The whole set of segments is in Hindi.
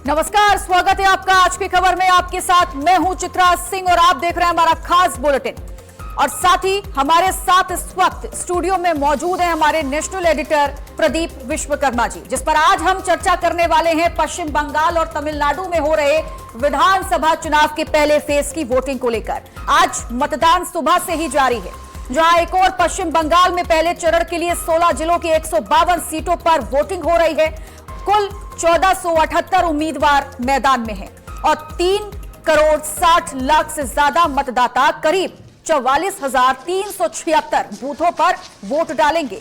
नमस्कार, स्वागत है आपका आज की खबर में। आपके साथ मैं हूं चित्रा सिंह और आप देख रहे हैं हमारा खास बुलेटिन। और साथ ही हमारे साथ इस वक्त स्टूडियो में मौजूद हैं हमारे नेशनल एडिटर प्रदीप विश्वकर्मा जी, जिस पर आज हम चर्चा करने वाले हैं पश्चिम बंगाल और तमिलनाडु में हो रहे विधानसभा चुनाव के पहले फेज की वोटिंग को लेकर। आज मतदान सुबह से ही जारी है, जहां एक और पश्चिम बंगाल में पहले चरण के लिए 16 जिलों की 152 सीटों पर वोटिंग हो रही है। कुल 1478 उम्मीदवार मैदान में हैं और 3 करोड़ 60 लाख से ज्यादा मतदाता करीब 44,376 बूथों पर वोट डालेंगे।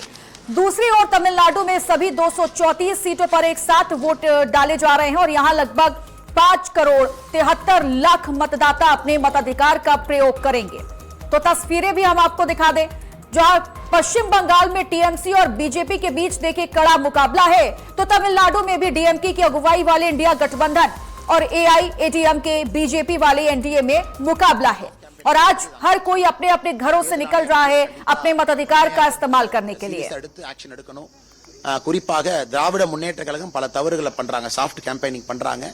दूसरी ओर तमिलनाडु में सभी 234 सीटों पर एक साथ वोट डाले जा रहे हैं और यहां लगभग 5 करोड़ 73 लाख मतदाता अपने मताधिकार का प्रयोग करेंगे। तो तस्वीरें भी हम आपको दिखा दें, जहां पश्चिम बंगाल में टीएमसी और बीजेपी के बीच देखिए कड़ा मुकाबला है, तो तमिलनाडु में भी डीएमके की अगुवाई वाले इंडिया गठबंधन और एआईएडीएमके बीजेपी वाले एनडीए में मुकाबला है। और आज हर कोई अपने अपने घरों से निकल रहा है अपने मताधिकार का इस्तेमाल करने के लिए। குறிப்பாக திராவிட முன்னேற்ற கழகம் பல தவறுகளை பண்றாங்க, சாஃப்ட் கேம்பெயினிங் பண்றாங்க.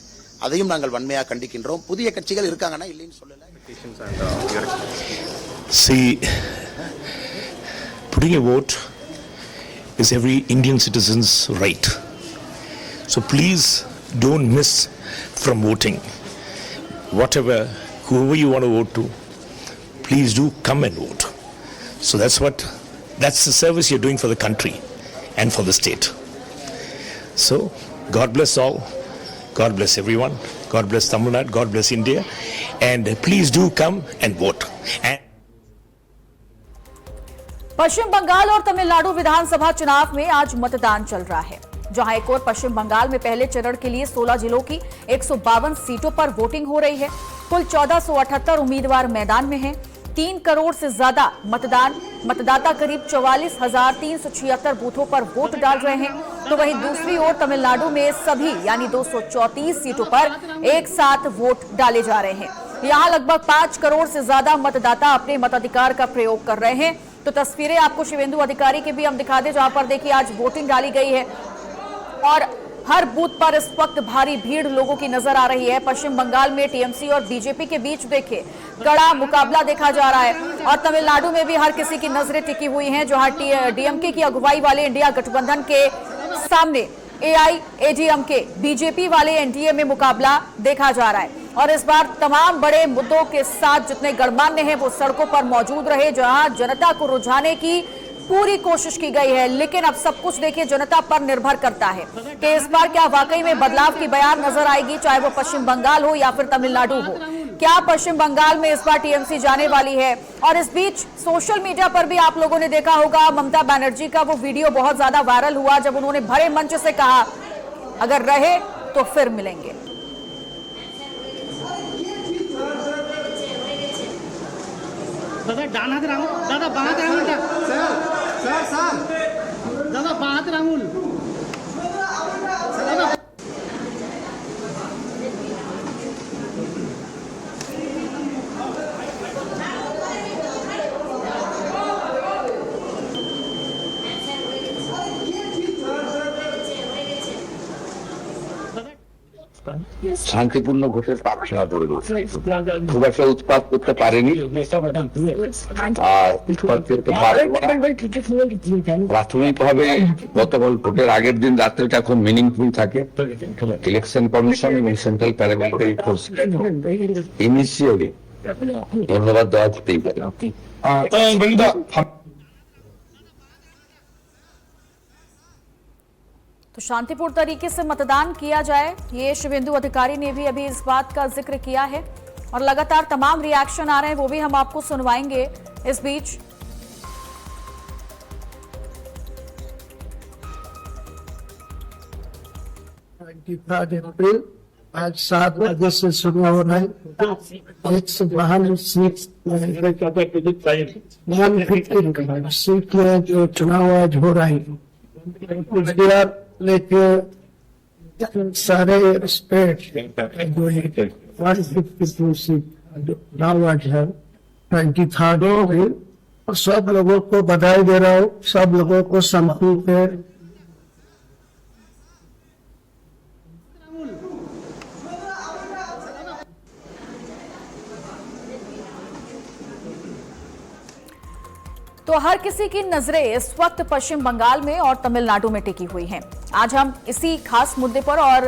அதையும் நாங்கள் வன்மையாக கண்டிக்கின்றோம். புதிய கட்சிகள் இருக்காங்கன்னா இல்லைன்னு சொல்லல. See, putting a vote is every Indian citizen's right. So please don't miss from voting. Whoever you want to vote to, please do come and vote. So that's the service you're doing for the country and for the state. So God bless all. God bless everyone. God bless Tamil Nadu. God bless India. And please do come and vote. पश्चिम बंगाल और तमिलनाडु विधानसभा चुनाव में आज मतदान चल रहा है, जहां एक और पश्चिम बंगाल में पहले चरण के लिए 16 जिलों की 152 सीटों पर वोटिंग हो रही है। कुल 1478 उम्मीदवार मैदान में हैं। 3 करोड़ से ज्यादा मतदाता करीब 44,376 बूथों पर वोट डाल रहे हैं। तो वहीं दूसरी ओर तमिलनाडु में सभी यानी 234 सीटों पर एक साथ वोट डाले जा रहे हैं। यहां लगभग 5 करोड़ से ज्यादा मतदाता अपने मताधिकार का प्रयोग कर रहे हैं। तो तस्वीरें आपको शिवेंदु अधिकारी के भी हम दिखा दें, जहां पर देखिए आज वोटिंग डाली गई है और हर बूथ पर इस वक्त भारी भीड़ लोगों की नजर आ रही है। पश्चिम बंगाल में टीएमसी और बीजेपी के बीच देखिए कड़ा मुकाबला देखा जा रहा है और तमिलनाडु में भी हर किसी की नजरें टिकी हुई हैं, जहां डीएमके की अगुवाई वाले इंडिया गठबंधन के सामने एआईएडीएमके बीजेपी वाले एनडीए में मुकाबला देखा जा रहा है। और इस बार तमाम बड़े मुद्दों के साथ जितने गणमान्य हैं वो सड़कों पर मौजूद रहे, जहां जनता को रुझाने की पूरी कोशिश की गई है। लेकिन अब सब कुछ देखिए जनता पर निर्भर करता है कि इस बार क्या वाकई में बदलाव की बयार नजर आएगी, चाहे वो पश्चिम बंगाल हो या फिर तमिलनाडु हो। क्या पश्चिम बंगाल में इस बार टीएमसी जाने वाली है? और इस बीच सोशल मीडिया पर भी आप लोगों ने देखा होगा ममता बनर्जी का वो वीडियो बहुत ज्यादा वायरल हुआ, जब उन्होंने भरे मंच से कहा अगर रहे तो फिर मिलेंगे। दादा डान हाथ आंगुल, दादा बां हाथ आंगुल, सर दादा बां हाथ आंगुल, दादा শান্তিপূর্ণ ভোটের প্রার্থনা করে খুব একটা উৎপাত করতে পারেনি। প্রাথমিকভাবে গতকাল ভোটের আগের দিন রাত্রিটা খুব মিনিংফুল থাকে। ইলেকশন কমিশন এবং সেন্ট্রাল প্যারামিলিটারি ফোর্স ইনিশিয়ালি ধন্যবাদ দেওয়া যেতেই পারে। तो शांतिपूर्ण तरीके से मतदान किया जाए, ये शिवेंदु अधिकारी ने भी अभी इस बात का जिक्र किया है और लगातार तमाम रिएक्शन आ रहे हैं, वो भी हम आपको सुनवाएंगे। इस बीच अप्रैल आज 7 बजे से शुरू हो रहा है। 152 सीट में जो चुनाव आज हो रहा है, लेके सारे स्टेट जो है 152 सीट चुनाव आज है 23rd और सब लोगों को बधाई दे रहा हूँ, सब लोगों को संपूर्ण तो हर किसी की नजरें इस वक्त पश्चिम बंगाल में और तमिलनाडु में टिकी हुई हैं। आज हम इसी खास मुद्दे पर और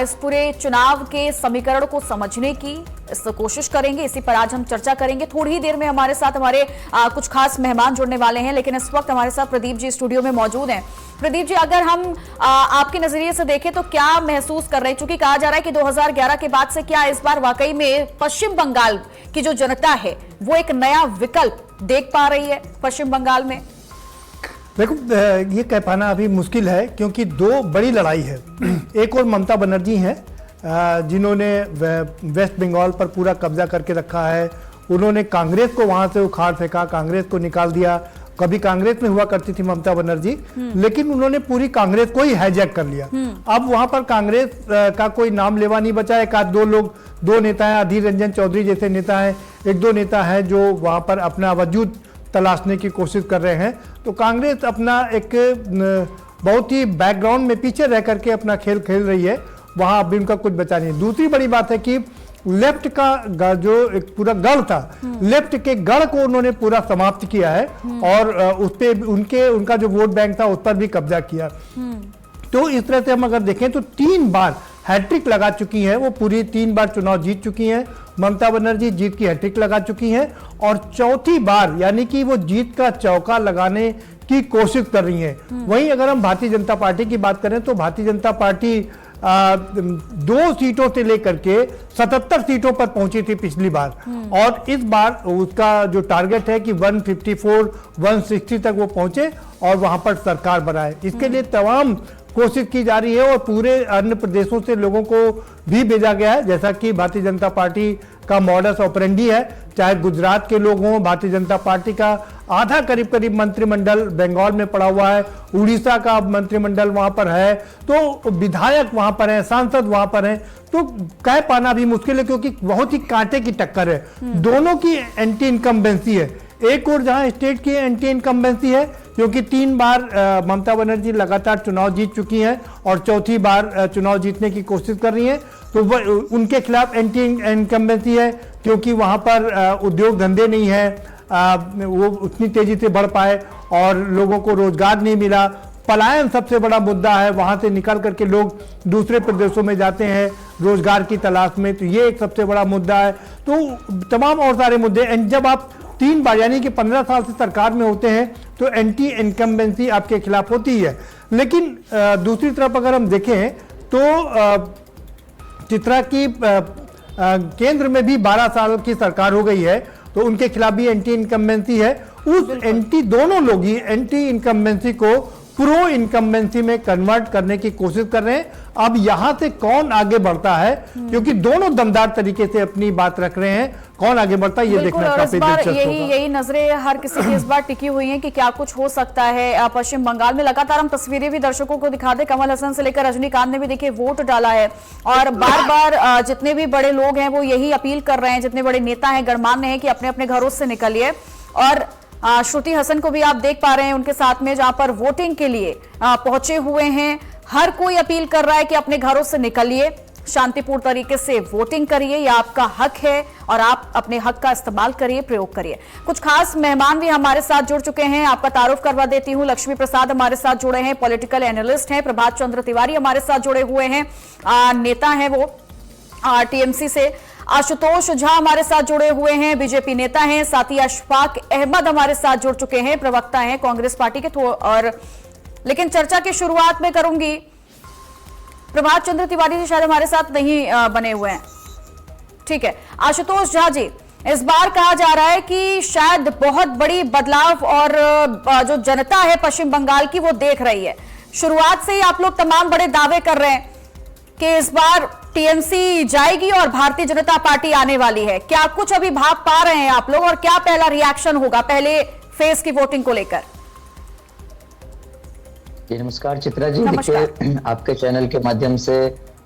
इस पूरे चुनाव के समीकरण को समझने की इस कोशिश करेंगे। इसी पर आज हम चर्चा करेंगे। थोड़ी ही देर में हमारे साथ हमारे कुछ खास मेहमान जुड़ने वाले हैं, लेकिन इस वक्त हमारे साथ प्रदीप जी स्टूडियो में मौजूद हैं। प्रदीप जी, अगर हम आपके नजरिए से देखें तो क्या महसूस कर रहे हैं, चूंकि कहा जा रहा है कि 2011 के बाद से क्या इस बार वाकई में पश्चिम बंगाल की जो जनता है वो एक नया विकल्प देख पा रही है पश्चिम बंगाल में? देखो, ये कह पाना अभी मुश्किल है, क्योंकि दो बड़ी लड़ाई है। एक और ममता बनर्जी हैं, जिन्होंने वेस्ट बंगाल पर पूरा कब्जा करके रखा है। उन्होंने कांग्रेस को वहां से उखाड़ फेंका, कांग्रेस को निकाल दिया। कभी कांग्रेस में हुआ करती थी ममता बनर्जी, लेकिन उन्होंने पूरी कांग्रेस को ही हाईजैक कर लिया। अब वहां पर कांग्रेस का कोई नाम लेवा नहीं बचा। एक आध दो नेता हैं, अधीर रंजन चौधरी जैसे नेता हैं, एक दो नेता हैं जो वहां पर अपना वजूद तलाशने की कोशिश कर रहे हैं। तो कांग्रेस अपना एक बहुत ही बैकग्राउंड में पीछे रह करके अपना खेल खेल रही है। वहां अभी उनका कुछ बचा नहीं। दूसरी बड़ी बात है कि लेफ्ट का जो एक पूरा गढ़ था, लेफ्ट के गढ़ को उन्होंने पूरा समाप्त किया है और उस पे उनका जो वोट बैंक था उस पर भी कब्जा किया। तो इस तरह से हम अगर देखें तो 3 बार हैट्रिक लगा चुकी हैं, वो पूरी 3 बार चुनाव जीत चुकी हैं। ममता बनर्जी जीत की हैट्रिक लगा चुकी हैं और चौथी बार यानी कि वो जीत का चौका लगाने की कोशिश कर रही हैं। वहीं अगर हम भारतीय जनता पार्टी की बात करें तो भारतीय जनता पार्टी 2 सीटों से लेकर के 77 सीटों पर पहुंची थी पिछली बार, और इस बार उसका जो टारगेट है कि 154, 160 तक वो पहुंचे और वहां पर सरकार बनाए। इसके लिए तमाम कोशिश की जा रही है और पूरे अन्य प्रदेशों से लोगों को भी भेजा गया है, जैसा कि भारतीय जनता पार्टी का मॉडस ऑपरेंडी है। चाहे गुजरात के लोग हों, भारतीय जनता पार्टी का आधा करीब मंत्रिमंडल बंगाल में पड़ा हुआ है, उड़ीसा का मंत्रिमंडल वहां पर है, तो विधायक वहां पर हैं, सांसद वहां पर हैं। तो कह पाना भी मुश्किल है, क्योंकि बहुत ही कांटे की टक्कर है। दोनों की एंटी इनकम्बेंसी है। एक और जहां स्टेट की एंटी इनकम्बेंसी है, क्योंकि 3 बार ममता बनर्जी लगातार चुनाव जीत चुकी हैं और चौथी बार चुनाव जीतने की कोशिश कर रही हैं, तो उनके खिलाफ एंटी इनकम्बेंसी है, क्योंकि वहां पर उद्योग धंधे नहीं है, वो उतनी तेजी से बढ़ पाए और लोगों को रोजगार नहीं मिला। पलायन सबसे बड़ा मुद्दा है, वहां से निकल करके लोग दूसरे प्रदेशों में जाते हैं रोजगार की तलाश में, तो ये एक सबसे बड़ा मुद्दा है। तो तमाम और सारे मुद्दे, जब आप 3 बार यानी कि 15 साल से सरकार में होते हैं तो एंटी इनकम्बेंसी आपके खिलाफ होती है। लेकिन दूसरी तरफ अगर हम देखें तो चित्रा की केंद्र में भी 12 साल की सरकार हो गई है, तो उनके खिलाफ भी एंटी इनकम्बेंसी है। दोनों लोग ही एंटी इनकम्बेंसी को प्रो इनकम्बेंसी में कन्वर्ट करने की कोशिश कर रहे हैं। अब यहां से कौन आगे बढ़ता है, क्योंकि दोनों दमदार तरीके से अपनी बात रख रहे हैं, कौन आगे बढ़ता है ये देखना काफी दिलचस्प होगा। यही नजरें हर किसी की इस बार टिकी हुई हैं कि क्या कुछ हो सकता है पश्चिम बंगाल में। लगातार हम तस्वीरें भी दर्शकों को दिखा दें, कमल हसन से लेकर रजनीकांत ने भी देखिए वोट डाला है और बार बार जितने भी बड़े लोग हैं वो यही अपील कर रहे हैं, जितने बड़े नेता हैं, गणमान्य हैं, कि अपने अपने घरों से निकलिए। और श्रुति हसन को भी आप देख पा रहे हैं उनके साथ में, जहां पर वोटिंग के लिए पहुंचे हुए हैं। हर कोई अपील कर रहा है कि अपने घरों से निकलिए, शांतिपूर्ण तरीके से वोटिंग करिए, यह आपका हक है और आप अपने हक का इस्तेमाल करिए, प्रयोग करिए। कुछ खास मेहमान भी हमारे साथ जुड़ चुके हैं, आपका तारुफ करवा देती हूं। लक्ष्मी प्रसाद हमारे साथ जुड़े हैं, पॉलिटिकल एनालिस्ट हैं। प्रभात चंद्र तिवारी हमारे साथ जुड़े हुए हैं, नेता हैं वो टीएमसी से। आशुतोष झा हमारे साथ जुड़े हुए हैं, बीजेपी नेता हैं। साथ ही अशफाक अहमद हमारे साथ जुड़ चुके हैं, प्रवक्ता हैं कांग्रेस पार्टी के। और लेकिन चर्चा की शुरुआत में करूंगी, प्रभात चंद्र तिवारी जी शायद हमारे साथ नहीं बने हुए हैं, ठीक है। आशुतोष झा जी, इस बार कहा जा रहा है कि शायद बहुत बड़ी बदलाव और जो जनता है पश्चिम बंगाल की वो देख रही है। शुरुआत से ही आप लोग तमाम बड़े दावे कर रहे हैं कि इस बार टीएमसी जाएगी और भारतीय जनता पार्टी आने वाली है। क्या कुछ अभी भाव पा रहे हैं आप लोग, और क्या पहला रिएक्शन होगा पहले फेज की वोटिंग को लेकर? जी नमस्कार चित्रा जी, देखिए आपके चैनल के माध्यम से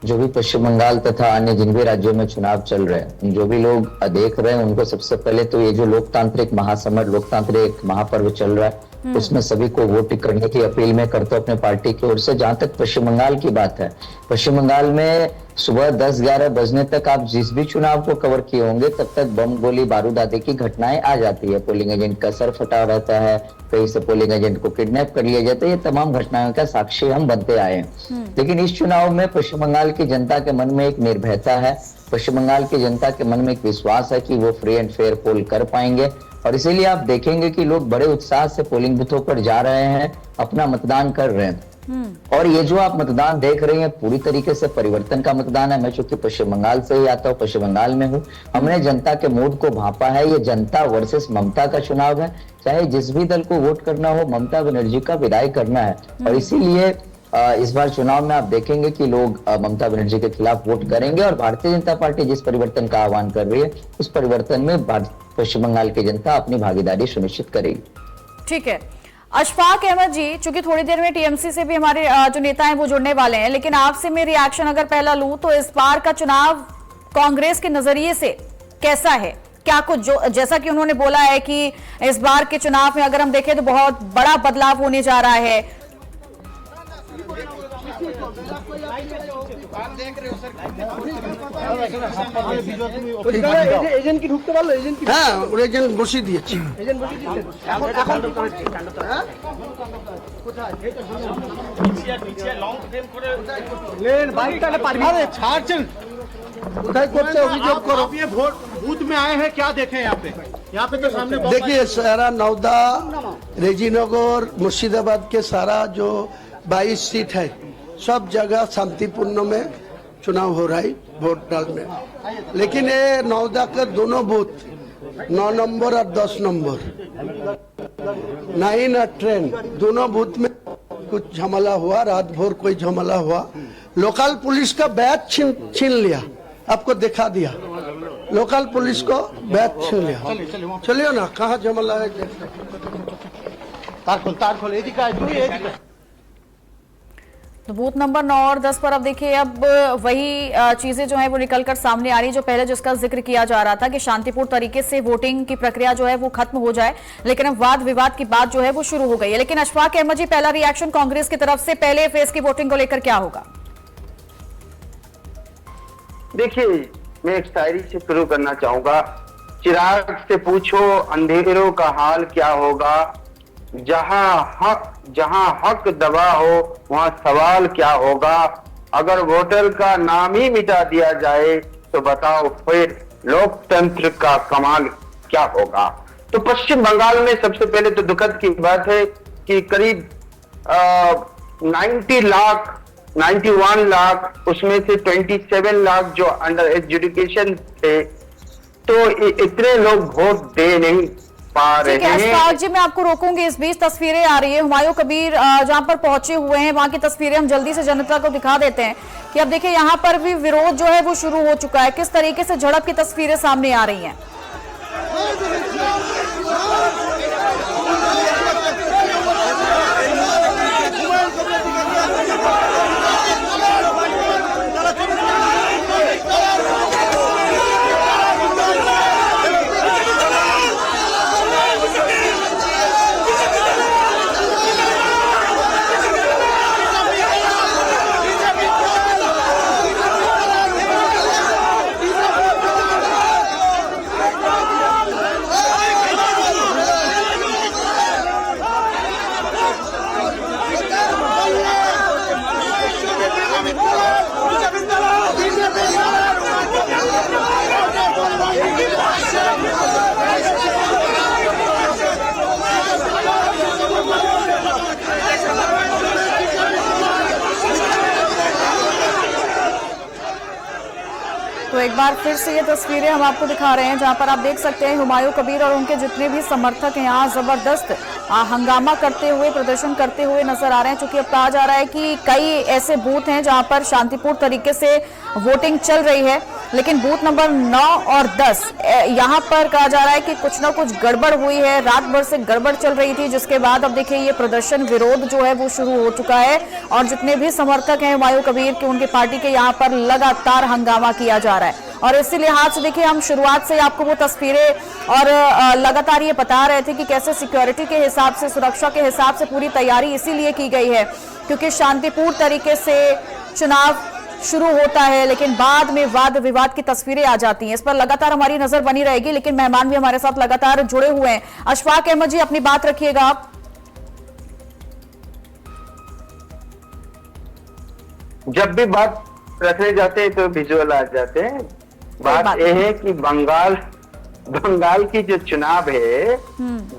जो भी पश्चिम बंगाल तथा अन्य जिन भी राज्यों में चुनाव चल रहे हैं, जो भी लोग देख रहे हैं, उनको सबसे पहले तो ये जो लोकतांत्रिक महासमर, लोकतांत्रिक महापर्व चल रहा है, उसमें सभी को वोट करने की अपील में करता हूं अपने पार्टी की ओर से। जहां तक पश्चिम बंगाल की बात है, पश्चिम बंगाल में सुबह 10-11 बजने तक आप जिस भी चुनाव को कवर किए होंगे तब तक बम गोली बारूद आदि की घटनाएं आ जाती है। पोलिंग एजेंट का सर फटा रहता है, कहीं से पोलिंग एजेंट को किडनैप कर लिया जाता है। ये तमाम घटनाओं का साक्षी हम बनते आए हैं। लेकिन इस चुनाव में पश्चिम बंगाल की जनता के मन में एक निर्भयता है, पश्चिम बंगाल की जनता के मन में एक विश्वास है कि वो फ्री एंड फेयर पोल कर पाएंगे और इसीलिए आप देखेंगे कि लोग बड़े उत्साह से पोलिंग बूथों पर जा रहे हैं, अपना मतदान कर रहे हैं। और ये जो आप मतदान देख रहे हैं पूरी तरीके से परिवर्तन का मतदान है। मैं चूंकि पश्चिम बंगाल से ही आता हूँ, पश्चिम बंगाल में हूँ, हमने जनता के मूड को भांपा है। ये जनता वर्सेस ममता का चुनाव है। चाहे जिस भी दल को वोट करना हो, ममता बनर्जी का विदाई करना है और इसीलिए इस बार चुनाव में आप देखेंगे कि लोग ममता बनर्जी के खिलाफ वोट करेंगे और भारतीय जनता पार्टी जिस परिवर्तन का आह्वान कर रही है उस परिवर्तन में पश्चिम बंगाल की जनता अपनी भागीदारी सुनिश्चित करेगी। ठीक है अशफाक अहमद जी, चूंकि थोड़ी देर में टीएमसी से भी हमारे जो नेता हैं वो जुड़ने वाले हैं, लेकिन आपसे मैं रिएक्शन अगर पहला लूं तो इस बार का चुनाव कांग्रेस के नजरिए से कैसा है? क्या कुछ जो जैसा कि उन्होंने बोला है कि इस बार के चुनाव में अगर हम देखें तो बहुत बड़ा बदलाव होने जा रहा है। এজেন্ট কি ঢুকতে পারলো? এজেন্ট কি? হ্যাঁ, ওরা এজেন্ট বসিয়ে দিয়েছে। এজেন্ট বসে দিয়েছেন এখন কোথায়? লেন বাইকটা পারবি? আরে ছাড়ছেন কোথায় করছে অভিযোগ করো। आप ये वोट बूथ में आए हैं, क्या देखे यहाँ पे तो सामने देखिए सारा नौदा, रेजीनगर, मुर्शिदाबाद के सारा जो 22 सीट है सब जगह शांतिपूर्ण में चुनाव हो रहा है वोट डालने। लेकिन ये नौदा के दोनों बूथ 9 नंबर और 10 नंबर 9 और 10 दोनों बूथ में कुछ झमेला हुआ, रात भर कोई झमेला हुआ। लोकल पुलिस का बैच छीन लिया, आपको दिखा दिया। लोकल पुलिस को बैच छीन लिया। चलिए ना, कहाँ झमेला है? तार खोल तो बूथ नंबर 9 और 10 पर अब देखिए अब वही चीजें जो है वो निकलकर सामने आ रही जो पहले जिसका जिक्र किया जा रहा था कि शांतिपूर्ण तरीके से वोटिंग की प्रक्रिया जो है वो खत्म हो जाए, लेकिन अब वाद विवाद की बात जो है वो शुरू हो गई है। लेकिन अशफाक अहमद जी, पहला रिएक्शन कांग्रेस की तरफ से पहले फेज की वोटिंग को लेकर क्या होगा? देखिए, मैं एक शायरी से शुरू करना चाहूंगा। चिराग से पूछो अंधेरों का हाल क्या होगा, जहां हक दबा हो वहां सवाल क्या होगा। अगर वोटर का नाम ही मिटा दिया जाए तो बताओ फिर लोकतंत्र का कमाल क्या होगा। तो पश्चिम बंगाल में सबसे पहले तो दुखद की बात है कि करीब 91 लाख उसमें से 27 लाख जो अंडर एजुकेशन थे, तो इतने लोग वोट दे नहीं पा रहे हैं। अशफाक जी, मैं आपको रोकूंगी। इस बीच तस्वीरें आ रही है हुमायूं कबीर जहां पर पहुंचे हुए हैं, वहां की तस्वीरें हम जल्दी से जनता को दिखा देते हैं कि अब देखिए यहां पर भी विरोध जो है वो शुरू हो चुका है। किस तरीके से झड़प की तस्वीरें सामने आ रही हैं। तो एक बार फिर से ये तस्वीरें हम आपको दिखा रहे हैं जहां पर आप देख सकते हैं हुमायूं कबीर और उनके जितने भी समर्थक हैं यहाँ जबरदस्त हंगामा करते हुए, प्रदर्शन करते हुए नजर आ रहे हैं। चूंकि अब कहा जा रहा है कि कई ऐसे बूथ हैं जहां पर शांतिपूर्ण तरीके से वोटिंग चल रही है, लेकिन बूथ नंबर 9 और 10 यहाँ पर कहा जा रहा है कि कुछ ना कुछ गड़बड़ हुई है, रात भर से गड़बड़ चल रही थी, जिसके बाद अब देखिए ये प्रदर्शन विरोध जो है वो शुरू हो चुका है और जितने भी समर्थक हैं हुमायूं कबीर के, उनके पार्टी के, यहाँ पर लगातार हंगामा किया जा रहा है। और इसी लिहाज से देखिए हम शुरुआत से आपको वो तस्वीरें और लगातार ये बता रहे थे कि कैसे सिक्योरिटी के हिसाब से, सुरक्षा के हिसाब से पूरी तैयारी इसीलिए की गई है क्योंकि शांतिपूर्ण तरीके से चुनाव शुरू होता है, लेकिन बाद में वाद विवाद की तस्वीरें आ जाती हैं। इस पर लगातार हमारी नजर बनी रहेगी, लेकिन मेहमान भी हमारे साथ लगातार जुड़े हुए हैं। अशफाक अहमद जी, अपनी बात रखिएगा आप। जब भी बात रखने जाते हैं तो विजुअल आ जाते हैं। बात यह है कि बंगाल की जो चुनाव है,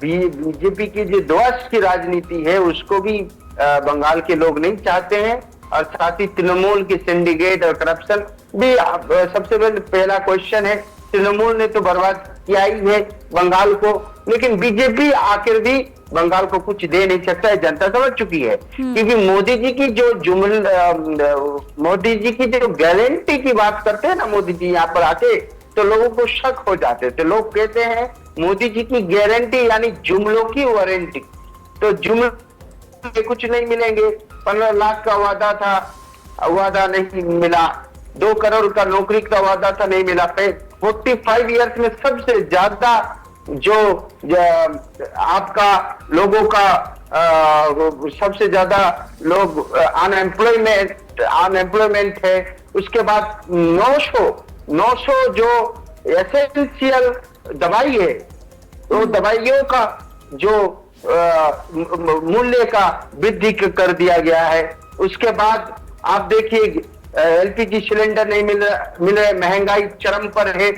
बीजेपी की जो 2 वर्ष की राजनीति है उसको भी बंगाल के लोग नहीं चाहते हैं, और साथ ही तृणमूल की सिंडिकेट और करप्शन भी। सबसे पहला क्वेश्चन है, तृणमूल ने तो बर्बाद किया ही है बंगाल को, लेकिन बीजेपी आखिर भी बंगाल को कुछ दे नहीं सकता है, जनता समझ चुकी है। क्योंकि मोदी जी की जो गारंटी की बात करते हैं ना, मोदी जी यहाँ पर आके तो लोगों को शक हो जाते थे। लोग कहते हैं मोदी जी की गारंटी यानी जुमलों की वारंटी, तो जुमले कुछ नहीं मिलेंगे। 15 लाख का वादा था, वादा नहीं मिला। 2 करोड़ का नौकरी का वादा था, नहीं मिला। 45 ईयर्स में सबसे ज्यादा जो आपका लोगों का सबसे ज्यादा लोग अनएम्प्लॉयमेंट है। उसके बाद 900 जो एसेंशियल दवाई है, तो दवाइयों का जो मूल्य का वृद्धि कर दिया गया है। उसके बाद आप देखिए एलपीजी सिलेंडर नहीं मिल रहे, महंगाई चरम पर है,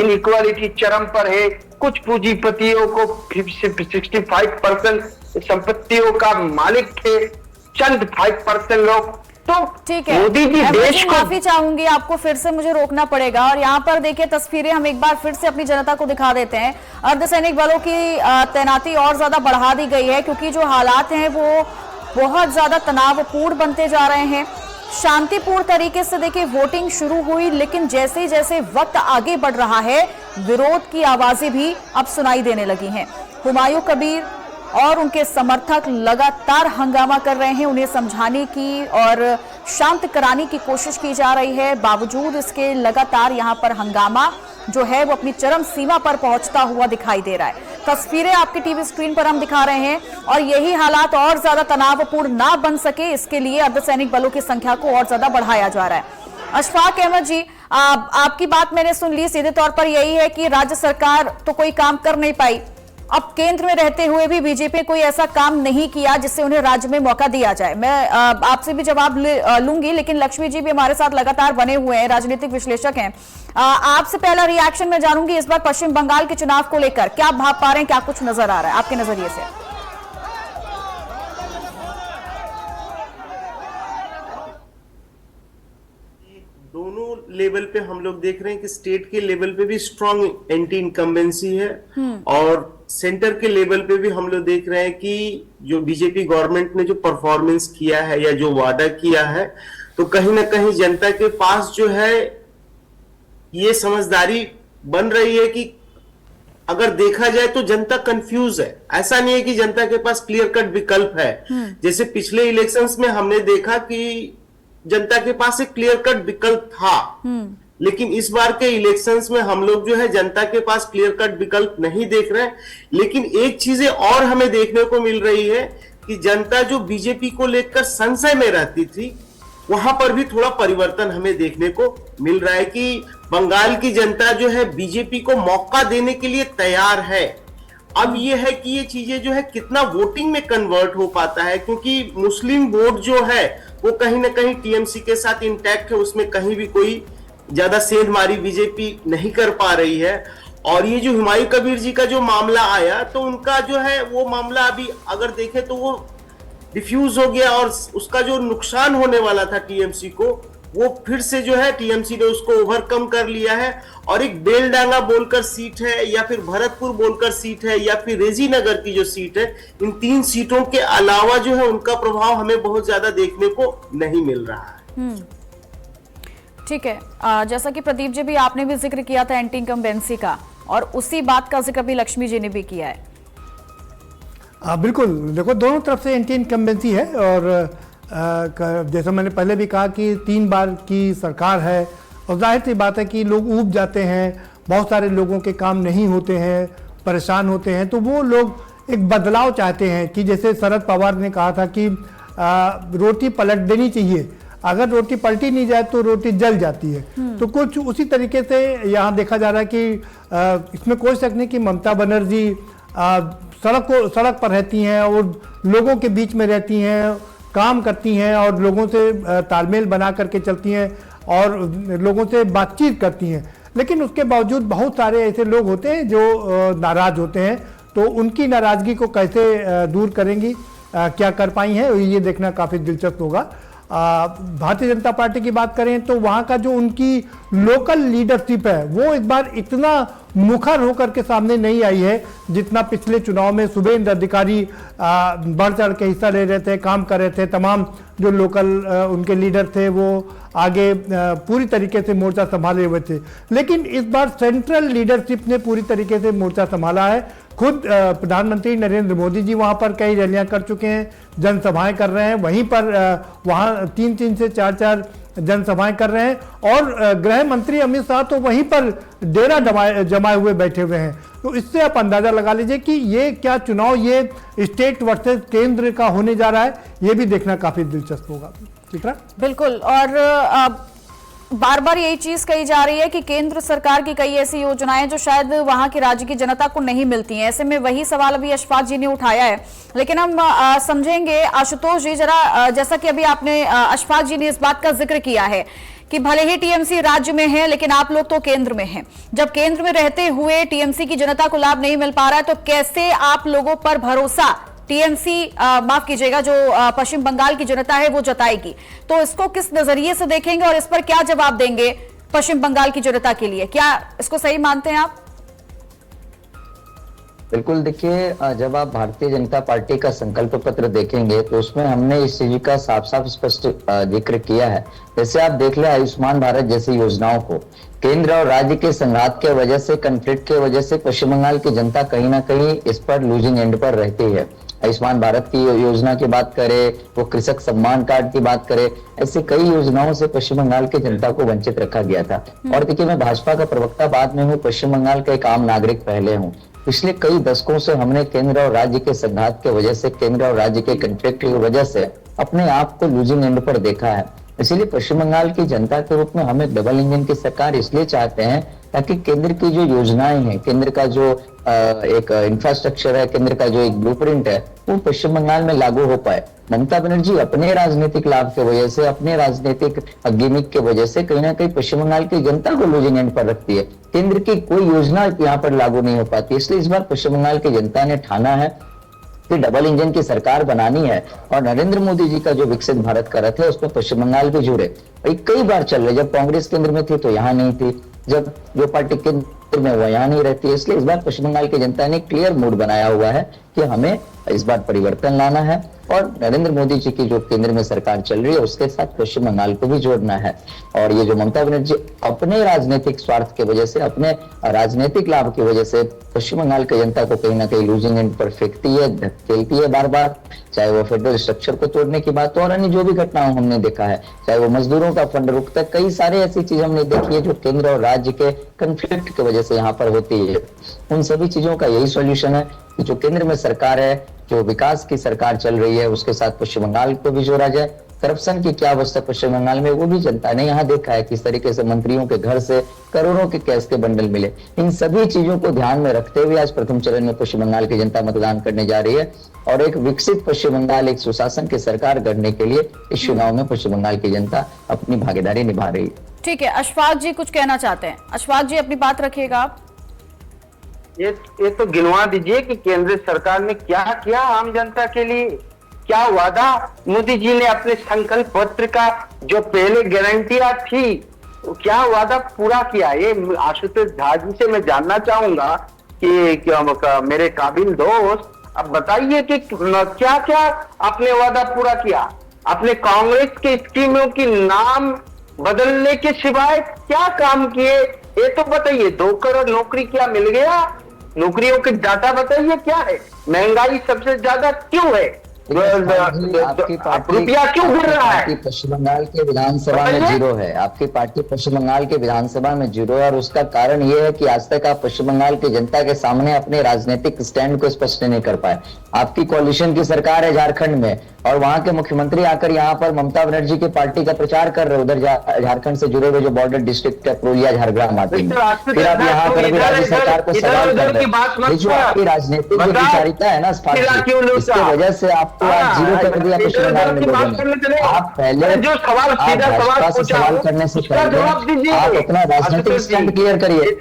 इनइक्वालिटी चरम पर है। कुछ पूंजीपतियों को 65% संपत्तियों का मालिक थे, चंद 5% लोग। तो ठीक है, मोदी जी देश को माफी चाहूंगी, आपको फिर से मुझे रोकना पड़ेगा। और यहाँ पर देखिए तस्वीरें हम एक बार फिर से अपनी जनता को दिखा देते हैं। अर्धसैनिक बलों की तैनाती और ज्यादा बढ़ा दी गई है, क्योंकि जो हालात हैं वो बहुत ज्यादा तनावपूर्ण बनते जा रहे हैं। शांतिपूर्ण तरीके से देखिए वोटिंग शुरू हुई, लेकिन जैसे जैसे वक्त आगे बढ़ रहा है विरोध की आवाजें भी अब सुनाई देने लगी हैं। हुमायूं कबीर और उनके समर्थक लगातार हंगामा कर रहे हैं। उन्हें समझाने की और शांत कराने की कोशिश की जा रही है। बावजूद इसके लगातार यहां पर हंगामा जो है वो अपनी चरम सीमा पर पहुंचता हुआ दिखाई दे रहा है। तस्वीरें आपकी टीवी स्क्रीन पर हम दिखा रहे हैं, और यही हालात और ज्यादा तनावपूर्ण ना बन सके इसके लिए अर्धसैनिक बलों की संख्या को और ज्यादा बढ़ाया जा रहा है। अशफाक अहमद जी, आपकी बात मैंने सुन ली। सीधे तौर पर यही है कि राज्य सरकार तो कोई काम कर नहीं पाई, अब केंद्र में रहते हुए भी बीजेपी कोई ऐसा काम नहीं किया जिससे उन्हें राज्य में मौका दिया जाए। मैं आपसे भी जवाब लूंगी, लेकिन लक्ष्मी जी भी हमारे साथ लगातार बने हुए हैं, राजनीतिक विश्लेषक हैं। आपसे पहला रिएक्शन मैं जानूंगी इस बार पश्चिम बंगाल के चुनाव को लेकर, क्या भाप पा रहे हैं, क्या कुछ नजर आ रहा है आपके नजरिए से? दोनों लेवल पे हम लोग देख रहे हैं कि स्टेट के लेवल पे भी स्ट्रांग एंटी इनकम्बेंसी है, और सेंटर के लेवल पे भी हम लोग देख रहे हैं कि जो बीजेपी गवर्नमेंट ने जो परफॉर्मेंस किया है या जो वादा किया है, तो कहीं ना कहीं जनता के पास जो है ये समझदारी बन रही है कि अगर देखा जाए तो जनता कंफ्यूज है। ऐसा नहीं है कि जनता के पास क्लियर कट विकल्प है। जैसे पिछले इलेक्शंस में हमने देखा कि जनता के पास एक क्लियर कट विकल्प था, लेकिन इस बार के इलेक्शंस में हम लोग जो है जनता के पास क्लियर कट विकल्प नहीं देख रहे हैं। लेकिन एक चीजें और हमें देखने को मिल रही है कि जनता जो बीजेपी को लेकर संशय में रहती थी, वहां पर भी थोड़ा परिवर्तन हमें देखने को मिल रहा है कि बंगाल की जनता जो है बीजेपी को मौका देने के लिए तैयार है। अब ये है कि ये चीजें जो है कितना वोटिंग में कन्वर्ट हो पाता है, क्योंकि मुस्लिम वोट जो है वो कहीं ना कहीं टीएमसी के साथ इंटैक्ट है, उसमें कहीं भी कोई ज्यादा सेंधमारी बीजेपी नहीं कर पा रही है। और ये जो हुमायूं कबीर जी का जो मामला आया, तो उनका जो है वो मामला अभी अगर देखें तो वो डिफ्यूज हो गया, और उसका जो नुकसान होने वाला था टीएमसी को, वो फिर से जो है टीएमसी ने उसको ओवरकम कर लिया है। और एक बेलडांगा बोलकर सीट है, या फिर भरतपुर बोलकर सीट है, या फिर रेजीनगर की जो सीट है, इन 3 सीटों के अलावा जो है उनका प्रभाव हमें बहुत ज्यादा देखने को नहीं मिल रहा है। ठीक है, जैसा कि प्रदीप जी भी आपने भी जिक्र किया था एंटी इनकम्बेंसी का, और उसी बात का जिक्र भी लक्ष्मी जी ने भी किया है। बिल्कुल, देखो दोनों तरफ से एंटी इनकम्बेंसी है, और जैसा मैंने पहले भी कहा कि 3 बार की सरकार है, और जाहिर सी बात है कि लोग ऊब जाते हैं, बहुत सारे लोगों के काम नहीं होते हैं, परेशान होते हैं, तो वो लोग एक बदलाव चाहते हैं कि जैसे शरद पवार ने कहा था कि रोटी पलट देनी चाहिए। अगर रोटी पलटी नहीं जाए तो रोटी जल जाती है। तो कुछ उसी तरीके से यहाँ देखा जा रहा है कि इसमें कोई शक नहीं कि ममता बनर्जी सड़क पर रहती हैं और लोगों के बीच में रहती हैं, काम करती हैं और लोगों से तालमेल बना करके चलती हैं और लोगों से बातचीत करती हैं। लेकिन उसके बावजूद बहुत सारे ऐसे लोग होते हैं जो नाराज होते हैं, तो उनकी नाराजगी को कैसे दूर करेंगी, क्या कर पाई हैं, ये देखना काफ़ी दिलचस्प होगा। भारतीय जनता पार्टी की बात करें तो वहाँ का जो उनकी लोकल लीडरशिप है वो इस बार इतना मुखर होकर के सामने नहीं आई है जितना पिछले चुनाव में शुभेंद्र अधिकारी बढ़ चढ़ के हिस्सा ले रहे थे, काम कर रहे थे। तमाम जो लोकल उनके लीडर थे वो आगे पूरी तरीके से मोर्चा संभाले हुए थे। लेकिन इस बार सेंट्रल लीडरशिप ने पूरी तरीके से मोर्चा संभाला है। खुद प्रधानमंत्री नरेंद्र मोदी जी वहां पर कई रैलियां कर चुके हैं, जनसभाएं कर रहे हैं, वहीं पर वहां 3 से 4 जनसभाएं कर रहे हैं और गृह मंत्री अमित शाह तो वहीं पर डेरा जमाए हुए बैठे हुए हैं। तो इससे आप अंदाजा लगा लीजिए कि ये क्या चुनाव ये स्टेट वर्सेस केंद्र का होने जा रहा है, ये भी देखना काफी दिलचस्प होगा। ठीक है, बिल्कुल। और बार बार यही चीज कही जा रही है कि केंद्र सरकार की कई ऐसी योजनाएं जो शायद वहां की राज्य की जनता को नहीं मिलती हैं। ऐसे में वही सवाल अभी अशफाक जी ने उठाया है, लेकिन हम समझेंगे आशुतोष जी जरा, जैसा कि अभी आपने अशफाक जी ने इस बात का जिक्र किया है कि भले ही टीएमसी राज्य में है लेकिन आप लोग तो केंद्र में हैं। जब केंद्र में रहते हुए टीएमसी की जनता को लाभ नहीं मिल पा रहा है तो कैसे आप लोगों पर भरोसा टीएमसी माफ कीजिएगा जो पश्चिम बंगाल की जनता है वो जताएगी? तो इसको किस नजरिए से देखेंगे और इस पर क्या जवाब देंगे पश्चिम बंगाल की जनता के लिए? क्या इसको सही मानते हैं आप? बिल्कुल, देखिए, जब आप भारतीय जनता पार्टी का संकल्प पत्र देखेंगे तो उसमें हमने इस चीज का साफ साफ स्पष्ट जिक्र किया है। जैसे आप देख ले आयुष्मान भारत जैसी योजनाओं को केंद्र और राज्य के संघात के वजह से, कंफ्लिक्ट के वजह से पश्चिम बंगाल की जनता कहीं ना कहीं इस पर लूजिंग एंड पर रहती है। आयुष्मान भारत की योजना की बात करें, वो कृषक सम्मान कार्ड की बात करें, ऐसे कई योजनाओं से पश्चिम बंगाल की जनता को वंचित रखा गया था। और देखिए, मैं भाजपा का प्रवक्ता बाद में हूँ, पश्चिम बंगाल का एक आम नागरिक पहले हूँ। पिछले कई दशकों से हमने केंद्र और राज्य के संघात के वजह से, केंद्र और राज्य के कंफ्लिक्ट की वजह से अपने आप को लूजिंग एंड पर देखा है। इसीलिए पश्चिम बंगाल की जनता के रूप में हम एक डबल इंजन की सरकार इसलिए चाहते हैं ताकि केंद्र की जो योजनाएं हैं, केंद्र का जो एक इंफ्रास्ट्रक्चर है, केंद्र का जो एक ब्लूप्रिंट है, वो पश्चिम बंगाल में लागू हो पाए। ममता बनर्जी अपने राजनीतिक लाभ की वजह से, अपने राजनीतिक गिमिक के वजह से कहीं ना कहीं पश्चिम बंगाल की जनता को लूजिंग एंड पर रखती है। केंद्र की कोई योजना यहाँ पर लागू नहीं हो पाती। इसलिए इस बार पश्चिम बंगाल की जनता ने ठाना है कि डबल इंजन की सरकार बनानी है और नरेंद्र मोदी जी का जो विकसित भारत का रथ है उसमें पश्चिम बंगाल भी जुड़े। कई बार चल रहे, जब कांग्रेस केंद्र में थी तो यहाँ नहीं थी, जब जो पार्टी केंद्र में वो यहाँ नहीं रहती है। इसलिए इस बार पश्चिम बंगाल की जनता ने क्लियर मूड बनाया हुआ है कि हमें इस बार परिवर्तन लाना है और नरेंद्र मोदी जी की जो केंद्र में सरकार चल रही है उसके साथ पश्चिम बंगाल को भी जोड़ना है। और ये जो ममता बनर्जी अपने राजनीतिक स्वार्थ की वजह से, अपने राजनीतिक लाभ की वजह से पश्चिम बंगाल की जनता को कहीं ना कहीं लूजिंग एंड पर फेंकती है, धकेलती है बार बार, चाहे वो फेडरल स्ट्रक्चर को तोड़ने की बात हो और अन्य जो भी घटनाओं हमने देखा है, चाहे वो मजदूरों का फंड रुकता, कई सारे ऐसी चीज हमने देखी है जो केंद्र और राज्य के कंफ्लिक्ट की वजह से यहाँ पर होती है। उन सभी चीजों का यही सॉल्यूशन है कि जो केंद्र में सरकार है, जो विकास की सरकार चल रही है, उसके साथ पश्चिम बंगाल को भी जोड़ा जाए। करप्शन की क्या अवस्था पश्चिम बंगाल में वो भी जनता ने यहाँ देखा है, किस तरीके से मंत्रियों के घर से करोड़ों के कैश के बंडल मिले। इन सभी चीजों को ध्यान में रखते हुए आज प्रथम चरण में पश्चिम बंगाल की जनता मतदान करने जा रही है और एक विकसित पश्चिम बंगाल, एक सुशासन की सरकार गढ़ने के लिए इस चुनाव में पश्चिम बंगाल की जनता अपनी भागीदारी निभा रही है। ठीक है, अशफाक जी कुछ कहना चाहते हैं? अशफाक जी अपनी बात रखिएगा आप। ये तो गिनवा दीजिए कि केंद्र सरकार ने क्या किया आम जनता के लिए, क्या वादा मोदी जी ने अपने संकल्प पत्र का जो पहले गारंटियां थी क्या वादा पूरा किया। ये आशुतोष झा जी से मैं जानना चाहूंगा कि मेरे काबिल दोस्त अब बताइए कि क्या क्या आपने वादा पूरा किया। आपने कांग्रेस के स्कीमों की नाम बदलने के सिवाय क्या काम किए ये तो बताइए। 2 करोड़ नौकरी क्या मिल गया? नौकरियों के डाटा बताइए क्या है? महंगाई सबसे ज्यादा क्यों है? रुपया क्यों गिर रहा है? आपकी पश्चिम बंगाल के विधानसभा में जीरो है। आपकी पार्टी पश्चिम बंगाल के विधानसभा में जीरो है और उसका कारण ये है कि आज तक आप पश्चिम बंगाल की जनता के सामने अपने राजनीतिक स्टैंड को स्पष्ट नहीं कर पाए। आपकी कोalition की सरकार है झारखंड में और वहां के मुख्यमंत्री आकर यहाँ पर ममता बनर्जी की पार्टी का प्रचार कर रहे, उधर झारखंड से जुड़े हुए जो बॉर्डर डिस्ट्रिक्ट है पुरुलिया, झारग्राम आदि में। फिर आप यहाँ पर भी राज्य सरकार को सवाल कर रहे हैं। जो आपकी राजनीतिक जो विचारिता है ना इसकी वजह से आपको आज जीरो कर दिया पश्चिम बंगाल में लोगों ने। आप पहले भाजपा से सवाल करने से पहले आप अपना राजनीतिक स्टैंड क्लियर करिए।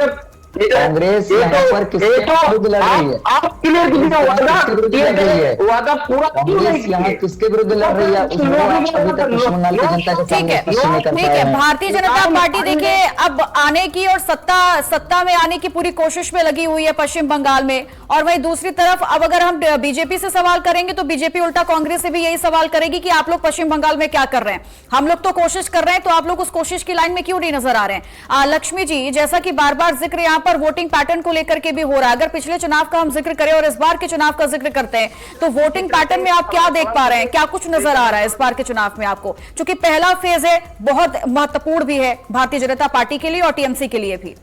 कांग्रेस यहाँ पर किसके विरुद्ध लड़ रही है? आप क्लियर कीजिए, वादा पूरा कांग्रेस यहाँ किसके विरुद्ध लड़ रही है? उसमें आप अभी तक पश्चिम बंगाल की जनता के सामने स्पष्ट नहीं कर ठीक पाए है। हैं। भारतीय जनता पार्टी देखिए अब आने की और सत्ता में आने की पूरी कोशिश में लगी हुई है पश्चिम बंगाल में, और वहीं दूसरी तरफ अब अगर हम बीजेपी से सवाल करेंगे तो बीजेपी उल्टा कांग्रेस से भी यही सवाल करेगी कि आप लोग पश्चिम बंगाल में क्या कर रहे हैं? हम लोग तो कोशिश कर रहे हैं, तो आप लोग उस कोशिश की लाइन में क्यों नहीं नजर आ रहे हैं? लक्ष्मी जी, जैसा कि बार बार जिक्र यहाँ पर वोटिंग पैटर्न को लेकर के भी हो रहा है, अगर पिछले चुनाव का हम जिक्र करें और इस बार के चुनाव का जिक्र करते हैं तो वोटिंग पैटर्न में आप क्या देख पा रहे हैं? क्या कुछ नजर आ रहा है इस बार के चुनाव में आपको? क्योंकि पहला फेज है, बहुत महत्वपूर्ण भी है भारतीय जनता पार्टी के लिए और टीएमसी के लिए भी।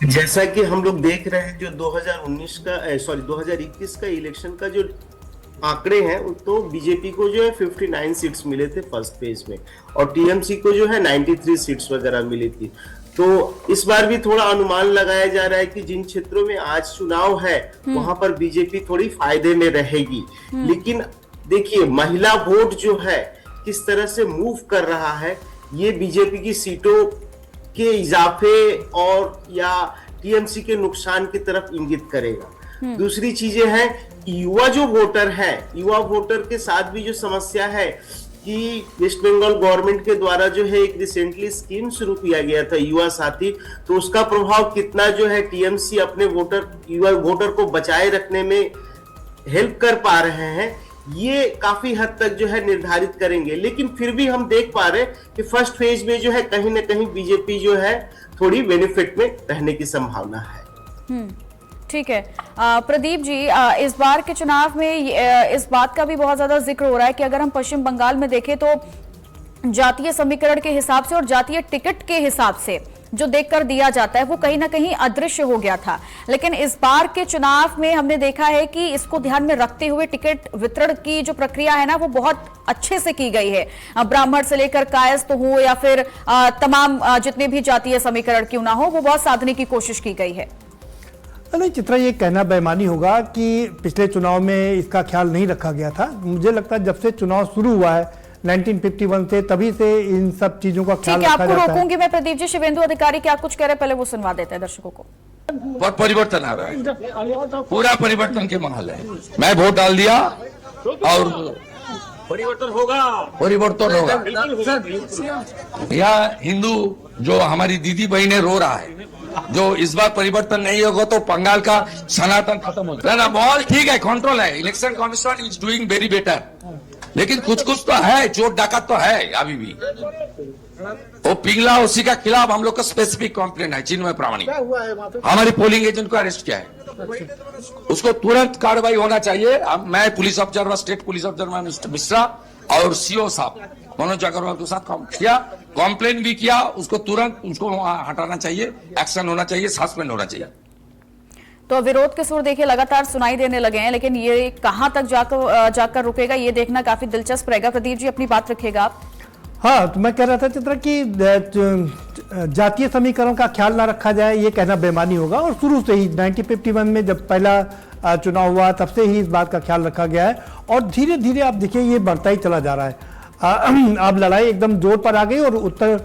जैसा कि हम लोग देख रहे हैं जो 2021 का इलेक्शन का जो आंकड़े हैं, तो बीजेपी को जो है 59 सीट्स मिले थे फर्स्ट फेज में और टीएमसी को जो है 93 सीट्स वगैरह मिली थी। तो इस बार भी थोड़ा अनुमान लगाया जा रहा है कि जिन क्षेत्रों में आज चुनाव है वहां पर बीजेपी थोड़ी फायदे में रहेगी। लेकिन देखिए महिला वोट जो है किस तरह से मूव कर रहा है, ये बीजेपी की सीटों के इजाफे और या टीएमसी के नुकसान की तरफ इंगित करेगा। दूसरी चीजें हैं, युवा जो वोटर है, युवा वोटर के साथ भी जो समस्या है कि वेस्ट बंगाल गवर्नमेंट के द्वारा जो है एक रिसेंटली स्कीम शुरू किया गया था युवा साथी, तो उसका प्रभाव कितना जो है टीएमसी अपने युवा वोटर को बचाए रखने में हेल्प कर पा रहे हैं, ये काफी हद तक जो है निर्धारित करेंगे। लेकिन फिर भी हम देख पा रहे हैं कि फर्स्ट फेज में जो है कहीं ना कहीं बीजेपी जो है थोड़ी बेनिफिट में रहने की संभावना है। ठीक है। प्रदीप जी, इस बार के चुनाव में इस बात का भी बहुत ज्यादा जिक्र हो रहा है कि अगर हम पश्चिम बंगाल में देखें तो जातीय समीकरण के हिसाब से और जातीय टिकट के हिसाब से जो देखकर दिया जाता है वो कहीं ना कहीं अदृश्य हो गया था। लेकिन इस बार के चुनाव में हमने देखा है कि इसको ध्यान में रखते हुए टिकट वितरण की जो प्रक्रिया है ना वो बहुत अच्छे से की गई है। ब्राह्मण से लेकर कायस्थ हो या फिर तमाम जितने भी जातीय समीकरण क्यों ना हो, वो बहुत साधने की कोशिश की गई है। नहीं चित्रा, ये कहना बेईमानी होगा कि पिछले चुनाव में इसका ख्याल नहीं रखा गया था। मुझे लगता है जब से चुनाव शुरू हुआ है 1951 से, तभी से इन सब चीजों का ख्याल रखा जाता है। आपको रोकूंगी मैं प्रदीप जी। शिवेंदु अधिकारी क्या कुछ कह रहे हैं, पहले वो सुनवा देते हैं दर्शकों को। बहुत परिवर्तन आ रहा है, पूरा परिवर्तन के माहौल है। मैं वोट डाल दिया और परिवर्तन होगा। यहाँ हिंदू जो हमारी दीदी बहनें रो रहा है, जो इस बार परिवर्तन नहीं होगा तो बंगाल का सनातन खत्म हो जाएगा। माहौल ठीक है, कंट्रोल है, election commission is doing very better, लेकिन कुछ तो है, चोट डाकत तो है अभी भी। वो पिघला उसी का खिलाफ हम लोग का स्पेसिफिक कंप्लेंट है। चिन्मय प्रामाणिक हमारी पोलिंग एजेंट को अरेस्ट किया है, उसको तुरंत कार्रवाई होना चाहिए। मैं police observer, state police observer mister Mishra और सीओ साहब मनोज अग्रवाल के साथ किया, कंप्लेन भी किया, उसको तुरंत उसको हटाना चाहिए, एक्शन होना चाहिए, सस्पेंड होना चाहिए। तो विरोध के सुर देखिए लगातार सुनाई देने लगे हैं, लेकिन ये कहां तक जाकर रुकेगा ये देखना काफी दिलचस्प रहेगा। प्रदीप जी अपनी बात रखिएगा आप। हाँ, तो मैं कह रहा था चित्रा कि जातीय समीकरण का ख्याल ना रखा जाए ये कहना बेईमानी होगा। और शुरू से ही 1951 में जब पहला चुनाव हुआ तब से ही इस बात का ख्याल रखा गया है और धीरे धीरे आप देखिए ये बढ़ता ही चला जा रहा है। अब लड़ाई एकदम जोर पर आ गई और उत्तर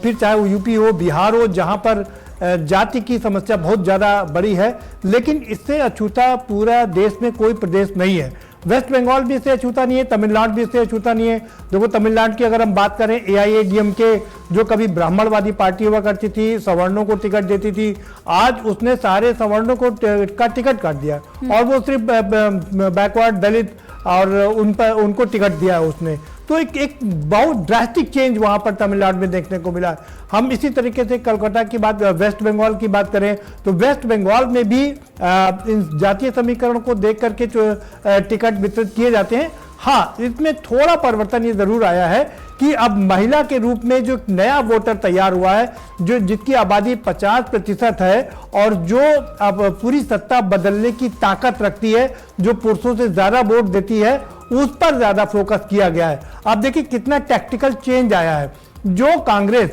फिर चाहे वो यूपी हो, बिहार हो, जहाँ पर जाति की समस्या बहुत ज़्यादा बड़ी है, लेकिन इससे अछूता पूरा देश में कोई प्रदेश नहीं है। वेस्ट बंगाल भी इससे अछूता नहीं है, तमिलनाडु भी इससे अछूता नहीं है। देखो तमिलनाडु की अगर हम बात करें, AIADMK जो कभी ब्राह्मणवादी पार्टी हुआ करती थी, सवर्णों को टिकट देती थी, आज उसने सारे सवर्णों को का टिकट काट दिया और वो सिर्फ बैकवर्ड दलित और उनको टिकट दिया है उसने। तो एक बहुत ड्रास्टिक चेंज वहां पर तमिलनाडु में देखने को मिला। हम इसी तरीके से कोलकाता की बात, वेस्ट बंगाल की बात करें तो वेस्ट बंगाल में भी इन जातीय समीकरण को देख करके जो टिकट वितरित किए जाते हैं। हाँ, इसमें थोड़ा परिवर्तन ये जरूर आया है कि अब महिला के रूप में जो नया वोटर तैयार हुआ है, जो जिसकी आबादी 50% है और जो अब पूरी सत्ता बदलने की ताकत रखती है, जो पुरुषों से ज्यादा वोट देती है, उस पर ज्यादा फोकस किया गया है। आप देखिए कितना टैक्टिकल चेंज आया है। जो कांग्रेस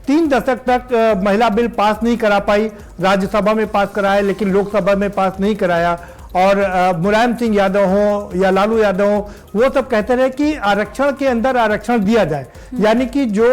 3 दशक तक महिला बिल पास नहीं करा पाई, राज्यसभा में पास कराया लेकिन लोकसभा में पास नहीं कराया, और मुलायम सिंह यादव हो या लालू यादव हो, वो सब कहते रहे कि आरक्षण के अंदर आरक्षण दिया जाए, यानी कि जो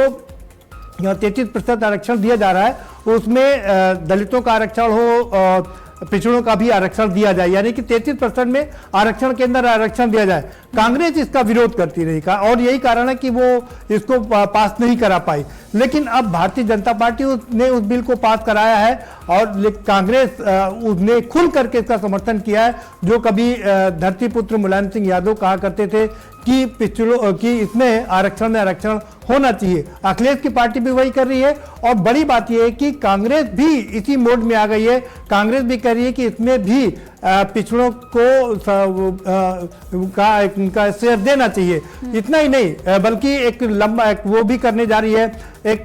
33% आरक्षण दिया जा रहा है उसमें दलितों का आरक्षण हो, पिछड़ों का भी आरक्षण दिया जाए, यानी कि 33% में आरक्षण के अंदर आरक्षण दिया जाए। कांग्रेस इसका विरोध करती रही और यही कारण है कि वो इसको पास नहीं करा पाई। लेकिन अब भारतीय जनता पार्टी ने उस बिल को पास कराया है और कांग्रेस उसने खुल करके इसका समर्थन किया है। जो कभी धरतीपुत्र मुलायम सिंह यादव कहा करते थे कि पिछड़ों की इसमें आरक्षण में आरक्षण होना चाहिए, अखिलेश की पार्टी भी वही कर रही है। और बड़ी बात यह है कि कांग्रेस भी इसी मोड में आ गई है। कांग्रेस भी कह रही है कि इसमें भी पिछड़ों को का शेयर देना चाहिए। इतना ही नहीं बल्कि एक लंबा वो भी करने जा रही है। एक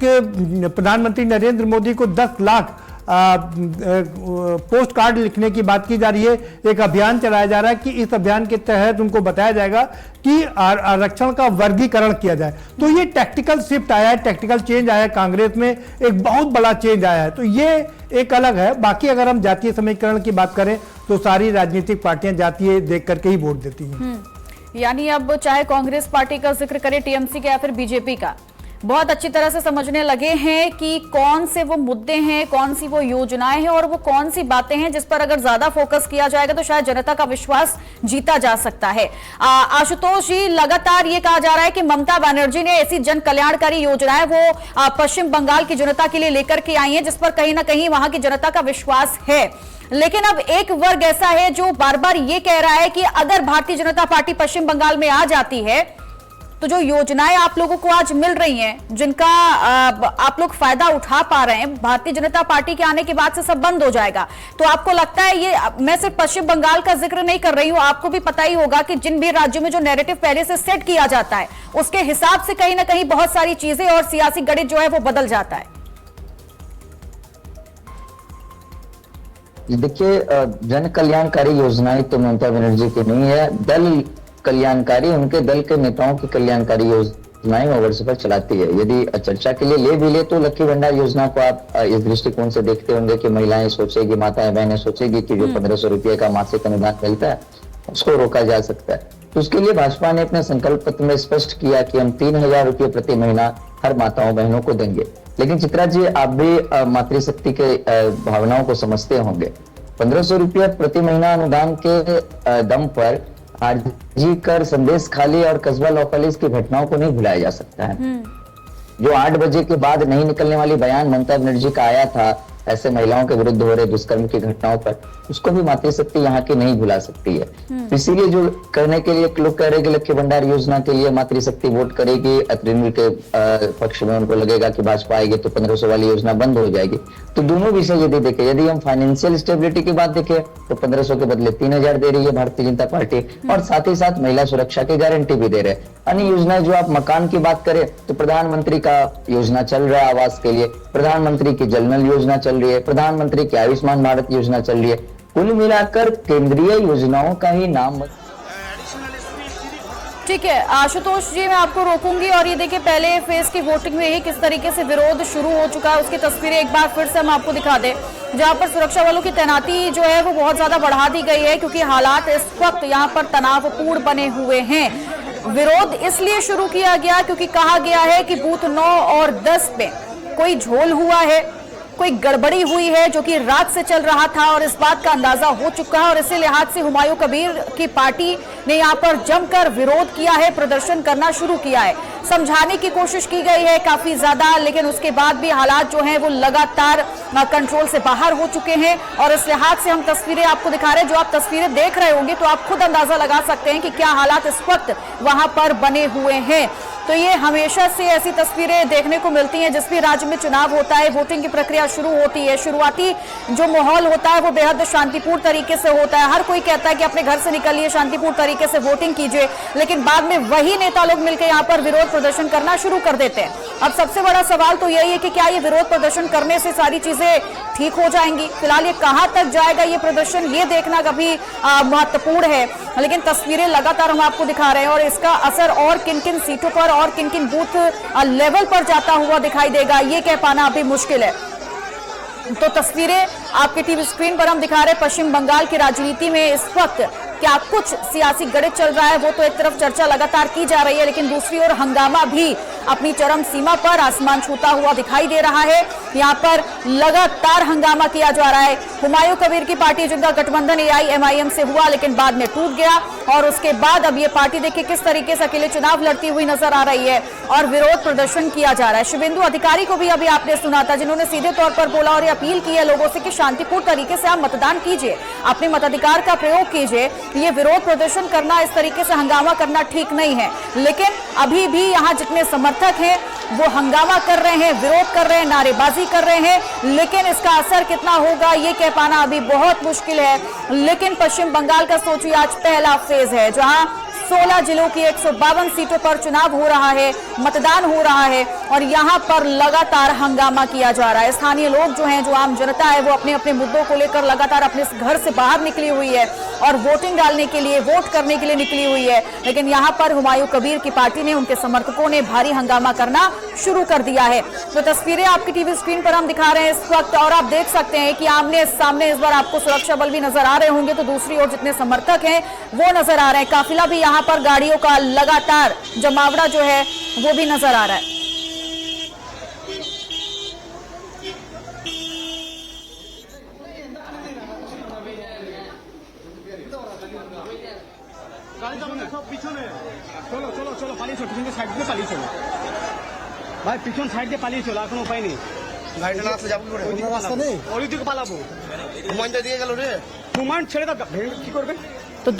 प्रधानमंत्री नरेंद्र मोदी को 10 लाख पोस्ट कार्ड लिखने की बात की जा रही है। एक अभियान चलाया जा रहा है कि इस अभियान के तहत उनको बताया जाएगा कि आरक्षण का वर्गीकरण किया जाए। तो ये टैक्टिकल शिफ्ट आया है, टैक्टिकल चेंज आया है, कांग्रेस में एक बहुत बड़ा चेंज आया है। तो ये एक अलग है। बाकी अगर हम जातीय समीकरण की बात करें तो सारी राजनीतिक पार्टियां जातीय देख करके ही वोट देती हैं। यानी अब चाहे कांग्रेस पार्टी का जिक्र करे, टीएमसी का या फिर बीजेपी का, बहुत अच्छी तरह से समझने लगे हैं कि कौन से वो मुद्दे हैं, कौन सी वो योजनाएं हैं और वो कौन सी बातें हैं जिस पर अगर ज्यादा फोकस किया जाएगा तो शायद जनता का विश्वास जीता जा सकता है। आशुतोष जी, लगातार ये कहा जा रहा है कि ममता बनर्जी ने ऐसी जन कल्याणकारी योजनाएं वो पश्चिम बंगाल की जनता के लिए लेकर के आई हैं जिस पर कहीं ना कहीं वहां की जनता का विश्वास है। लेकिन अब एक वर्ग ऐसा है जो बार बार ये कह रहा है कि अगर भारतीय जनता पार्टी पश्चिम बंगाल में आ जाती है तो जो योजनाएं आप लोगों को आज मिल रही हैं, जिनका आप लोग फायदा उठा पा रहे हैं, भारतीय जनता पार्टी के आने के बाद से सब बंद हो जाएगा। तो आपको लगता है ये, मैं सिर्फ पश्चिम बंगाल का जिक्र नहीं कर रही हूं, आपको भी पता ही होगा कि जिन भी राज्यों में जो नैरेटिव पहले से सेट किया जाता है उसके हिसाब से कहीं ना कहीं बहुत सारी चीजें और सियासी गणित जो है वो बदल जाता है। देखिए, जन कल्याणकारी योजनाएं तो ममता बनर्जी की नहीं है, दल कल्याणकारी, उनके दल के नेताओं की कल्याणकारी योजनाएं वो वर्ष पर चलाती है। यदि चर्चा के लिए ले भी ले तो लक्की भंडार योजना को आप इस दृष्टिकोण से देखते होंगे कि महिलाएं सोचेगी, माताएं बहनें सोचेगी कि जो 1500 रुपये का मासिक अनुदान मिलता है उसको रोका जा सकता है। तो उसके लिए भाजपा ने अपने संकल्प पत्र में स्पष्ट किया कि हम 3000 रुपये प्रति महीना हर माताओं बहनों को देंगे। लेकिन चित्रा जी, आप भी मातृशक्ति के भावनाओं को समझते होंगे। 1500 रुपये प्रति महीना अनुदान के दम पर आरजी कर, संदेश खाली और कस्बा लॉकलिस की घटनाओं को नहीं भुलाया जा सकता है। जो 8 बजे के बाद नहीं निकलने वाली बयान ममता बनर्जी का आया था ऐसे महिलाओं के विरुद्ध हो रहे दुष्कर्म की घटनाओं पर, उसको भी मातृशक्ति यहाँ की नहीं भुला सकती है। इसीलिए जो करने के लिए लोग कह रहे कि लक्की भंडार योजना के लिए मातृशक्ति वोट करेगी, तृणमूल के पक्ष में उनको लगेगा कि भाजपा आएगी तो 1500 वाली योजना बंद हो जाएगी। तो दोनों विषय यदि देखें, यदि हम फाइनेंशियल स्टेबिलिटी की बात देखें तो 1500 के बदले 3000 दे रही है भारतीय जनता पार्टी, और साथ ही साथ महिला सुरक्षा की गारंटी भी दे रहे हैं। अन्य योजनाएं, जो आप मकान की बात करें तो प्रधानमंत्री का योजना चल रहा है आवास के लिए, प्रधानमंत्री की जल नल योजना चल रही है, प्रधानमंत्री की आयुष्मान भारत योजना चल रही है। कुल मिलाकर केंद्रीय योजनाओं का ही नाम। ठीक है आशुतोष जी, मैं आपको रोकूंगी और ये देखिए पहले फेज की वोटिंग में ही किस तरीके से विरोध शुरू हो चुका है उसकी तस्वीरें एक बार फिर से हम आपको दिखा दें, जहां पर सुरक्षा बलों की तैनाती जो है वो बहुत ज्यादा बढ़ा दी गई है क्योंकि हालात इस वक्त यहां पर तनावपूर्ण बने हुए हैं। विरोध इसलिए शुरू किया गया क्योंकि कहा गया है कि बूथ 9 और 10 में कोई झोल हुआ है, कोई गड़बड़ी हुई है जो कि रात से चल रहा था और इस बात का अंदाजा हो चुका है और इसी लिहाज से हुमायूं कबीर की पार्टी ने यहां पर जमकर विरोध किया है, प्रदर्शन करना शुरू किया है। समझाने की कोशिश की गई है काफी ज्यादा, लेकिन उसके बाद भी हालात जो हैं वो लगातार कंट्रोल से बाहर हो चुके हैं। और इस लिहाज से हम तस्वीरें आपको दिखा रहे हैं। जो आप तस्वीरें देख रहे होंगे तो आप खुद अंदाजा लगा सकते हैं कि क्या हालात इस वक्त वहां पर बने हुए हैं। तो ये हमेशा से ऐसी तस्वीरें देखने को मिलती हैं। जिस भी राज्य में चुनाव होता है, वोटिंग की प्रक्रिया शुरू होती है, शुरुआती जो माहौल होता है वो बेहद शांतिपूर्ण तरीके से होता है। हर कोई कहता है कि अपने घर से निकलिए, शांतिपूर्ण तरीके से वोटिंग कीजिए, लेकिन बाद में वही नेता लोग मिलकर यहाँ पर विरोध प्रदर्शन करना शुरू कर देते हैं। अब सबसे बड़ा सवाल तो यही है कि क्या ये विरोध प्रदर्शन करने से सारी चीजें ठीक हो जाएंगी? फिलहाल ये कहां तक जाएगा ये प्रदर्शन, ये देखना काफी महत्वपूर्ण है। लेकिन तस्वीरें लगातार हम आपको दिखा रहे हैं और इसका असर और किन किन सीटों पर और किन किन बूथ लेवल पर जाता हुआ दिखाई देगा, ये कह पाना अभी मुश्किल है। तो तस्वीरें आपके टीवी स्क्रीन पर हम दिखा रहे हैं। पश्चिम बंगाल की राजनीति में इस वक्त क्या कुछ सियासी गणित चल रहा है, वो तो एक तरफ चर्चा लगातार की जा रही है, लेकिन दूसरी ओर हंगामा भी अपनी चरम सीमा पर आसमान छूता हुआ दिखाई दे रहा है। यहाँ पर लगातार हंगामा किया जा रहा है। हुमायूं कबीर की पार्टी, जिनका गठबंधन AIMIM से हुआ लेकिन बाद में टूट गया, और उसके बाद अब ये पार्टी देखिए किस तरीके से अकेले चुनाव लड़ती हुई नजर आ रही है और विरोध प्रदर्शन किया जा रहा है। शुभेंदु अधिकारी को भी अभी आपने सुना था, जिन्होंने सीधे तौर पर बोला और अपील की है लोगों से कि शांतिपूर्ण तरीके से आप मतदान कीजिए, अपने मताधिकार का प्रयोग कीजिए। ये विरोध प्रदर्शन करना, इस तरीके से हंगामा करना ठीक नहीं है। लेकिन अभी भी यहाँ जितने समर्थक हैं वो हंगामा कर रहे हैं, विरोध कर रहे हैं, नारेबाजी कर रहे हैं, लेकिन इसका असर कितना होगा ये कह पाना अभी बहुत मुश्किल है। लेकिन पश्चिम बंगाल का सोचिए, आज पहला फेज है जहां 16 जिलों की 152 सीटों पर चुनाव हो रहा है, मतदान हो रहा है और यहां पर लगातार हंगामा किया जा रहा है। स्थानीय लोग जो हैं, जो आम जनता है, वो अपने अपने मुद्दों को लेकर लगातार अपने घर से बाहर निकली हुई है और वोटिंग डालने के लिए, वोट करने के लिए निकली हुई है। लेकिन यहां पर हुमायूं कबीर की पार्टी ने, उनके समर्थकों ने भारी हंगामा करना शुरू कर दिया है। तो तस्वीरें आपकी टीवी स्क्रीन पर हम दिखा रहे हैं इस वक्त, और आप देख सकते हैं कि आमने सामने इस बार आपको सुरक्षा बल भी नजर आ रहे होंगे, तो दूसरी ओर जितने समर्थक हैं वो नजर आ रहे हैं। काफिला भी यहाँ पर गाड़ियों का लगातार जमावड़ा जो है वो भी नजर आ रहा है। চলো চলো চলো পালিয়ে চলো, পিছন সাইড দিয়ে পালিয়ে চলো ভাই, পিছন সাইড দিয়ে পালিয়ে চলো, এখন উপায় নেই। গাড়িটা না আসলে যাবো কি করে? রাস্তা নেই, ওই দিকে পালাবো। হুমায়ুনটা দিয়ে গেল রে, হুমায়ুন ছেড়ে দাও, কি করবে? तो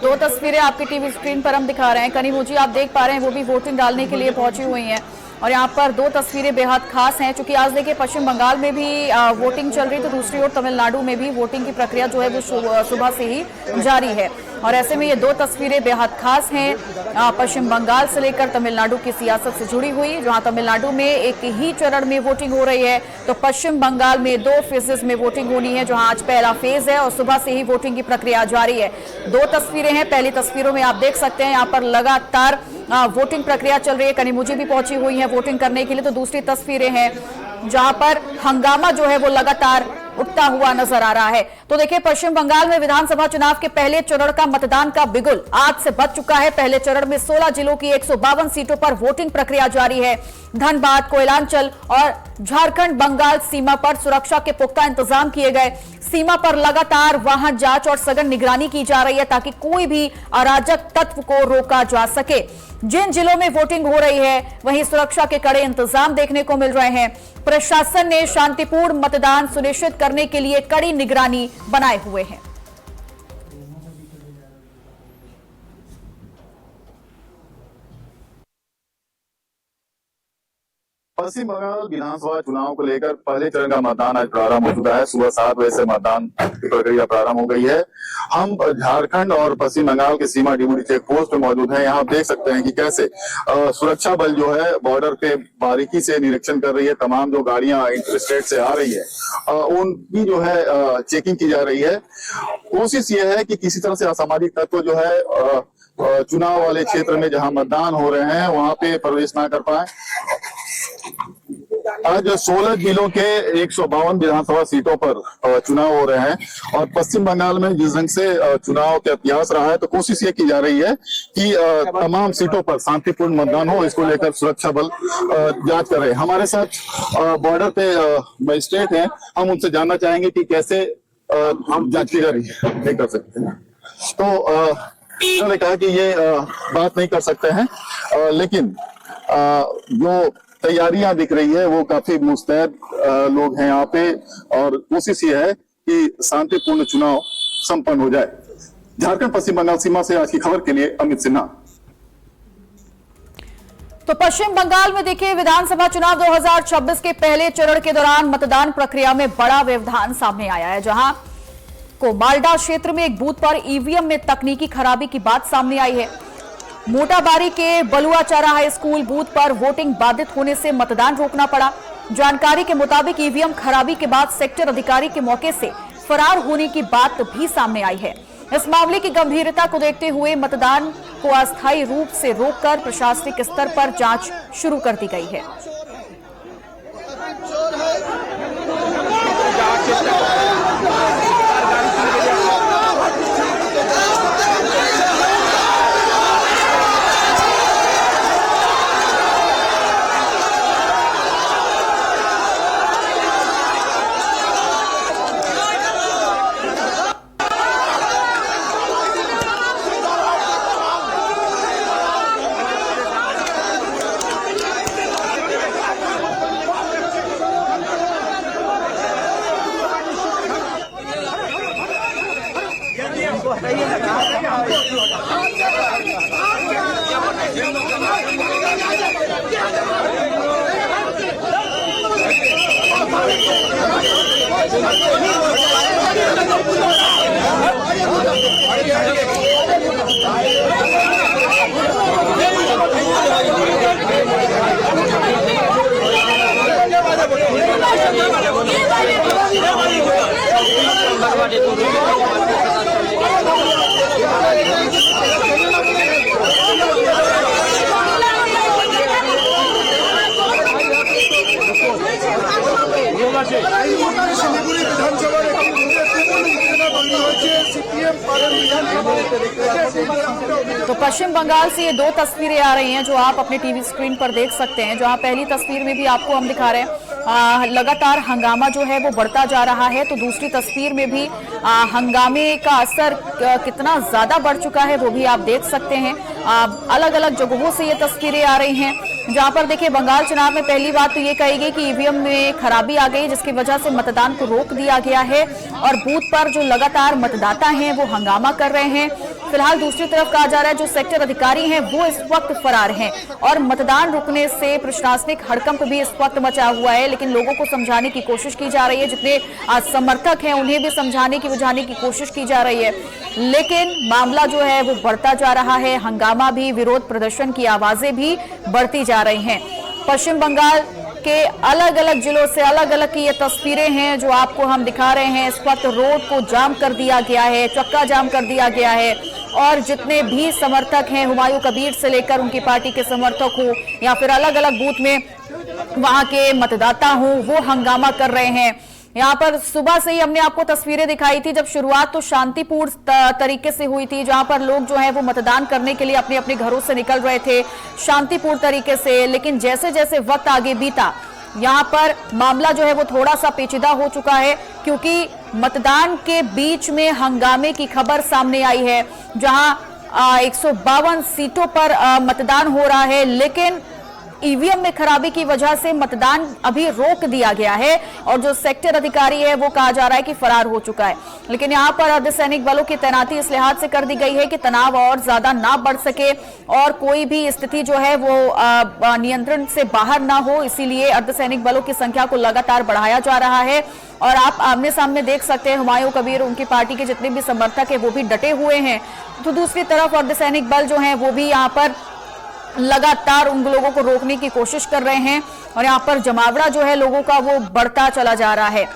दो तस्वीरें आपके टीवी स्क्रीन पर हम दिखा रहे हैं। कनीमोजी आप देख पा रहे हैं, वो भी वोटिंग डालने के लिए पहुंची हुई हैं। और यहाँ पर दो तस्वीरें बेहद खास हैं, क्योंकि आज देखिए पश्चिम बंगाल में भी वोटिंग चल रही, तो दूसरी ओर तमिलनाडु में भी वोटिंग की प्रक्रिया जो है वो सुबह से ही जारी है। और ऐसे में ये दो तस्वीरें बेहद खास हैं, पश्चिम बंगाल से लेकर तमिलनाडु की सियासत से जुड़ी हुई। जहां तमिलनाडु में एक ही चरण में वोटिंग हो रही है, तो पश्चिम बंगाल में 2 फेजेस में वोटिंग होनी है, जहां आज पहला फेज है और सुबह से ही वोटिंग की प्रक्रिया जारी है। दो तस्वीरें हैं, पहली तस्वीरों में आप देख सकते हैं यहाँ पर लगातार वोटिंग प्रक्रिया चल रही है। कनीमोजी भी पहुंची हुई है वोटिंग करने के लिए। तो दूसरी तस्वीरें हैं जहां पर हंगामा जो है वो लगातार उठता हुआ नजर आ रहा है। तो देखिए पश्चिम बंगाल में विधानसभा चुनाव के पहले चरण का मतदान का बिगुल आज से बज चुका है। पहले चरण में 16 जिलों की 152 सीटों पर वोटिंग प्रक्रिया जारी है। धनबाद, कोयलांचल और झारखंड बंगाल सीमा पर सुरक्षा के पुख्ता इंतजाम किए गए। सीमा पर लगातार वाहन जांच और सघन निगरानी की जा रही है, ताकि कोई भी अराजक तत्व को रोका जा सके। जिन जिलों में वोटिंग हो रही है वहीं सुरक्षा के कड़े इंतजाम देखने को मिल रहे हैं। प्रशासन ने शांतिपूर्ण मतदान सुनिश्चित करने के लिए कड़ी निगरानी बनाए हुए हैं। पश्चिम बंगाल विधानसभा चुनाव को लेकर पहले चरण का मतदान आज प्रारंभ हो चुका है। सुबह 7 बजे से मतदान की प्रक्रिया प्रारंभ हो गई है। हम झारखंड और पश्चिम बंगाल के सीमा डिबूटी चेक पोस्ट पे मौजूद हैं। यहाँ देख सकते हैं कि कैसे सुरक्षा बल जो है बॉर्डर पे बारीकी से निरीक्षण कर रही है। तमाम जो गाड़ियां इंटर स्टेट से आ रही है उनकी जो है चेकिंग की जा रही है। कोशिश ये है कि किसी तरह से असामाजिक तत्व जो है चुनाव वाले क्षेत्र में जहां मतदान हो रहे हैं वहां पे प्रवेश ना कर पाए। आज 16 जिलों के 152 विधानसभा सीटों पर चुनाव हो रहे हैं और पश्चिम बंगाल में जिस ढंग से चुनाव का इतिहास रहा है, तो कोशिश ये की जा रही है कि तमाम सीटों पर शांतिपूर्ण मतदान हो। इसको लेकर सुरक्षा बल जांच कर रहे हैं। हमारे साथ बॉर्डर पे मजिस्ट्रेट हैं, हम उनसे जानना चाहेंगे कि कैसे हम जांच की जा रही है, नहीं कर सकते हैं। तो उन्होंने कहा कि ये बात नहीं कर सकते हैं, लेकिन जो तैयारियां दिख रही है वो काफी मुस्तैद लोग हैं यहाँ पे, और कोशिश ये है कि शांतिपूर्ण चुनाव संपन्न हो जाए। झारखंड पश्चिम बंगाल सीमा से आज की खबर के लिए अमित सिन्हा। तो पश्चिम बंगाल में देखिए, विधानसभा चुनाव 2026 के पहले चरण के दौरान मतदान प्रक्रिया में बड़ा व्यवधान सामने आया है, जहां को मालडा क्षेत्र में एक बूथ पर ईवीएम में तकनीकी खराबी की बात सामने आई है। मोटाबारी के बलुआचारा हाई स्कूल बूथ पर वोटिंग बाधित होने से मतदान रोकना पड़ा। जानकारी के मुताबिक ईवीएम खराबी के बाद सेक्टर अधिकारी के मौके से फरार होने की बात भी सामने आई है। इस मामले की गंभीरता को देखते हुए मतदान को अस्थायी रूप से रोककर प्रशासनिक स्तर पर जांच शुरू कर दी गई है। तो पश्चिम बंगाल से ये दो तस्वीरें आ रही हैं जो आप अपने टीवी स्क्रीन पर देख सकते हैं, जहां पहली तस्वीर में भी आपको हम दिखा रहे हैं लगातार हंगामा जो है वो बढ़ता जा रहा है, तो दूसरी तस्वीर में भी हंगामे का असर कितना ज्यादा बढ़ चुका है वो भी आप देख सकते हैं। अलग अलग जगहों से ये तस्वीरें आ रही हैं, जहां पर देखिए बंगाल चुनाव में पहली बात तो ये कही गई कि ईवीएम में खराबी आ गई, जिसकी वजह से मतदान को रोक दिया गया है और बूथ पर जो लगातार मतदाता हैं वो हंगामा कर रहे हैं। फिलहाल दूसरी तरफ कहा जा रहा है जो सेक्टर अधिकारी हैं वो इस वक्त फरार हैं और मतदान रुकने से प्रशासनिक हड़कंप भी इस वक्त मचा हुआ है, लेकिन लोगों को समझाने की कोशिश की जा रही है, जितने समर्थक हैं उन्हें भी समझाने की बुझाने की कोशिश की जा रही है, लेकिन मामला जो है वो बढ़ता जा रहा है। हंगामा भी, विरोध प्रदर्शन की आवाजें भी बढ़ती जा रही हैं। पश्चिम बंगाल के अलग अलग जिलों से अलग अलग की ये तस्वीरें हैं जो आपको हम दिखा रहे हैं। इस वक्त रोड को जाम कर दिया गया है, चक्का जाम कर दिया गया है और जितने भी समर्थक हैं, हुमायूं कबीर से लेकर उनकी पार्टी के समर्थक हो या फिर अलग अलग बूथ में वहां के मतदाता हो, वो हंगामा कर रहे हैं। यहाँ पर सुबह से ही हमने आपको तस्वीरें दिखाई थी, जब शुरुआत तो शांतिपूर्ण तरीके से हुई थी, जहां पर लोग जो है वो मतदान करने के लिए अपने अपने घरों से निकल रहे थे शांतिपूर्ण तरीके से, लेकिन जैसे जैसे वक्त आगे बीता यहाँ पर मामला जो है वो थोड़ा सा पेचीदा हो चुका है, क्योंकि मतदान के बीच में हंगामे की खबर सामने आई है, जहां 152 सीटों पर मतदान हो रहा है, लेकिन ईवीएम में खराबी की वजह से मतदान अभी रोक दिया गया है और जो सेक्टर अधिकारी है वो कहा जा रहा है कि फरार हो चुका है। लेकिन यहाँ पर अर्धसैनिक बलों की तैनाती इस लिहाज से कर दी गई है कि तनाव और ज्यादा ना बढ़ सके और कोई भी स्थिति जो है वो नियंत्रण से बाहर ना हो, इसीलिए अर्धसैनिक बलों की संख्या को लगातार बढ़ाया जा रहा है। और आप आमने सामने देख सकते हैं हुमायूं कबीर, उनकी पार्टी के जितने भी समर्थक है वो भी डटे हुए हैं, तो दूसरी तरफ अर्धसैनिक बल जो है वो भी यहाँ पर लगातार उन लोगों को रोकने की कोशिश कर रहे हैं और यहाँ पर जमावड़ा जो है लोगों का वो बढ़ता चला जा रहा है।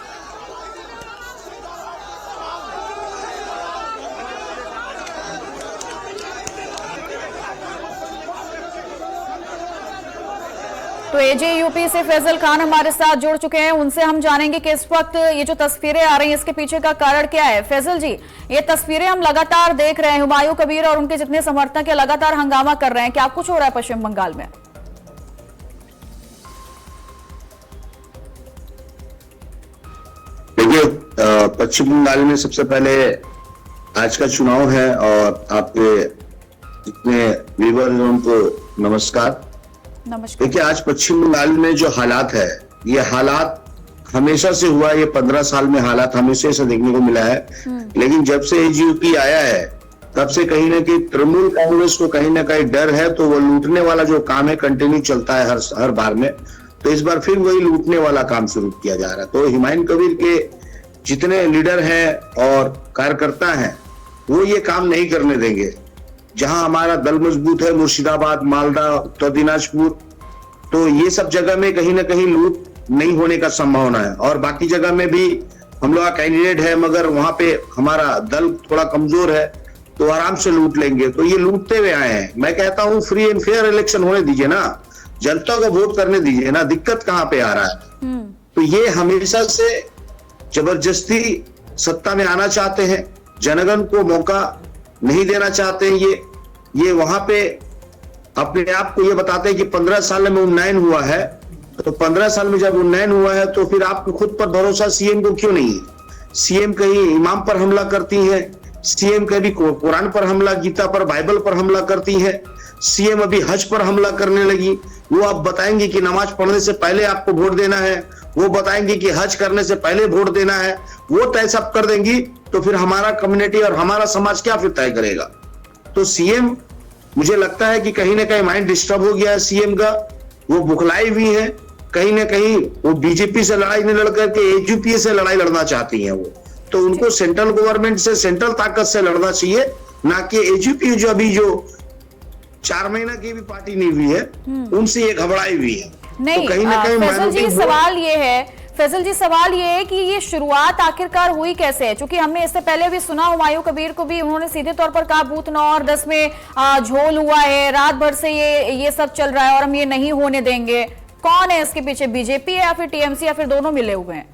तो एजेयूपी से फैजल खान हमारे साथ जुड़ चुके हैं, उनसे हम जानेंगे कि इस वक्त ये जो तस्वीरें आ रही हैं इसके पीछे का कारण क्या है। फैजल जी, ये तस्वीरें हम लगातार देख रहे हैं, हुमायूं कबीर और उनके जितने समर्थक है लगातार हंगामा कर रहे हैं, क्या कुछ हो रहा है पश्चिम बंगाल में? देखिए, पश्चिम बंगाल में सबसे पहले आज का चुनाव है और आपके जितने व्यूअर हैं उनको नमस्कार। नमस्कार। देखिए, आज पश्चिम बंगाल में जो हालात है, ये हालात हमेशा से हुआ, ये 15 साल में हालात हमेशा से देखने को मिला है। लेकिन जब से एजीपी आया है तब से कहीं ना कहीं तृणमूल कांग्रेस को कहीं ना कहीं डर है, तो वो लूटने वाला जो काम है कंटिन्यू चलता है हर बार में। तो इस बार फिर वही लूटने वाला काम शुरू किया जा रहा है। तो हुमायूं कबीर के जितने लीडर हैं और कार्यकर्ता हैं वो ये काम नहीं करने देंगे। जहां हमारा दल मजबूत है, मुर्शिदाबाद, मालदा, उत्तर दिनाजपुर, तो ये सब जगह में कहीं ना कहीं लूट नहीं होने का संभावना है। और बाकी जगह में भी हम लोग का कैंडिडेट है, मगर वहां पे हमारा दल थोड़ा कमजोर है, तो आराम से लूट लेंगे। तो ये लूटते हुए आए हैं। मैं कहता हूं फ्री एंड फेयर इलेक्शन होने दीजिए ना, जनता को वोट करने दीजिए ना, दिक्कत कहां पे आ रहा है। तो ये हमेशा से जबरदस्ती सत्ता में आना चाहते हैं, जनगण को मौका नहीं देना चाहते हैं। ये वहां पे अपने आप को ये बताते हैं कि 15 साल में उन्नयन हुआ है, तो 15 साल में जब उन्नयन हुआ है तो फिर आपको खुद पर भरोसा सीएम को क्यों नहीं है। सीएम कहीं इमाम पर हमला करती है, सीएम कभी कुरान पर हमला, गीता पर, बाइबल पर हमला करती है, सीएम अभी हज पर हमला करने लगी। वो आप बताएंगे कि नमाज पढ़ने से पहले आपको वोट देना है, वो बताएंगे कि हज करने से पहले वोट देना है, वो तय सब कर देंगी। तो फिर हमारा कम्युनिटी और हमारा समाज क्या फिर तय करेगा। तो सीएम, मुझे लगता है कि कहीं ना कहीं माइंड डिस्टर्ब हो गया है सीएम का, वो बुखलाई हुई है। कहीं ना कहीं वो बीजेपी से लड़ाई नहीं लड़ करके एजीपी से लड़ाई लड़ना चाहती हैं वो। तो उनको सेंट्रल गवर्नमेंट से, सेंट्रल ताकत से लड़ना चाहिए, ना कि एजीपी जो अभी जो 4 महीना की भी पार्टी नहीं हुई है उनसे ये घबराई हुई है। नहीं, तो कहीं ना कहीं फैसल जी सवाल ये है कि ये शुरुआत आखिरकार हुई कैसे है? क्योंकि हमने इससे पहले भी सुना, हुमायूं कबीर को भी उन्होंने सीधे तौर पर कहा बूथ 9 और 10 में झोल हुआ है, रात भर से ये सब चल रहा है और हम ये नहीं होने देंगे। कौन है इसके पीछे, बीजेपी है या फिर टीएमसी या फिर दोनों मिले हुए हैं?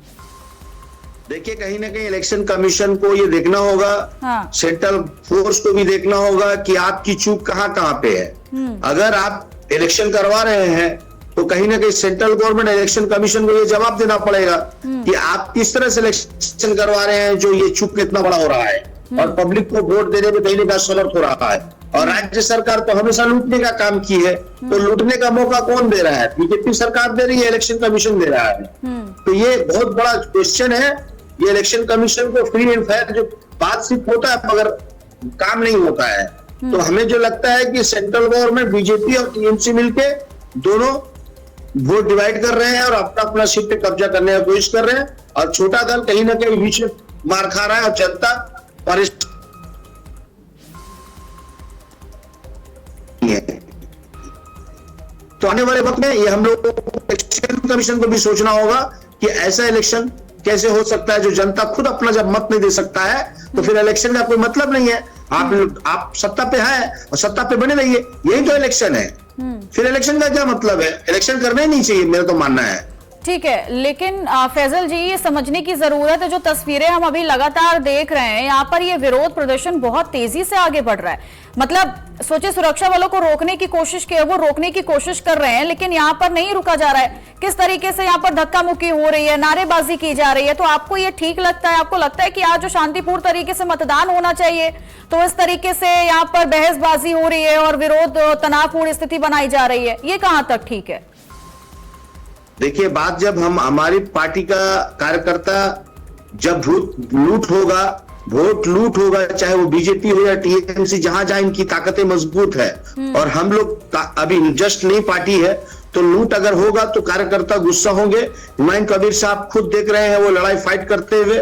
देखिए, कहीं ना कहीं इलेक्शन कमीशन को ये देखना होगा, सेंट्रल फोर्स को भी देखना होगा कि आपकी चूक कहां पे है। अगर आप इलेक्शन करवा रहे हैं तो कहीं ना कहीं सेंट्रल गवर्नमेंट, इलेक्शन कमीशन को ये जवाब देना पड़ेगा कि आप किस तरह से इलेक्शन करवा रहे हैं जो ये चूक कितना बड़ा हो रहा है और पब्लिक को वोट देने में कहीं ना कहीं समर्थ हो रहा है। और राज्य सरकार तो हमेशा लूटने का काम की है, तो लूटने का मौका कौन दे रहा है? बीजेपी सरकार दे रही है, इलेक्शन कमीशन दे रहा है। तो ये बहुत बड़ा क्वेश्चन है। ये इलेक्शन कमीशन को फ्री एंड फेयर जो बातचीत होता है मगर काम नहीं होता है। तो हमें जो लगता है कि सेंट्रल गवर्नमेंट, बीजेपी और टीएमसी मिलके दोनों वोट डिवाइड कर रहे हैं और अपना अपना सीट पे कब्जा करने की कोशिश कर रहे हैं, और छोटा दल कहीं ना कहीं बीच में मार खा रहा है और जनता परेशान है। तो आने वाले वक्त में ये हम लोग इलेक्शन कमीशन को भी सोचना होगा कि ऐसा इलेक्शन कैसे हो सकता है जो जनता खुद अपना जब मत नहीं दे सकता है तो फिर इलेक्शन का कोई मतलब नहीं है। आप सत्ता पे हैं और सत्ता पे बने रहिए, यही तो इलेक्शन है। फिर इलेक्शन का क्या मतलब है? इलेक्शन करना ही नहीं चाहिए, मेरा तो मानना है। ठीक है, लेकिन फैजल जी ये समझने की जरूरत है, जो तस्वीरें हम अभी लगातार देख रहे हैं, यहाँ पर ये विरोध प्रदर्शन बहुत तेजी से आगे बढ़ रहा है। मतलब सोचे सुरक्षा वालों को रोकने की कोशिश की, वो रोकने की कोशिश कर रहे हैं, लेकिन यहाँ पर नहीं रुका जा रहा है। किस तरीके से यहाँ पर धक्का मुक्की हो रही है, नारेबाजी की जा रही है। तो आपको ये ठीक लगता है? आपको लगता है कि आज जो शांतिपूर्ण तरीके से मतदान होना चाहिए, तो इस तरीके से यहाँ पर बहसबाजी हो रही है और विरोध, तनावपूर्ण स्थिति बनाई जा रही है, ये कहाँ तक ठीक है? देखिए, बात जब हम हमारी पार्टी का कार्यकर्ता जब लूट होगा, वोट लूट होगा, चाहे वो बीजेपी हो या टीएमसी, जहां जहां इनकी ताकतें मजबूत है और हम लोग अभी जस्ट नई पार्टी है, तो लूट अगर होगा तो कार्यकर्ता गुस्सा होंगे। हुमायूं कबीर साहब खुद देख रहे हैं वो लड़ाई फाइट करते हुए।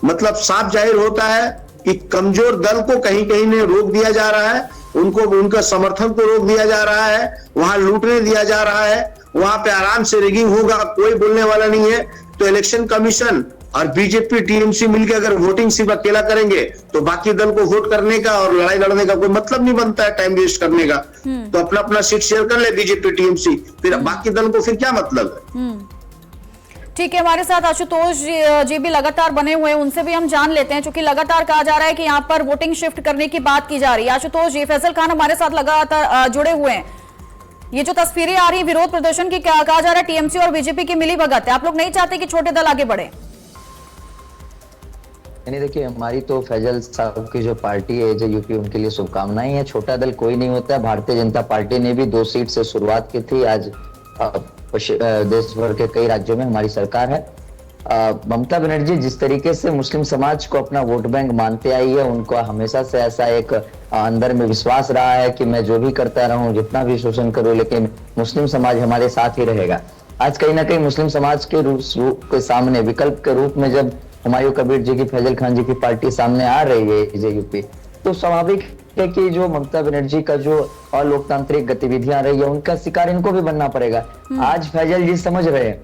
मतलब साफ जाहिर होता है कि कमजोर दल को कहीं कहीं ने रोक दिया जा रहा है, उनको उनका समर्थन को रोक दिया जा रहा है, वहां लूटने दिया जा रहा है, वहां पे आराम से रिगिंग होगा, कोई बोलने वाला नहीं है। तो इलेक्शन कमीशन और बीजेपी टीएमसी मिलकर अगर वोटिंग सिर्फ अकेला करेंगे तो बाकी दल को वोट करने का और लड़ाई लड़ने का कोई मतलब नहीं बनता है, टाइम वेस्ट करने का। तो अपना अपना सीट शेयर कर ले बीजेपी टीएमसी, फिर बाकी दल को फिर क्या मतलब है। ठीक है, हमारे साथ आशुतोष जी भी लगातार बने हुए हैं, उनसे भी हम जान लेते हैं, क्योंकि लगातार कहा जा रहा है कि यहाँ पर वोटिंग शिफ्ट करने की बात की जा रही है। आशुतोष जी, फैसल खान हमारे साथ लगातार जुड़े हुए हैं। ये जो तस्वीरें आ रही है विरोध प्रदर्शन की, क्या कहा जा रहा है टीएमसी और बीजेपी की मिली भगत है, आप लोग नहीं चाहते कि छोटे दल आगे बढ़े? यानी देखिए, हमारी तो फैजल साहब की जो पार्टी है जेयूपी, उनके लिए शुभकामनाएं हैं। छोटा दल कोई नहीं होता है। भारतीय जनता पार्टी ने भी 2 सीट से शुरुआत की थी। आज देश भर के कई राज्यों में हमारी सरकार है। ममता बनर्जी जिस तरीके से मुस्लिम समाज को अपना वोट बैंक मानते आई है, उनको हमेशा से ऐसा एक अंदर में विश्वास रहा है कि मैं जो भी करता रहूं, जितना भी शोषण करूं, लेकिन मुस्लिम समाज हमारे साथ ही रहेगा। आज कहीं ना कहीं मुस्लिम समाज के रूप के सामने विकल्प के रूप में जब हुमायूं कबीर जी की, फैजल खान जी की पार्टी सामने आ रही है जेयूपी, तो स्वाभाविक है कि जो ममता बनर्जी का जो अलोकतांत्रिक गतिविधियां रही है, उनका शिकार इनको भी बनना पड़ेगा। आज फैजल जी समझ रहे हैं,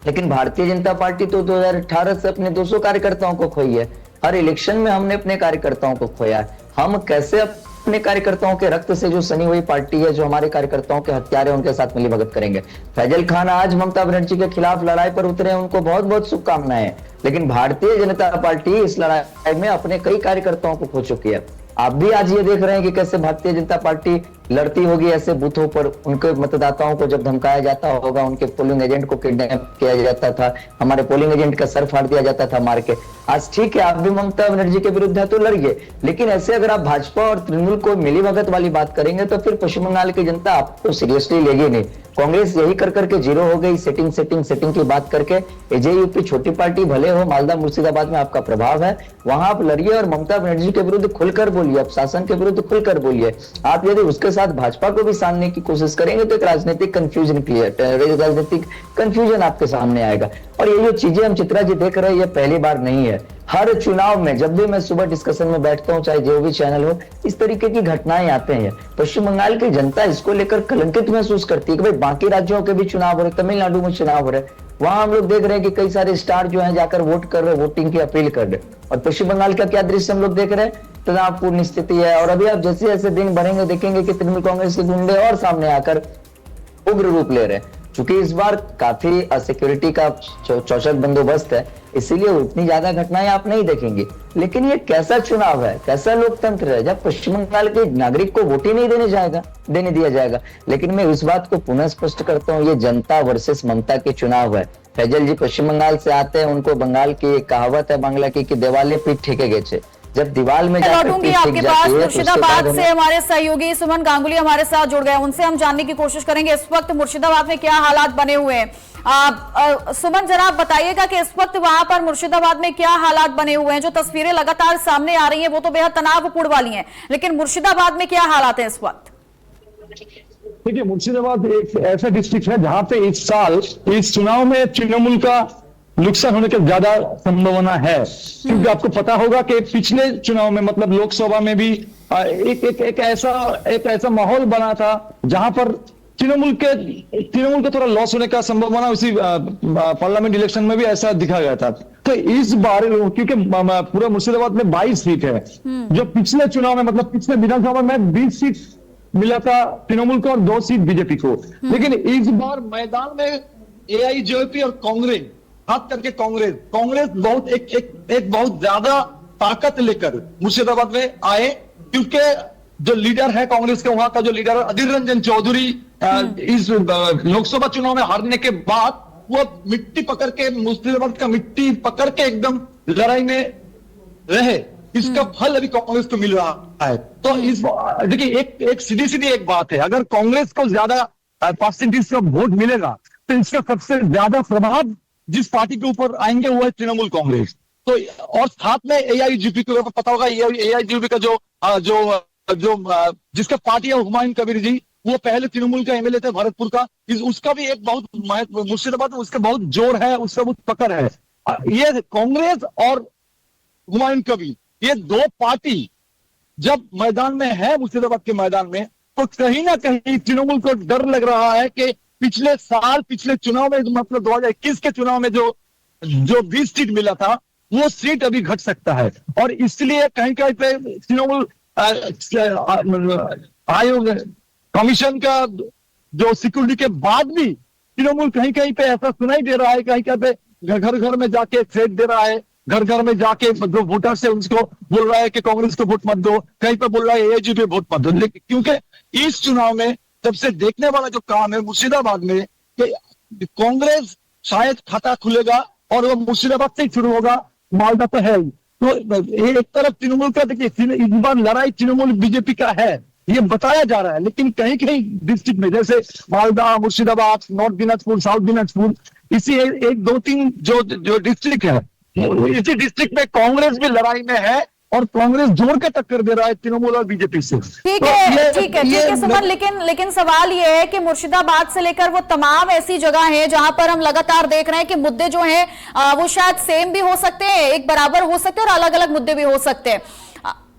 लेकिन भारतीय जनता पार्टी तो 2018 से अपने 200 कार्यकर्ताओं को खोई है। हर इलेक्शन में हमने अपने कार्यकर्ताओं को खोया है। हम कैसे अपने कार्यकर्ताओं के रक्त से जो सनी हुई पार्टी है, जो हमारे कार्यकर्ताओं के हत्यारे, उनके साथ मिलीभगत करेंगे? फैजल खान आज ममता बनर्जी के खिलाफ लड़ाई पर उतरे हैं, उनको बहुत बहुत शुभकामनाएं। लेकिन भारतीय जनता पार्टी इस लड़ाई में अपने कई कार्यकर्ताओं को खो चुकी है। आप भी आज ये देख रहे हैं कि कैसे भारतीय जनता पार्टी लड़ती होगी ऐसे बूथों पर। उनके मतदाताओं को जब धमकाया जाता होगा, उनके पोलिंग एजेंट को किडनैप किया जाता था, हमारे पोलिंग एजेंट का सर फाड़ दिया जाता था मार के। आज ठीक है, आप भी ममता बनर्जी के विरुद्ध है तो लड़िए, लेकिन ऐसे अगर आप भाजपा और तृणमूल को मिलीभगत वाली बात करेंगे तो फिर पश्चिम बंगाल की जनता आपको सीरियसली लेगी नहीं। कांग्रेस यही कर करके जीरो हो गई, सेटिंग की बात करके। जेयूपी छोटी पार्टी भले हो, मालदा मुर्शिदाबाद में आपका प्रभाव है, वहां आप लड़िए और ममता बनर्जी के विरुद्ध खुलकर बोलिए, आप शासन के विरुद्ध खुलकर बोलिए। आप यदि उसके साथ भाजपा को भी साधने की कोशिश करेंगे तो एक राजनीतिक कंफ्यूजन आपके सामने आएगा। और ये जो चीजें हम चित्रा जी देख रहे हैं, ये पहली बार नहीं है। हर चुनाव में जब भी मैं सुबह डिस्कशन में बैठता हूं, चाहे जो भी चैनल हो, इस तरीके की घटनाएं आते हैं। पश्चिम बंगाल की जनता इसको लेकर कलंकित महसूस करती है कि भाई बाकी राज्यों के भी चुनाव हो रहे, तमिलनाडु में चुनाव हो रहे, वहां हम लोग देख रहे हैं कि कई सारे स्टार जो हैं जाकर वोट कर रहे, वोटिंग की अपील कर रहे। और पश्चिम बंगाल का क्या दृश्य हम लोग देख रहे हैं? तनावपूर्ण स्थिति है। और अभी आप जैसे जैसे दिन बढ़ेंगे देखेंगे कि तृणमूल कांग्रेस के गुंडे और सामने आकर उग्र रूप ले रहे हैं। चूंकि इस बार काफी सिक्योरिटी का चौचक बंदोबस्त है, इसीलिए उतनी ज्यादा घटनाएं आप नहीं देखेंगे। लेकिन ये कैसा चुनाव है, कैसा लोकतंत्र है जब पश्चिम बंगाल के नागरिक को वोट ही नहीं देने दिया जाएगा। लेकिन मैं इस बात को पुनः स्पष्ट करता हूँ, ये जनता वर्सेस ममता के चुनाव है। फैजल जी पश्चिम बंगाल से आते हैं, उनको बंगाल की एक कहावत है बांग्ला की कि देवाले पीठ ठेके गए। जब दीवार में लौटूंगी आपके पास। मुर्शिदाबाद से हमारे सहयोगी सुमन गांगुली हमारे साथ जुड़ गए, उनसे हम जानने की कोशिश करेंगे इस वक्त मुर्शिदाबाद में क्या हालात बने हुए हैं। सुमन, जरा आप बताइएगा कि इस वक्त वहां पर मुर्शिदाबाद में क्या हालात बने हुए हैं? जो तस्वीरें लगातार सामने आ रही हैं वो तो बेहद तनावपूर्ण वाली हैं, लेकिन मुर्शिदाबाद में क्या हालात हैं इस वक्त? देखिए, मुर्शिदाबाद एक ऐसा डिस्ट्रिक्ट है जहां पे इस साल इस चुनाव में तृणमूल का नुकसान होने की ज्यादा संभावना है। क्योंकि आपको पता होगा कि पिछले चुनाव में, मतलब लोकसभा में भी एक ऐसा माहौल बना था जहां पर तृणमूल का थोड़ा लॉस होने का संभावना उसी पार्लियामेंट इलेक्शन में भी ऐसा दिखा गया था। तो इस बार क्योंकि पूरा मुर्शिदाबाद में 22 सीट है, जो पिछले चुनाव में, मतलब पिछले विधानसभा में 20 सीट मिला था तृणमूल को और 2 सीट बीजेपी को। लेकिन इस बार मैदान में एआईजेपी और कांग्रेस, खास करके कांग्रेस बहुत एक बहुत ज्यादा ताकत लेकर मुर्शिदाबाद में आए। क्योंकि जो लीडर है कांग्रेस के, वहां का जो लीडर अधीर रंजन चौधरी, इस लोकसभा चुनाव में हारने के बाद वो मिट्टी पकड़ के, मुर्शिदाबाद का मिट्टी पकड़ के एकदम लड़ाई में रहे। इसका फल अभी कांग्रेस को मिल रहा है। तो इस देखिए, एक सीधी एक बात है, अगर कांग्रेस को ज्यादा परसेंटेज का वोट मिलेगा तो इसका सबसे ज्यादा प्रभाव जिस पार्टी के ऊपर आएंगे वो है तृणमूल कांग्रेस। तो और साथ में एआईजीपी को पता होगा, एआईजीपी का जो जिसका पार्टी है हुमायूं कबीर जी, वो पहले तृणमूल का एमएलए थे भरतपुर का। उसका भी एक बहुत मुर्शिदाबाद में उसका बहुत जोर है, उसका बहुत पकड़ है। ये कांग्रेस और हुमायूं कबीर, ये 2 पार्टी जब मैदान में है मुर्शिदाबाद के मैदान में, तो कहीं ना कहीं तृणमूल को डर लग रहा है कि पिछले चुनाव में, मतलब 2021 के चुनाव में जो 20 सीट मिला था, वो सीट अभी घट सकता है। और इसलिए कहीं पे तृणमूल आयोग कमीशन का जो सिक्योरिटी के बाद भी तृणमूल कहीं पे ऐसा सुनाई दे रहा है, कहीं पे घर में जाके थ्रेट दे रहा है, घर में जाके जो वोटर से उसको बोल रहा है कि कांग्रेस को वोट मत दो, कहीं पे बोल रहा है एआईजी पे वोट मत दो। लेकिन क्योंकि इस चुनाव में सबसे देखने वाला जो काम है मुर्शिदाबाद में, कि कांग्रेस शायद खाता खुलेगा और वो मुर्शिदाबाद से ही शुरू होगा, मालदा तो है ही, तो एक तरफ तृणमूल का देखिए, इस बार लड़ाई तृणमूल बीजेपी का है, ये बताया जा रहा है, लेकिन कहीं कहीं डिस्ट्रिक्ट में जैसे मालदा, मुर्शिदाबाद, नॉर्थ दिनाजपुर, साउथ दिनाजपुर, इसी एक दो तीन जो डिस्ट्रिक्ट है, इसी डिस्ट्रिक्ट में कांग्रेस भी लड़ाई में है और कांग्रेस जोड़ के टक्कर दे रहा है तृणमूल और बीजेपी से। ठीक है सुमन, लेकिन सवाल ये है कि मुर्शिदाबाद से लेकर वो तमाम ऐसी जगह हैं जहां पर हम लगातार देख रहे हैं कि मुद्दे जो हैं वो शायद सेम भी हो सकते हैं, एक बराबर हो सकते हैं और अलग अलग मुद्दे भी हो सकते हैं।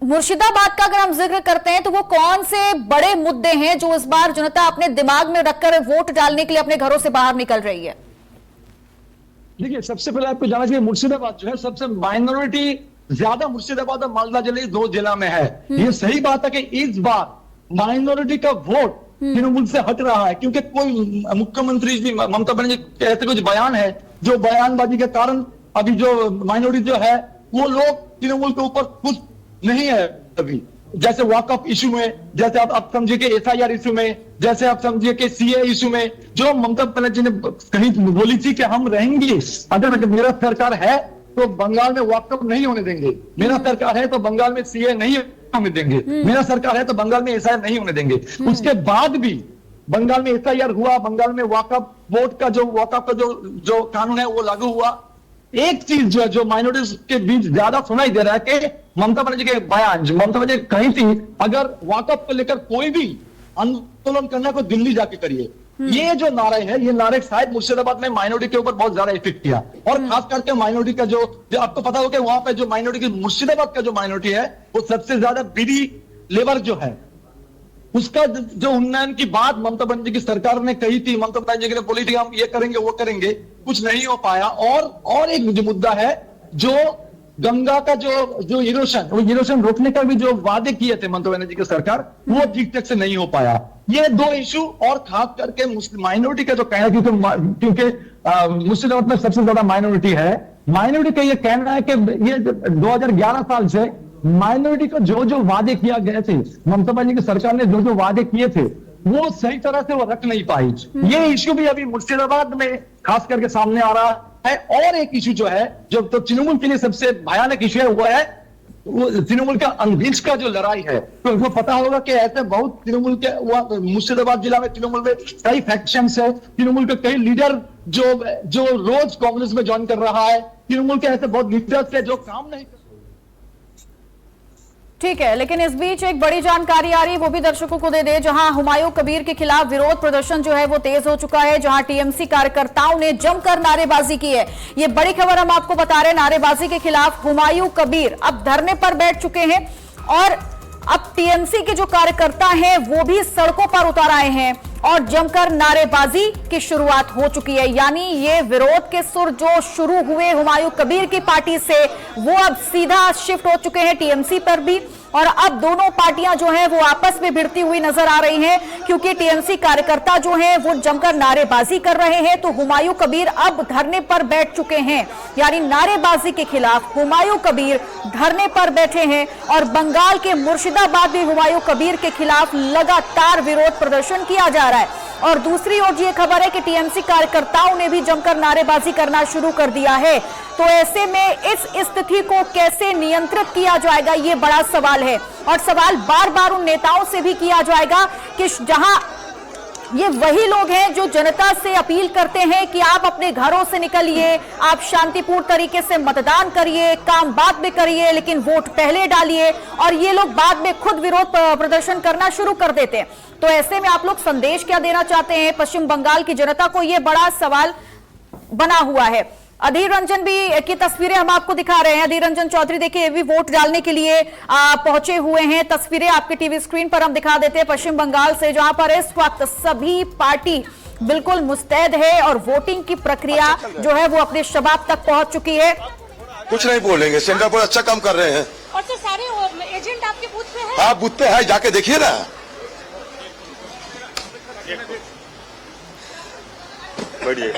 मुर्शिदाबाद का अगर हम जिक्र करते हैं तो वो कौन से बड़े मुद्दे हैं जो इस बार जनता अपने दिमाग में रखकर वोट डालने के लिए अपने घरों से बाहर निकल रही है? देखिए, सबसे पहले आपको जाना चाहिए मुर्शिदाबाद जो है सबसे माइनॉरिटी ज्यादा मुर्शिदाबाद और मालदा जिले, दो जिला में है। ये सही बात है कि इस बार माइनॉरिटी का वोट तृणमूल से हट रहा है, क्योंकि कोई मुख्यमंत्री जी ममता बनर्जी के ऐसे कुछ बयान है जो बयानबाजी के कारण अभी जो माइनॉरिटी जो है वो लोग तृणमूल के ऊपर खुश नहीं है अभी। जैसे वॉकअप इशू में, जैसे आप समझिए कि SIR इशू में, जैसे आप समझिए कि CA इशू में, जो ममता बनर्जी ने कहीं बोली थी कि हम रहेंगे, अगर मेरा सरकार है तो बंगाल में वॉकअप नहीं होने देंगे, मेरा सरकार है तो बंगाल में CA नहीं होने देंगे, मेरा सरकार है तो बंगाल में SIR नहीं होने देंगे। उसके बाद भी बंगाल में SIR हुआ, बंगाल में वॉकअप वोट का जो कानून है वो लागू हुआ। एक चीज जो है, जो माइनॉरिटीज के बीच ज्यादा सुनाई दे रहा है कि ममता बनर्जी के बयान, जो ममता बनर्जी कही थी अगर वॉकअप को लेकर कोई भी आंदोलन करना को दिल्ली जाके करिए। ये जो नारे है, ये नारे शायद मुर्शिदाबाद में माइनॉरिटी के ऊपर बहुत ज्यादा इफेक्ट किया, और खास करके माइनॉरिटी का जो आपको पता हो कि वहां पे जो माइनॉरिटी, मुर्शिदाबाद का जो माइनॉरिटी है वो सबसे ज्यादा बीडी लेबर जो है उसका जो उन्नयन की बात ममता बनर्जी की सरकार ने कही थी, ममता बनर्जी ने बोली थी हम ये करेंगे वो करेंगे, कुछ नहीं हो पाया। और एक जो मुद्दा है, जो गंगा का जो इरोशन रोकने का भी जो वादे किए थे ममता बनर्जी की सरकार, वो ठीक ठाक से नहीं हो पाया। ये दो इशू, और खास करके माइनॉरिटी का जो कहना, क्योंकि मुर्शिदाबाद में सबसे ज्यादा माइनॉरिटी है, माइनॉरिटी का ये कहना है कि ये 2011 साल से माइनॉरिटी को जो वादे किया गए थे, ममता बनर्जी की सरकार ने जो वादे किए थे वो सही तरह से वो रख नहीं पाई। ये इश्यू भी अभी मुर्शिदाबाद में खास करके सामने आ रहा है। और एक इश्यू जो है, जो तो तृणमूल के लिए सबसे भयानक इश्यू है, वो है वो तृणमूल का अंधिश का जो लड़ाई है। तो उनको पता होगा कि ऐसे बहुत तृणमूल के मुर्शिदाबाद जिला में तृणमूल में कई फैक्शंस है, तृणमूल के कई लीडर जो रोज कांग्रेस में ज्वाइन कर रहा है, तृणमूल के ऐसे बहुत लीडर्स है जो काम नहीं। ठीक है, लेकिन इस बीच एक बड़ी जानकारी आ रही है, वो भी दर्शकों को दे दे, जहां हुमायूं कबीर के खिलाफ विरोध प्रदर्शन जो है वो तेज हो चुका है, जहां TMC कार्यकर्ताओं ने जमकर नारेबाजी की है। ये बड़ी खबर हम आपको बता रहे हैं, नारेबाजी के खिलाफ हुमायूं कबीर अब धरने पर बैठ चुके हैं और अब TMC के जो कार्यकर्ता हैं वो भी सड़कों पर उतर आए हैं और जमकर नारेबाजी की शुरुआत हो चुकी है। यानी ये विरोध के सुर जो शुरू हुए हुमायूं कबीर की पार्टी से, वो अब सीधा शिफ्ट हो चुके हैं TMC पर भी, और अब दोनों पार्टियां जो हैं वो आपस में भिड़ती हुई नजर आ रही हैं, क्योंकि TMC कार्यकर्ता जो हैं वो जमकर नारेबाजी कर रहे हैं, तो हुमायूं कबीर अब धरने पर बैठ चुके हैं। यानी नारेबाजी के खिलाफ हुमायूं कबीर धरने पर बैठे हैं और बंगाल के मुर्शिदाबाद में हुमायूं कबीर के खिलाफ लगातार विरोध प्रदर्शन किया जा रहा है। और दूसरी ओर ये खबर है कि TMC कार्यकर्ताओं ने भी जमकर नारेबाजी करना शुरू कर दिया है। तो ऐसे में इस स्थिति को कैसे नियंत्रित किया जाएगा, ये बड़ा सवाल है, और सवाल बार बार उन नेताओं से भी किया जाएगा कि जहां ये वही लोग हैं जो जनता से अपील करते हैं कि आप अपने घरों से निकलिए, आप शांतिपूर्ण तरीके से मतदान करिए, काम बाद में करिए, लेकिन वोट पहले डालिए, और ये लोग बाद में खुद विरोध प्रदर्शन करना शुरू कर देते हैं। तो ऐसे में आप लोग संदेश क्या देना चाहते हैं पश्चिम बंगाल की जनता को, ये बड़ा सवाल बना हुआ है। अधीर रंजन भी की तस्वीरें हम आपको दिखा रहे हैं। अधीर रंजन चौधरी देखिए, ये भी वोट डालने के लिए पहुंचे हुए हैं। तस्वीरें आपके टीवी स्क्रीन पर हम दिखा देते हैं पश्चिम बंगाल से, जहां पर इस वक्त सभी पार्टी बिल्कुल मुस्तैद है और वोटिंग की प्रक्रिया जो है वो अपने शबाब तक पहुंच चुकी है। कुछ नहीं बोलेंगे, सेंटर पर अच्छा काम कर रहे हैं। और तो सारे एजेंट आपके बूथ पे हैं? हाँ, बूथ पे है, जाके देखिए ना। बढ़िया।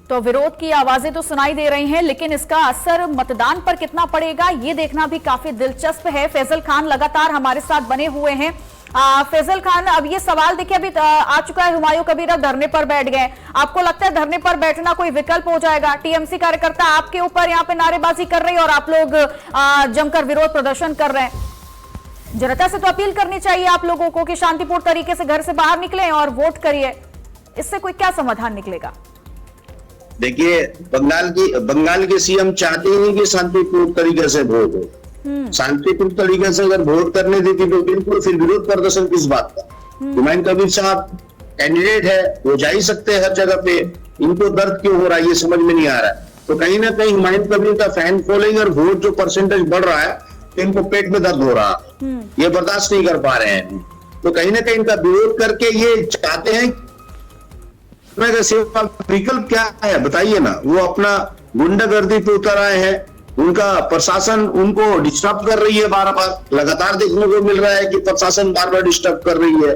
तो विरोध की आवाजें तो सुनाई दे रही हैं, लेकिन इसका असर मतदान पर कितना पड़ेगा ये देखना भी काफी दिलचस्प है। फैजल खान लगातार हमारे साथ बने हुए हैं। फैजल खान, अब ये सवाल देखिए अभी आ चुका है, हुमायूं कबीर अब धरने पर बैठ गए। आपको लगता है धरने पर बैठना कोई विकल्प हो जाएगा? टीएमसी कार्यकर्ता आपके ऊपर यहाँ पे नारेबाजी कर रही है और आप लोग जमकर विरोध प्रदर्शन कर रहे हैं। जनता से तो अपील करनी चाहिए आप लोगों को कि शांतिपूर्ण तरीके से घर से बाहर निकलें और वोट करिए। इससे कोई क्या समाधान निकलेगा? देखिए, बंगाल के सीएम चाहते ही नहीं कि शांतिपूर्ण तरीके से वोट हो। शांतिपूर्ण तरीके से अगर वोट करने देती तो बिल्कुल फिर विरोध प्रदर्शन किस बात का? हुमायूं कबीर साहब कैंडिडेट है, वो जा ही सकते हैं हर जगह पे। इनको दर्द क्यों हो रहा है ये समझ में नहीं आ रहा है। तो कहीं ना कहीं हुमायूं कबीर का फैन फॉलोइंग और वोट जो परसेंटेज बढ़ रहा है, तो इनको पेट में दर्द हो रहा है, ये बर्दाश्त नहीं कर पा रहे हैं। तो कहीं ना कहीं इनका विरोध करके ये चाहते हैं, विकल्प क्या है बताइए ना। वो अपना गुंडागर्दी पे उतर आए हैं, उनका प्रशासन उनको डिस्टर्ब कर रही है, बार बार लगातार देखने को मिल रहा है कि प्रशासन बार बार डिस्टर्ब कर रही है।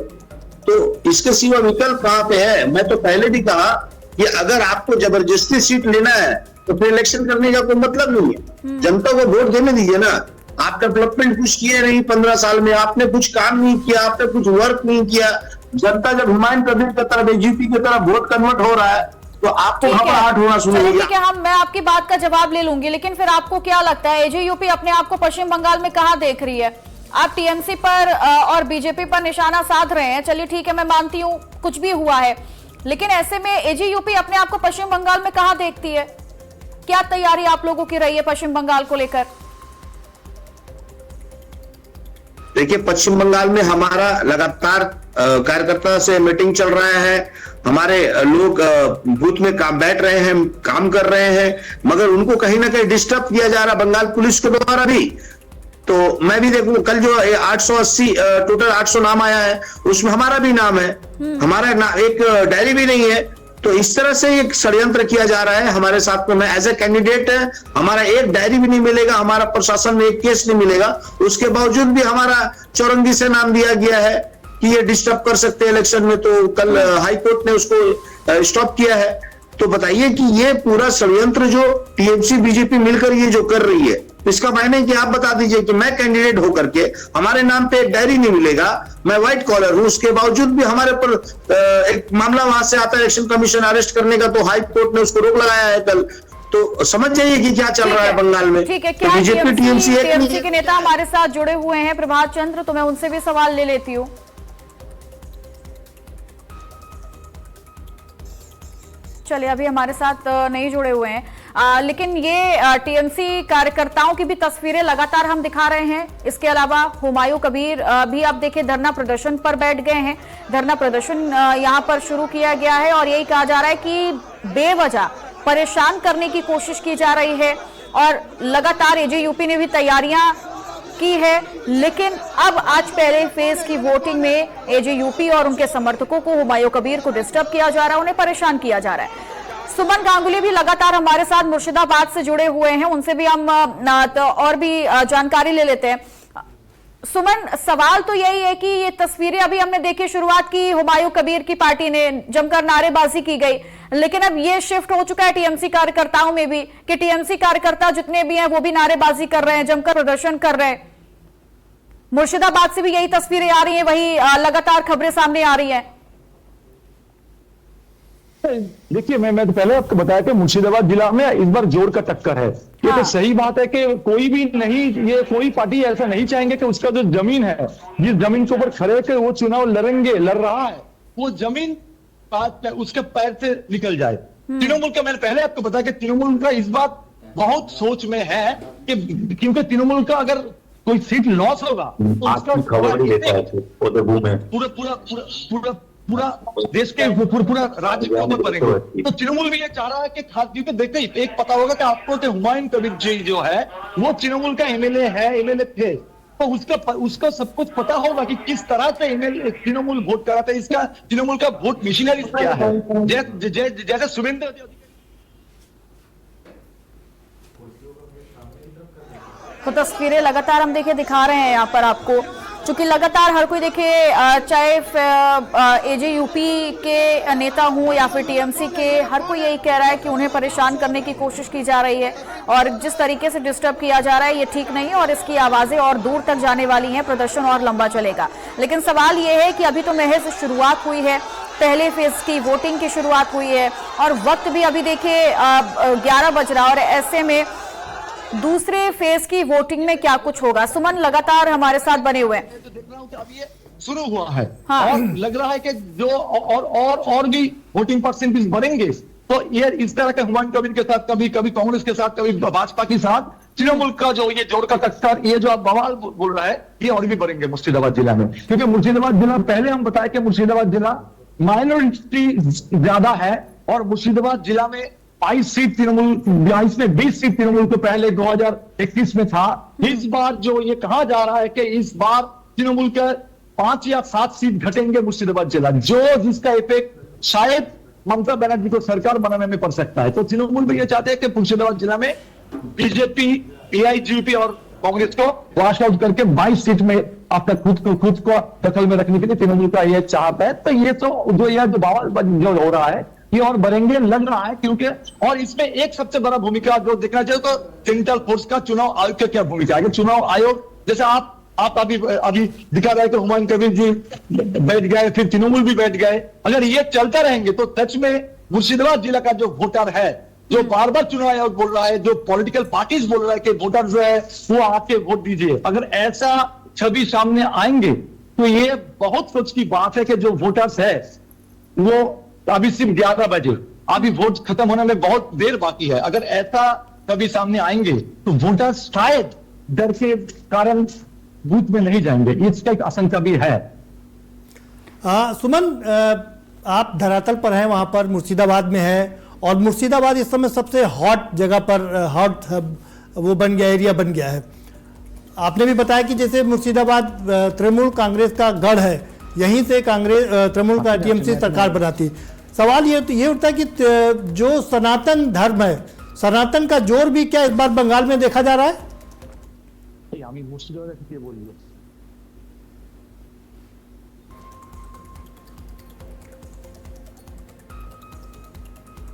तो इसके सिवा विकल्प कहां पे है? मैं तो पहले भी कहा कि अगर आपको जबरदस्ती सीट लेना है तो फिर इलेक्शन करने का कोई मतलब नहीं है। जनता को वोट देने दीजिए ना। आप डेवलपमेंट कुछ किए नहीं 15 साल में, आपने कुछ काम नहीं किया, आपने कुछ वर्क नहीं किया। जनता जब हुमायूं कबीर की तरफ, एजीपी की तरफ वोट कन्वर्ट हो रहा है तो आपको घबराहट होना शुरू हो गया। ठीक है, मैं आपकी बात का जवाब ले लूंगी, लेकिन फिर आपको क्या लगता है एजेयूपी अपने आप को पश्चिम बंगाल में कहां देख रही है? आप टीएमसी पर और बीजेपी पर निशाना साध रहे हैं, चलिए ठीक है, मैं मानती हूं कुछ भी हुआ है, लेकिन ऐसे में एजेयूपी अपने आप को पश्चिम बंगाल में कहां देखती है? क्या तैयारी आप लोगों की रही है पश्चिम बंगाल को लेकर? देखिए, पश्चिम बंगाल में हमारा लगातार कार्यकर्ता से मीटिंग चल रहा है। हमारे लोग बूथ में बैठ रहे हैं, काम कर रहे हैं, मगर उनको कहीं ना कहीं डिस्टर्ब किया जा रहा बंगाल पुलिस के द्वारा भी। तो मैं भी देखूं, कल जो 880 टोटल 800 नाम आया है उसमें हमारा भी नाम है, हमारा एक डायरी भी नहीं है। तो इस तरह से एक षड्यंत्र किया जा रहा है हमारे साथ में। मैं एज ए कैंडिडेट हमारा एक डायरी भी नहीं मिलेगा, हमारा प्रशासन में एक केस नहीं मिलेगा, उसके बावजूद भी हमारा चौरंगी से नाम दिया गया है कि ये डिस्टर्ब कर सकते हैं इलेक्शन में। तो कल हाई कोर्ट ने उसको स्टॉप किया है। तो बताइए कि ये पूरा षड्यंत्र जो टीएमसी बीजेपी मिलकर ये जो कर रही है, इसका मायने कि आप बता दीजिए कि मैं कैंडिडेट होकर के हमारे नाम पे एक डायरी नहीं मिलेगा, मैं व्हाइट कॉलर हूं, उसके बावजूद भी हमारे पर एक मामला वहां से आता है इलेक्शन कमीशन अरेस्ट करने का, तो हाई कोर्ट ने उसको रोक लगाया है कल। तो समझ जाइए कि क्या चल रहा है बंगाल में। ठीक है, तो बीजेपी टीएमसी के नेता हमारे साथ जुड़े हुए हैं, प्रभात चंद्र, तो मैं उनसे भी सवाल ले लेती हूँ। चलिए, अभी हमारे साथ नहीं जुड़े हुए हैं, लेकिन ये टीएमसी कार्यकर्ताओं की भी तस्वीरें लगातार हम दिखा रहे हैं। इसके अलावा हुमायूं कबीर भी आप देखिए धरना प्रदर्शन पर बैठ गए हैं। धरना प्रदर्शन यहां पर शुरू किया गया है और यही कहा जा रहा है कि बेवजह परेशान करने की कोशिश की जा रही है और लगातार एजेयूपी ने भी तैयारियां की है, लेकिन अब आज पहले फेज की वोटिंग में एजेयूपी और उनके समर्थकों को हुमायूं कबीर को डिस्टर्ब किया जा रहा है, उन्हें परेशान किया जा रहा है। सुमन गांगुली भी लगातार हमारे साथ मुर्शिदाबाद से जुड़े हुए हैं, उनसे भी हम और भी जानकारी ले लेते हैं। सुमन, सवाल तो यही है कि ये तस्वीरें अभी हमने देखी, शुरुआत की हुमायूं कबीर की पार्टी ने, जमकर नारेबाजी की गई, लेकिन अब ये शिफ्ट हो चुका है टीएमसी कार्यकर्ताओं में भी कि टीएमसी कार्यकर्ता जितने भी हैं वो भी नारेबाजी कर रहे हैं, जमकर प्रदर्शन कर रहे हैं। मुर्शिदाबाद से भी यही तस्वीरें आ रही हैं, वही लगातार खबरें सामने आ रही हैं। देखिए, मैं तो पहले आपको बताया कि मुर्शिदाबाद जिला में इस बार जोर का टक्कर है। ये तो सही बात है कि कोई भी नहीं, ये कोई पार्टी ऐसा नहीं चाहेंगे कि उसका जो जमीन है, जिस जमीन के ऊपर खड़े होकर वो चुनाव लड़ रहा है, वो जमीन उसके पैर से निकल जाए। तृणमूल का, मैंने पहले आपको बताया कि तृणमूल का इस बात बहुत सोच में है कि क्योंकि तृणमूल का अगर कोई सीट लॉस होगा तो उसका खबर लेता है पूरा देश के पूरा राज्य के ऊपर पड़ेगा। तो तृणमूल भी ये चाह रहा है कि खास क्योंकि देखते ही एक पता होगा कि आपको कि हुमायूं कबीर जी जो है वो तृणमूल का एमएलए थे, तो उसका सब कुछ पता होगा कि किस तरह से एमएलए तृणमूल वोट कराता है। इसका तृणमूल का वोट मशीनरी क्या है, जैसे शुभेंद्र तो तस्वीरें लगातार हम देखिए दिखा रहे हैं यहाँ पर आपको। चूंकि लगातार हर कोई देखे चाहे एजेयूपी के नेता हों या फिर टीएमसी के, हर कोई यही कह रहा है कि उन्हें परेशान करने की कोशिश की जा रही है और जिस तरीके से डिस्टर्ब किया जा रहा है ये ठीक नहीं है और इसकी आवाजें और दूर तक जाने वाली हैं, प्रदर्शन और लंबा चलेगा। लेकिन सवाल ये है कि अभी तो महज शुरुआत हुई है, पहले फेज की वोटिंग की शुरुआत हुई है और वक्त भी अभी देखिए 11 बज रहा और ऐसे में दूसरे फेज की वोटिंग में क्या कुछ होगा। सुमन लगातार हमारे साथ बने हुए हैं। तो देख रहा हूं कि अब ये शुरू हुआ है। हाँ। और लग रहा है कि जो और भी वोटिंग परसेंटेज बढ़ेंगे तो ये इस तरह के हुमायूं कबीर के साथ, कभी कांग्रेस के साथ, कभी भाजपा के साथ, तृणमूल का जो ये जोड़ का टक्कर, ये जो आप बवाल बोल रहा है, ये और भी बढ़ेंगे मुर्शिदाबाद जिला में। क्योंकि मुर्शिदाबाद जिला, पहले हम बताया कि मुर्शिदाबाद जिला माइनॉरिटी ज्यादा है और मुर्शिदाबाद जिला में 22 सीट तृणमूल, 22 में 20 सीट तृणमूल को पहले 2021 में था। इस बार जो ये कहा जा रहा है कि इस बार तृणमूल के 5 या 7 सीट घटेंगे मुर्शिदाबाद जिला, जिसका इफेक्ट शायद ममता बनर्जी को सरकार बनाने में पड़ सकता है। तो तृणमूल भी ये चाहते हैं कि मुर्शिदाबाद जिला में बीजेपी, एआईजीपी और कांग्रेस को वॉश आउट करके 22 सीट में अपना खुद को दखल में रखने के लिए तृणमूल का ये चाहता है। तो ये तो जो बवाल जो हो रहा है ये और बढ़ेंगे लग रहा है, क्योंकि और इसमें एक सबसे बड़ा भूमिका जो देखना चाहिए तो सेंट्रल फोर्स का, चुनाव आयोग का क्या भूमिका है। चुनाव आयोग जैसे आप अभी दिखा रहे हैं कि हुमायूं कबीर जी बैठ गए, फिर तृणमूल भी बैठ गए, अगर ये चलता रहेंगे तो सच में मुर्शिदाबाद जिला का जो वोटर है, जो बार बार चुनाव आयोग बोल रहा है, जो पॉलिटिकल पार्टीज बोल रहा है कि वोटर जो है वो आके वोट दीजिए, अगर ऐसा छवि सामने आएंगे तो ये बहुत सोच की बात है कि जो वोटर्स है वो अभी सिर्फ 11 बजे, अभी वोट खत्म होने में बहुत देर बाकी है, अगर ऐसा कभी सामने आएंगे तो वोटर्स शायद डर के कारण बूथ में नहीं जाएंगे, इसका एक आशंका भी है। सुमन, आप धरातल पर हैं, वहां पर मुर्शिदाबाद में है और मुर्शिदाबाद इस समय सबसे हॉट जगह पर, हॉट वो बन गया, एरिया बन गया है। आपने भी बताया कि जैसे मुर्शिदाबाद तृणमूल कांग्रेस का गढ़ है, यहीं से कांग्रेस तृणमूल का टीएमसी सरकार बनाती। सवाल ये उठता है कि जो सनातन धर्म है, सनातन का जोर भी क्या इस बार बंगाल में देखा जा रहा है?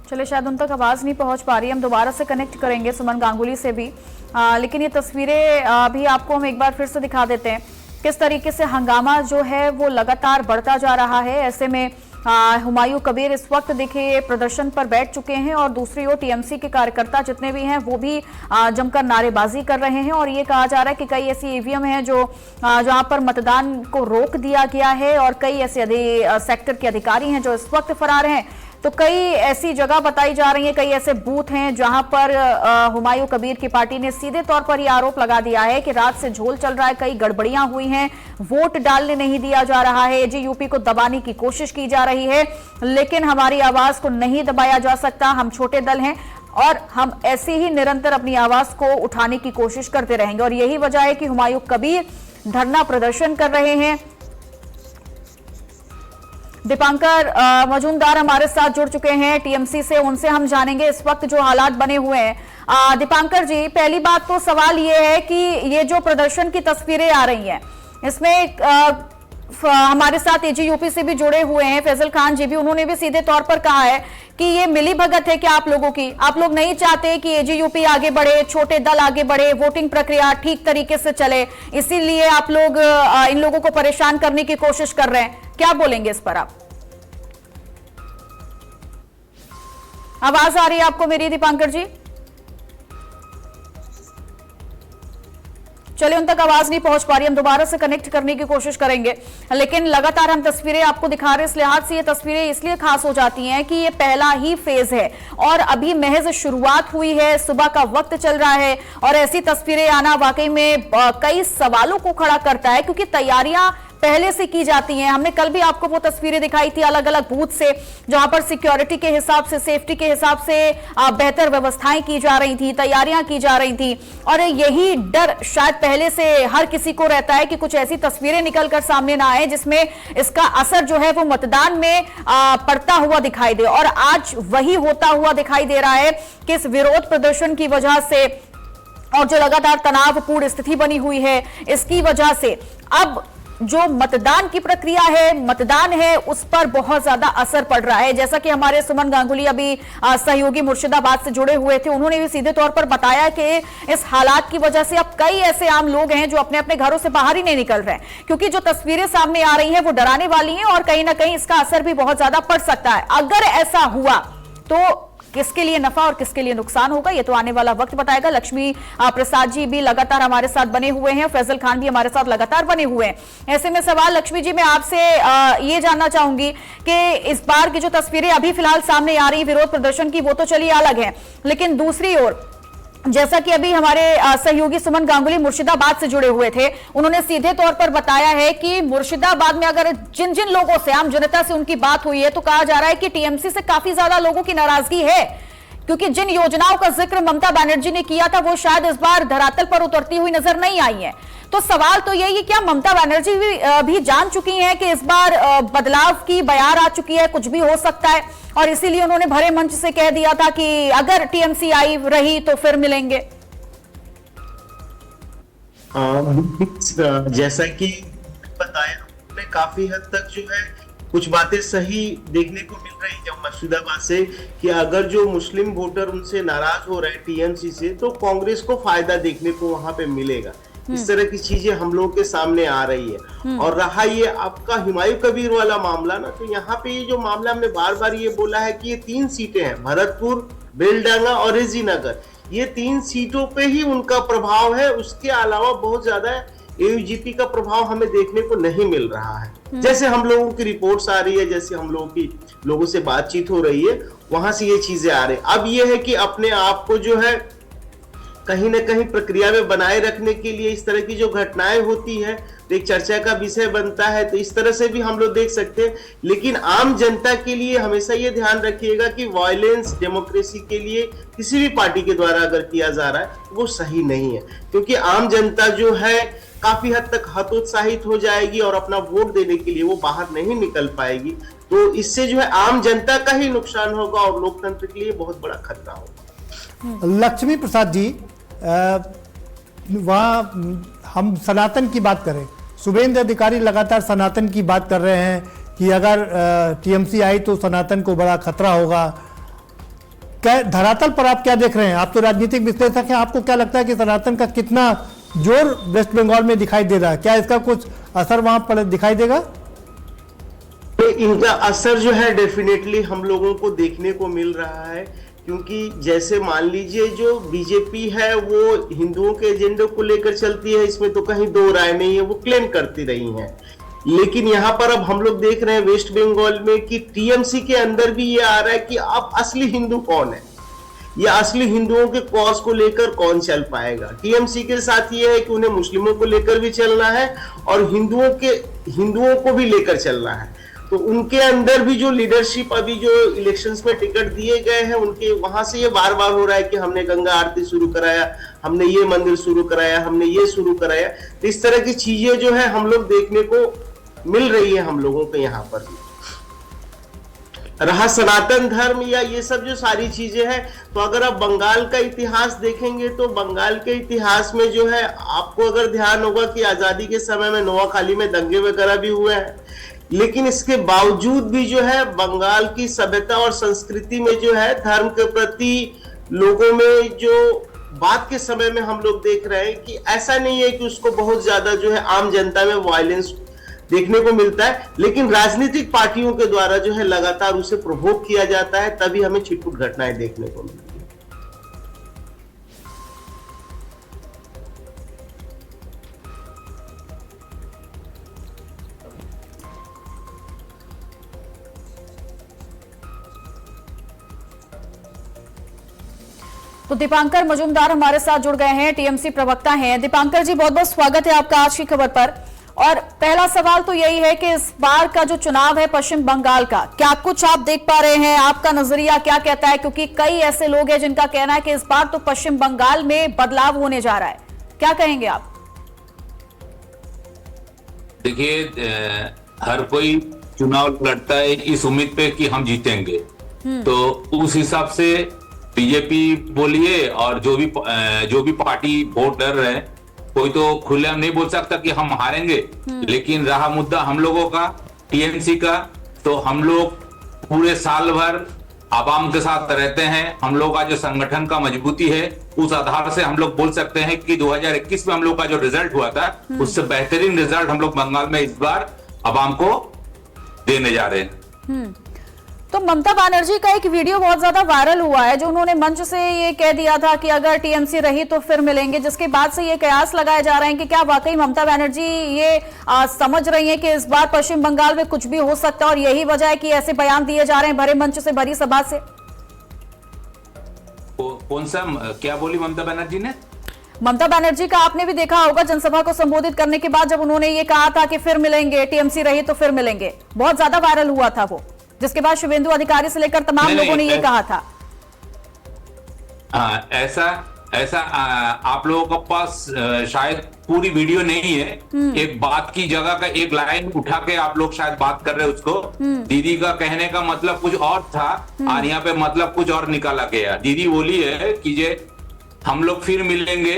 चले, शायद उन तक आवाज नहीं पहुंच पा रही, हम दोबारा से कनेक्ट करेंगे सुमन गांगुली से भी। लेकिन ये तस्वीरें भी आपको हम एक बार फिर से दिखा देते हैं किस तरीके से हंगामा जो है वो लगातार बढ़ता जा रहा है। ऐसे में हुमायूं कबीर इस वक्त देखिए प्रदर्शन पर बैठ चुके हैं और दूसरी ओर टीएमसी के कार्यकर्ता जितने भी हैं वो भी जमकर नारेबाजी कर रहे हैं और ये कहा जा रहा है कि कई ऐसी ईवीएम हैं जो जहां पर मतदान को रोक दिया गया है और कई ऐसे सेक्टर के अधिकारी हैं जो इस वक्त फरार हैं। तो कई ऐसी जगह बताई जा रही है, कई ऐसे बूथ हैं जहां पर हुमायूं कबीर की पार्टी ने सीधे तौर पर यह आरोप लगा दिया है कि रात से झोल चल रहा है, कई गड़बड़ियां हुई हैं, वोट डालने नहीं दिया जा रहा है, एजेयूपी को दबाने की कोशिश की जा रही है, लेकिन हमारी आवाज को नहीं दबाया जा सकता, हम छोटे दल हैं और हम ऐसे ही निरंतर अपनी आवाज को उठाने की कोशिश करते रहेंगे। और यही वजह है कि हुमायूं कबीर धरना प्रदर्शन कर रहे हैं। दीपांकर मजूमदार हमारे साथ जुड़ चुके हैं टीएमसी से, उनसे हम जानेंगे इस वक्त जो हालात बने हुए हैं। दीपांकर जी, पहली बात तो सवाल ये है कि ये जो प्रदर्शन की तस्वीरें आ रही हैं इसमें हमारे साथ एजेयूपी से भी जुड़े हुए हैं फैजल खान जी भी, उन्होंने भी सीधे तौर पर कहा है कि ये मिली भगत है क्या आप लोगों की, आप लोग नहीं चाहते कि एजेयूपी आगे बढ़े, छोटे दल आगे बढ़े, वोटिंग प्रक्रिया ठीक तरीके से चले, इसीलिए आप लोग इन लोगों को परेशान करने की कोशिश कर रहे हैं, क्या बोलेंगे इस पर आप? आवाज आ रही है आपको मेरी दीपांकर जी? चलिए, उन तक आवाज नहीं पहुंच पा रही, हम दोबारा से कनेक्ट करने की कोशिश करेंगे। लेकिन लगातार हम तस्वीरें आपको दिखा रहे हैं, इस लिहाज से ये तस्वीरें इसलिए खास हो जाती हैं कि ये पहला ही फेज है और अभी महज शुरुआत हुई है, सुबह का वक्त चल रहा है और ऐसी तस्वीरें आना वाकई में कई सवालों को खड़ा करता है, क्योंकि तैयारियां पहले से की जाती हैं। हमने कल भी आपको वो तस्वीरें दिखाई थी अलग अलग बूथ से, जहां पर सिक्योरिटी के हिसाब से, सेफ्टी के हिसाब से बेहतर व्यवस्थाएं की जा रही थी, तैयारियां की जा रही थी और यही डर शायद पहले से हर किसी को रहता है कि कुछ ऐसी तस्वीरें निकलकर सामने ना आए जिसमें इसका असर जो है वो मतदान में पड़ता हुआ दिखाई दे। और आज वही होता हुआ दिखाई दे रहा है कि इस विरोध प्रदर्शन की वजह से और जो लगातार तनावपूर्ण स्थिति बनी हुई है इसकी वजह से अब जो मतदान की प्रक्रिया है, मतदान है, उस पर बहुत ज्यादा असर पड़ रहा है। जैसा कि हमारे सुमन गांगुली अभी सहयोगी मुर्शिदाबाद से जुड़े हुए थे, उन्होंने भी सीधे तौर पर बताया कि इस हालात की वजह से अब कई ऐसे आम लोग हैं जो अपने अपने घरों से बाहर ही नहीं निकल रहे हैं, क्योंकि जो तस्वीरें सामने आ रही हैं वो डराने वाली हैं और कहीं ना कहीं इसका असर भी बहुत ज्यादा पड़ सकता है। अगर ऐसा हुआ तो किसके लिए नफा और किसके लिए नुकसान होगा, ये तो आने वाला वक्त बताएगा। लक्ष्मी प्रसाद जी भी लगातार हमारे साथ बने हुए हैं, फैजल खान भी हमारे साथ लगातार बने हुए हैं। ऐसे में सवाल लक्ष्मी जी मैं आपसे ये जानना चाहूंगी कि इस बार की जो तस्वीरें अभी फिलहाल सामने आ रही विरोध प्रदर्शन की, वो तो चलिए अलग है, लेकिन दूसरी ओर जैसा कि अभी हमारे सहयोगी सुमन गांगुली मुर्शिदाबाद से जुड़े हुए थे, उन्होंने सीधे तौर पर बताया है कि मुर्शिदाबाद में अगर जिन जिन लोगों से, आम जनता से उनकी बात हुई है, तो कहा जा रहा है कि टीएमसी से काफी ज्यादा लोगों की नाराजगी है, क्योंकि जिन योजनाओं का जिक्र ममता बनर्जी ने किया था वो शायद इस बार धरातल पर उतरती हुई नजर नहीं आई है। तो सवाल तो यही है, क्या ममता बनर्जी भी जान चुकी हैं कि इस बार बदलाव की बयार आ चुकी है, कुछ भी हो सकता है, और इसीलिए उन्होंने भरे मंच से कह दिया था कि अगर टीएमसी आई रही तो फिर मिलेंगे? जैसा कि बताया, उन्होंने काफी हद तक जो है कुछ बातें सही देखने को मिल रही है मुर्शिदाबाद से, कि अगर जो मुस्लिम वोटर उनसे नाराज हो रहे हैं टीएमसी से, तो कांग्रेस को फायदा देखने को वहां पे मिलेगा। इस तरह की चीजें हम लोग के सामने आ रही है। और रहा ये आपका हुमायूं कबीर वाला मामला ना, तो यहाँ पे ये जो मामला हमने बार बार ये बोला है कि ये 3 सीटें हैं, भरतपुर, बेलडांगा और रिजीनगर, ये 3 सीटों पे ही उनका प्रभाव है। उसके अलावा बहुत ज्यादा एयूजीपी का प्रभाव हमें देखने को नहीं मिल रहा है। जैसे हम लोगों की रिपोर्ट्स आ रही है, जैसे हम लोगों की लोगों से बातचीत हो रही है, वहां से ये चीजें आ रही है। अब ये है कि अपने आप को जो है कहीं ना कहीं प्रक्रिया में बनाए रखने के लिए इस तरह की जो घटनाएं होती है तो एक चर्चा का विषय बनता है, तो इस तरह से भी हम लोग देख सकते हैं। लेकिन आम जनता के लिए हमेशा ये ध्यान रखिएगा कि वायलेंस डेमोक्रेसी के लिए किसी भी पार्टी के द्वारा अगर किया जा रहा है वो सही नहीं है, क्योंकि आम जनता जो है काफी हद तक हतोत्साहित हो जाएगी और अपना वोट देने के लिए वो बाहर नहीं निकल पाएगी। तो इससे जो है आम जनता का ही नुकसान होगा और लोकतंत्र के लिए बहुत बड़ा खतरा होगा। लक्ष्मी प्रसाद जी, वहाँ हम सनातन की बात करें, शुभेंद्र अधिकारी लगातार सनातन की बात कर रहे हैं कि अगर टीएमसी आई तो सनातन को बड़ा खतरा होगा। क्या धरातल पर आप क्या देख रहे हैं? आप तो राजनीतिक विश्लेषक हैं, आपको क्या लगता है कि सनातन का कितना जोर वेस्ट बंगाल में दिखाई दे रहा है? क्या इसका कुछ असर वहां पर दिखाई देगा? तो इनका असर जो है डेफिनेटली हम लोगों को देखने को मिल रहा है, क्योंकि जैसे मान लीजिए जो बीजेपी है वो हिंदुओं के एजेंडे को लेकर चलती है, इसमें तो कहीं दो राय नहीं है, वो क्लेम करती रही हैं। लेकिन यहाँ पर अब हम लोग देख रहे हैं वेस्ट बंगाल में कि टीएमसी के अंदर भी ये आ रहा है कि अब असली हिंदू कौन है, या असली हिंदुओं के कॉज को लेकर कौन चल पाएगा। टीएमसी के साथ ये है कि उन्हें मुस्लिमों को लेकर भी चलना है और हिंदुओं को भी लेकर चलना है। तो उनके अंदर भी जो लीडरशिप, अभी जो इलेक्शंस में टिकट दिए गए हैं उनके, वहां से ये बार बार हो रहा है कि हमने गंगा आरती शुरू कराया, हमने ये मंदिर शुरू कराया, हमने ये शुरू कराया। तो इस तरह की चीजें जो है हम लोग देखने को मिल रही है हम लोगों को यहाँ पर भी। रहा सनातन धर्म या ये सब जो सारी चीजें हैं, तो अगर आप बंगाल का इतिहास देखेंगे तो बंगाल के इतिहास में जो है आपको अगर ध्यान होगा कि आजादी के समय में नोआखाली में दंगे वगैरह भी हुए हैं, लेकिन इसके बावजूद भी जो है बंगाल की सभ्यता और संस्कृति में जो है धर्म के प्रति लोगों में जो बात के समय में हम लोग देख रहे हैं कि ऐसा नहीं है कि उसको बहुत ज्यादा जो है आम जनता में वायलेंस देखने को मिलता है, लेकिन राजनीतिक पार्टियों के द्वारा जो है लगातार उसे प्रोवोक किया जाता है, तभी हमें छिटपुट घटनाएं देखने को मिलती है। तो दीपांकर मजूमदार हमारे साथ जुड़ गए हैं, टीएमसी प्रवक्ता हैं। दीपांकर जी, बहुत बहुत स्वागत है आपका आज की खबर पर। और पहला सवाल तो यही है कि इस बार का जो चुनाव है पश्चिम बंगाल का, क्या कुछ आप देख पा रहे हैं? आपका नजरिया क्या कहता है? क्योंकि कई ऐसे लोग हैं जिनका कहना है कि इस बार तो पश्चिम बंगाल में बदलाव होने जा रहा है, क्या कहेंगे आप? देखिए, हर कोई चुनाव लड़ता है इस उम्मीद पे कि हम जीतेंगे, तो उस हिसाब से बीजेपी बोलिए और जो भी पार्टी वोट डर रहे हैं कोई तो खुलेआम नहीं बोल सकता कि हम हारेंगे, लेकिन रहा मुद्दा हम लोगों का, टीएमसी का, तो हम लोग पूरे साल भर आवाम के साथ रहते हैं। हम लोग का जो संगठन का मजबूती है, उस आधार से हम लोग बोल सकते हैं कि 2021 में हम लोग का जो रिजल्ट हुआ था, उससे बेहतरीन रिजल्ट हम लोग बंगाल में इस बार आवाम को देने जा रहे हैं। तो ममता बनर्जी का एक वीडियो बहुत ज्यादा वायरल हुआ है, जो उन्होंने मंच से ये कह दिया था कि अगर टीएमसी रही तो फिर मिलेंगे, जिसके बाद से ये कयास लगाए जा रहे हैं कि क्या वाकई ममता बनर्जी ये समझ रही हैं कि इस बार पश्चिम बंगाल में कुछ भी हो सकता है और यही वजह है कि ऐसे बयान दिए जा रहे हैं भरे मंच से, भरी सभा से? कौन सा, क्या बोली ममता बनर्जी ने? ममता बनर्जी का आपने भी देखा होगा जनसभा को संबोधित करने के बाद, जब उन्होंने ये कहा था कि फिर मिलेंगे, टीएमसी रही तो फिर मिलेंगे, बहुत ज्यादा वायरल हुआ था वो, जिसके बाद शुभेंदु अधिकारी से लेकर तमाम लोगों ने ये कहा था। ऐसा आप लोगों के पास शायद पूरी वीडियो नहीं है। एक बात की जगह का एक लाइन उठा के आप लोग शायद बात कर रहे हैं उसको। दीदी का कहने का मतलब कुछ और था और यहाँ पे मतलब कुछ और निकाला गया। दीदी बोली है कि जे हम लोग फिर मिलेंगे,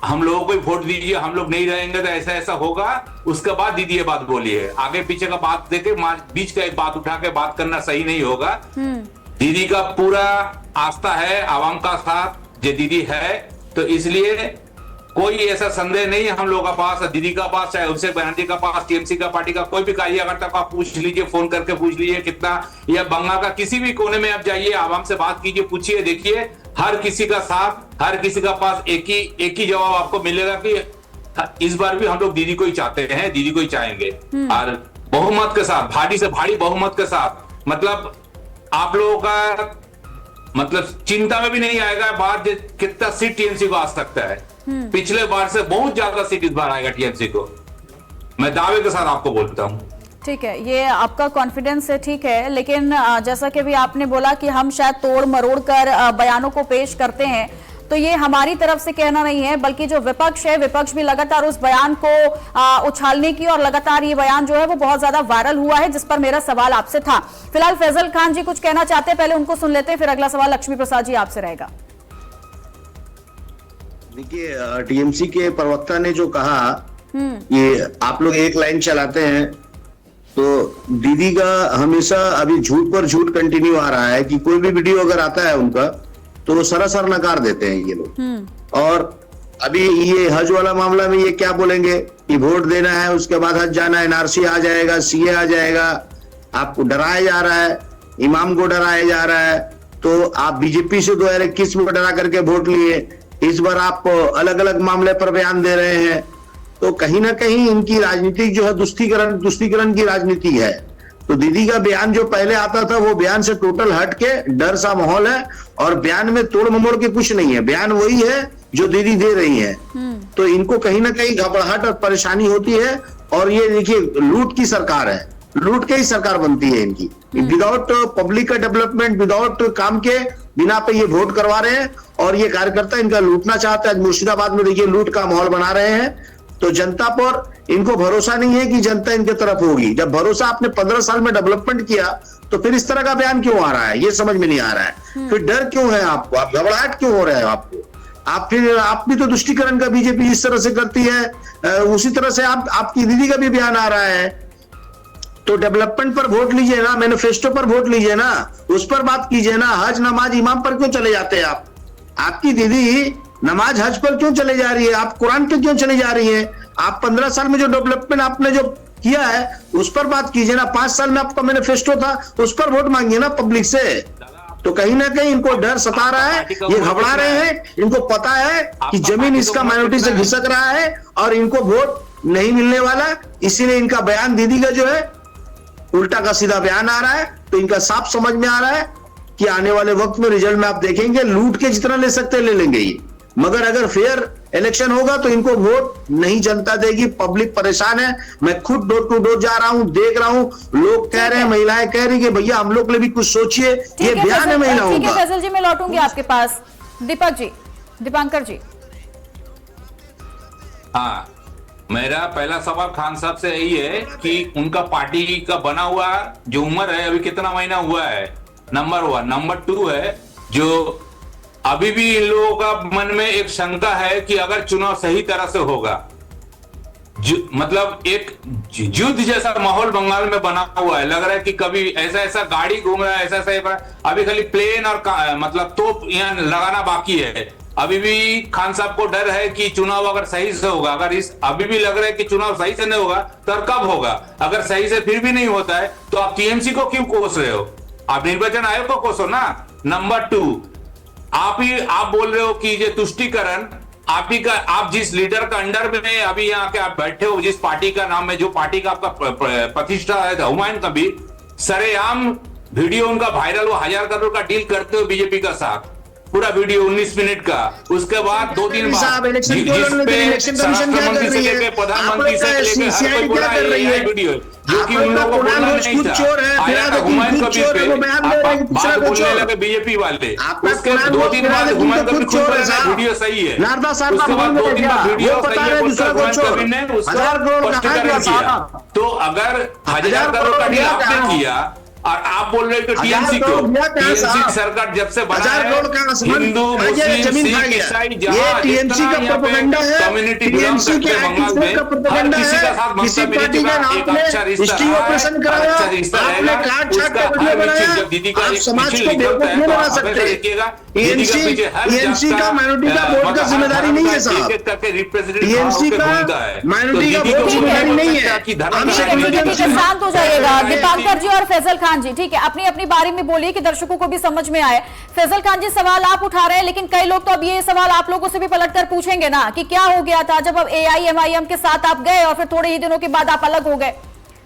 हम लोगों को वोट दीजिए, हम लोग नहीं रहेंगे तो ऐसा ऐसा होगा। उसके बाद दीदी ये बात बोली है। आगे पीछे का बात देके बीच का एक बात उठा के बात करना सही नहीं होगा। दीदी का पूरा आस्था है आवाम का साथ, जो दीदी है, तो इसलिए कोई ऐसा संदेह नहीं है हम लोगों का पास, दीदी का पास, चाहे अभिषेक बनर्जी का पास, टीएमसी का पार्टी का कोई भी कार्यकर्ता को आप पूछ लीजिए, फोन करके पूछ लीजिए कितना, या बंगाल का किसी भी कोने में आप जाइए, आवाम से बात कीजिए, पूछिए, देखिए हर किसी का साथ, हर किसी का पास एक ही जवाब आपको मिलेगा कि इस बार भी हम लोग दीदी को ही चाहते हैं, दीदी को ही चाहेंगे और बहुमत के साथ, भारी से भारी बहुमत के साथ। मतलब आप लोगों का मतलब चिंता में भी नहीं आएगा बात कितना सीट टीएमसी को आ सकता है। पिछले बार से बहुत ज्यादा सीट इस बार आएगा टीएमसी को, मैं दावे के साथ आपको बोलता हूं। ठीक है, ये आपका कॉन्फिडेंस है, ठीक है, लेकिन जैसा कि भी आपने बोला कि हम शायद तोड़ मरोड़ कर बयानों को पेश करते हैं, तो ये हमारी तरफ से कहना नहीं है, बल्कि जो विपक्ष है, विपक्ष भी लगातार उस बयान को उछालने की, और लगातार ये बयान जो है वो बहुत ज्यादा वायरल हुआ है, जिस पर मेरा सवाल आपसे था। फिलहाल फैजल खान जी कुछ कहना चाहते हैं, पहले उनको सुन लेते हैं, फिर अगला सवाल लक्ष्मी प्रसाद जी आपसे रहेगा। देखिए, टीएमसी के प्रवक्ता ने जो कहा, ये आप लोग एक लाइन चलाते हैं, तो दीदी का हमेशा अभी झूठ पर झूठ कंटिन्यू आ रहा है कि कोई भी वीडियो अगर आता है उनका तो वो सरासर नकार देते हैं ये लोग। और अभी ये हज वाला मामला में ये क्या बोलेंगे कि वोट देना है, उसके बाद हज जाना है, एनआरसी आ जाएगा, सीए आ जाएगा, आपको डराया जा रहा है, इमाम को डराया जा रहा है। तो आप बीजेपी से 2021 में डरा करके वोट लिए, इस बार आप अलग अलग मामले पर बयान दे रहे हैं, तो कहीं ना कहीं इनकी राजनीति जो है तुष्टीकरण की राजनीति है। तो दीदी का बयान जो पहले आता था वो बयान से टोटल हट के डर सा माहौल है, और बयान में तोड़ ममोड़ के कुछ नहीं है, बयान वही है जो दीदी दे रही है। तो इनको कहीं ना कहीं घबराहट और परेशानी होती है। और ये देखिए, लूट की सरकार है, लूट के ही सरकार बनती है इनकी, विदाउट पब्लिक का डेवलपमेंट, विदाउट काम के बिना पे ये वोट करवा रहे हैं, और ये कार्यकर्ता इनका लूटना चाहते हैं। मुर्शिदाबाद में देखिए लूट का माहौल बना रहे हैं। तो जनता पर इनको भरोसा नहीं है कि जनता इनके तरफ होगी। जब भरोसा आपने 15 साल में डेवलपमेंट किया, तो फिर इस तरह का बयान क्यों आ रहा है, ये समझ में नहीं आ रहा है। फिर डर क्यों है आपको, आप घबराहट क्यों हो रहे हैं आपको? आप भी तो तुष्टीकरण का बीजेपी जिस तरह से करती है, उसी तरह से आपकी दीदी का भी बयान आ रहा है। तो डेवलपमेंट पर वोट लीजिए ना, मैनिफेस्टो पर वोट लीजिए ना, उस पर बात कीजिए ना। हज नमाज इमाम पर क्यों चले जाते हैं आप? आपकी दीदी नमाज हज पर क्यों चले जा रही है, आप कुरान पे क्यों चले जा रही है? आप 15 साल में जो डेवलपमेंट आपने जो किया है उस पर बात कीजिए ना। 5 साल में आपका मैनिफेस्टो था, उस पर वोट मांगिए ना पब्लिक से। तो कहीं ना कहीं इनको डर सता रहा है, ये घबरा रहे हैं। इनको पता है कि जमीन इसका माइनॉरिटी से घिसक रहा है और इनको वोट नहीं मिलने वाला, इसीलिए इनका बयान दीदी का जो है उल्टा का सीधा बयान आ रहा है। तो इनका साफ समझ में आ रहा है कि आने वाले वक्त में रिजल्ट में आप देखेंगे लूट के जितना ले सकते ले लेंगे ये, मगर अगर फेयर इलेक्शन होगा तो इनको वोट नहीं जनता देगी। पब्लिक परेशान है, मैं खुद डोर टू डोर जा रहा हूं, देख रहा हूं, लोग कह रहे हैं, महिलाएं कह रही कि भैया हम लोग के लिए भी कुछ सोचिए, ये बयान है महिलाओं का। फैसल जी, मैं लौटूंगी आपके पास। दीपक जी, दीपांकर जी। हाँ, मेरा पहला सवाल खान साहब से यही है कि उनका पार्टी का बना हुआ जो उम्र है अभी कितना महीना हुआ है, नंबर 1। नंबर 2 है जो अभी भी इन लोगों का मन में एक शंका है कि अगर चुनाव सही तरह से होगा, मतलब एक युद्ध जैसा माहौल बंगाल में बना हुआ है। लग रहा है कि कभी ऐसा गाड़ी घूम रहा है, ऐसा अभी खाली प्लेन और मतलब तोप यहाँ लगाना बाकी है। अभी भी खान साहब को डर है कि चुनाव अगर सही से होगा, अगर अभी भी लग रहा है कि चुनाव सही से नहीं होगा तो कब होगा? अगर सही से फिर भी नहीं होता है तो आप टीएमसी को क्यों कोस रहे हो? आप निर्वाचन आयोग को कोसो ना। नंबर 2, आप बोल रहे हो कि ये तुष्टीकरण आप जिस लीडर का अंडर में अभी यहाँ के आप बैठे हो, जिस पार्टी का नाम है, जो पार्टी का आपका प्रतिष्ठा है, हुमायूं कबीर, सरेआम वीडियो उनका वायरल, वो 1000 करोड़ का डील करते हो बीजेपी का साथ, पूरा वीडियो 19 मिनट का। उसके बाद 2 दिन बाद मंत्री से लेकर प्रधानमंत्री से लेकर हर कोई बोला है वीडियो, जो कि उन लोगों को बोलना नहीं था। हुमायूं कबीर पे बात बोलने लगे बीजेपी वाले। उसके 2 दिन बाद हुमायूं कबीर खुद बोल रहा है वीडियो सही है। उसके बाद 2 दिन बाद वीडियो सही है बोलकर हुमायूं कबीर ने उसका स्पष्टीकरण किया। तो अगर 1000 करोड़ का डील आपने किया और आप बोल रहे हो टीएमसी को, टीएमसी सरकार जब से बना है, हिंदू मुस्लिम सिख ईसाई जहां टीएमसी का प्रोपेगेंडा है, कम्युनिटी टीएमसी के बंगाल में हर किसी का साथ किसी पार्टी का नाम पे स्टिंग ऑपरेशन कराया, आपने काट छाट का वीडियो बनाया। आप समाज को बेवकूफ नहीं बना सकते। टीएमसी का माइनॉरिटी का वोट का जिम्मेदारी नहीं है साहब, टीएमसी का माइनॉरिटी का वोट जिम्मेदारी नहीं है। हम सेक्युलरिज्म। शांत हो जाइएगा दीपांकर जी और फैजल खान जी, ठीक है, अपनी अपनी बारे में बोलिए कि दर्शकों को भी समझ में आए। फैजल खान जी, सवाल आप उठा रहे हैं, लेकिन कई लोग तो अब ये सवाल आप लोगों से भी पलटकर पूछेंगे ना कि क्या हो गया था जब अब AIMIM के साथ आप गए और फिर थोड़े ही दिनों के बाद आप अलग हो गए।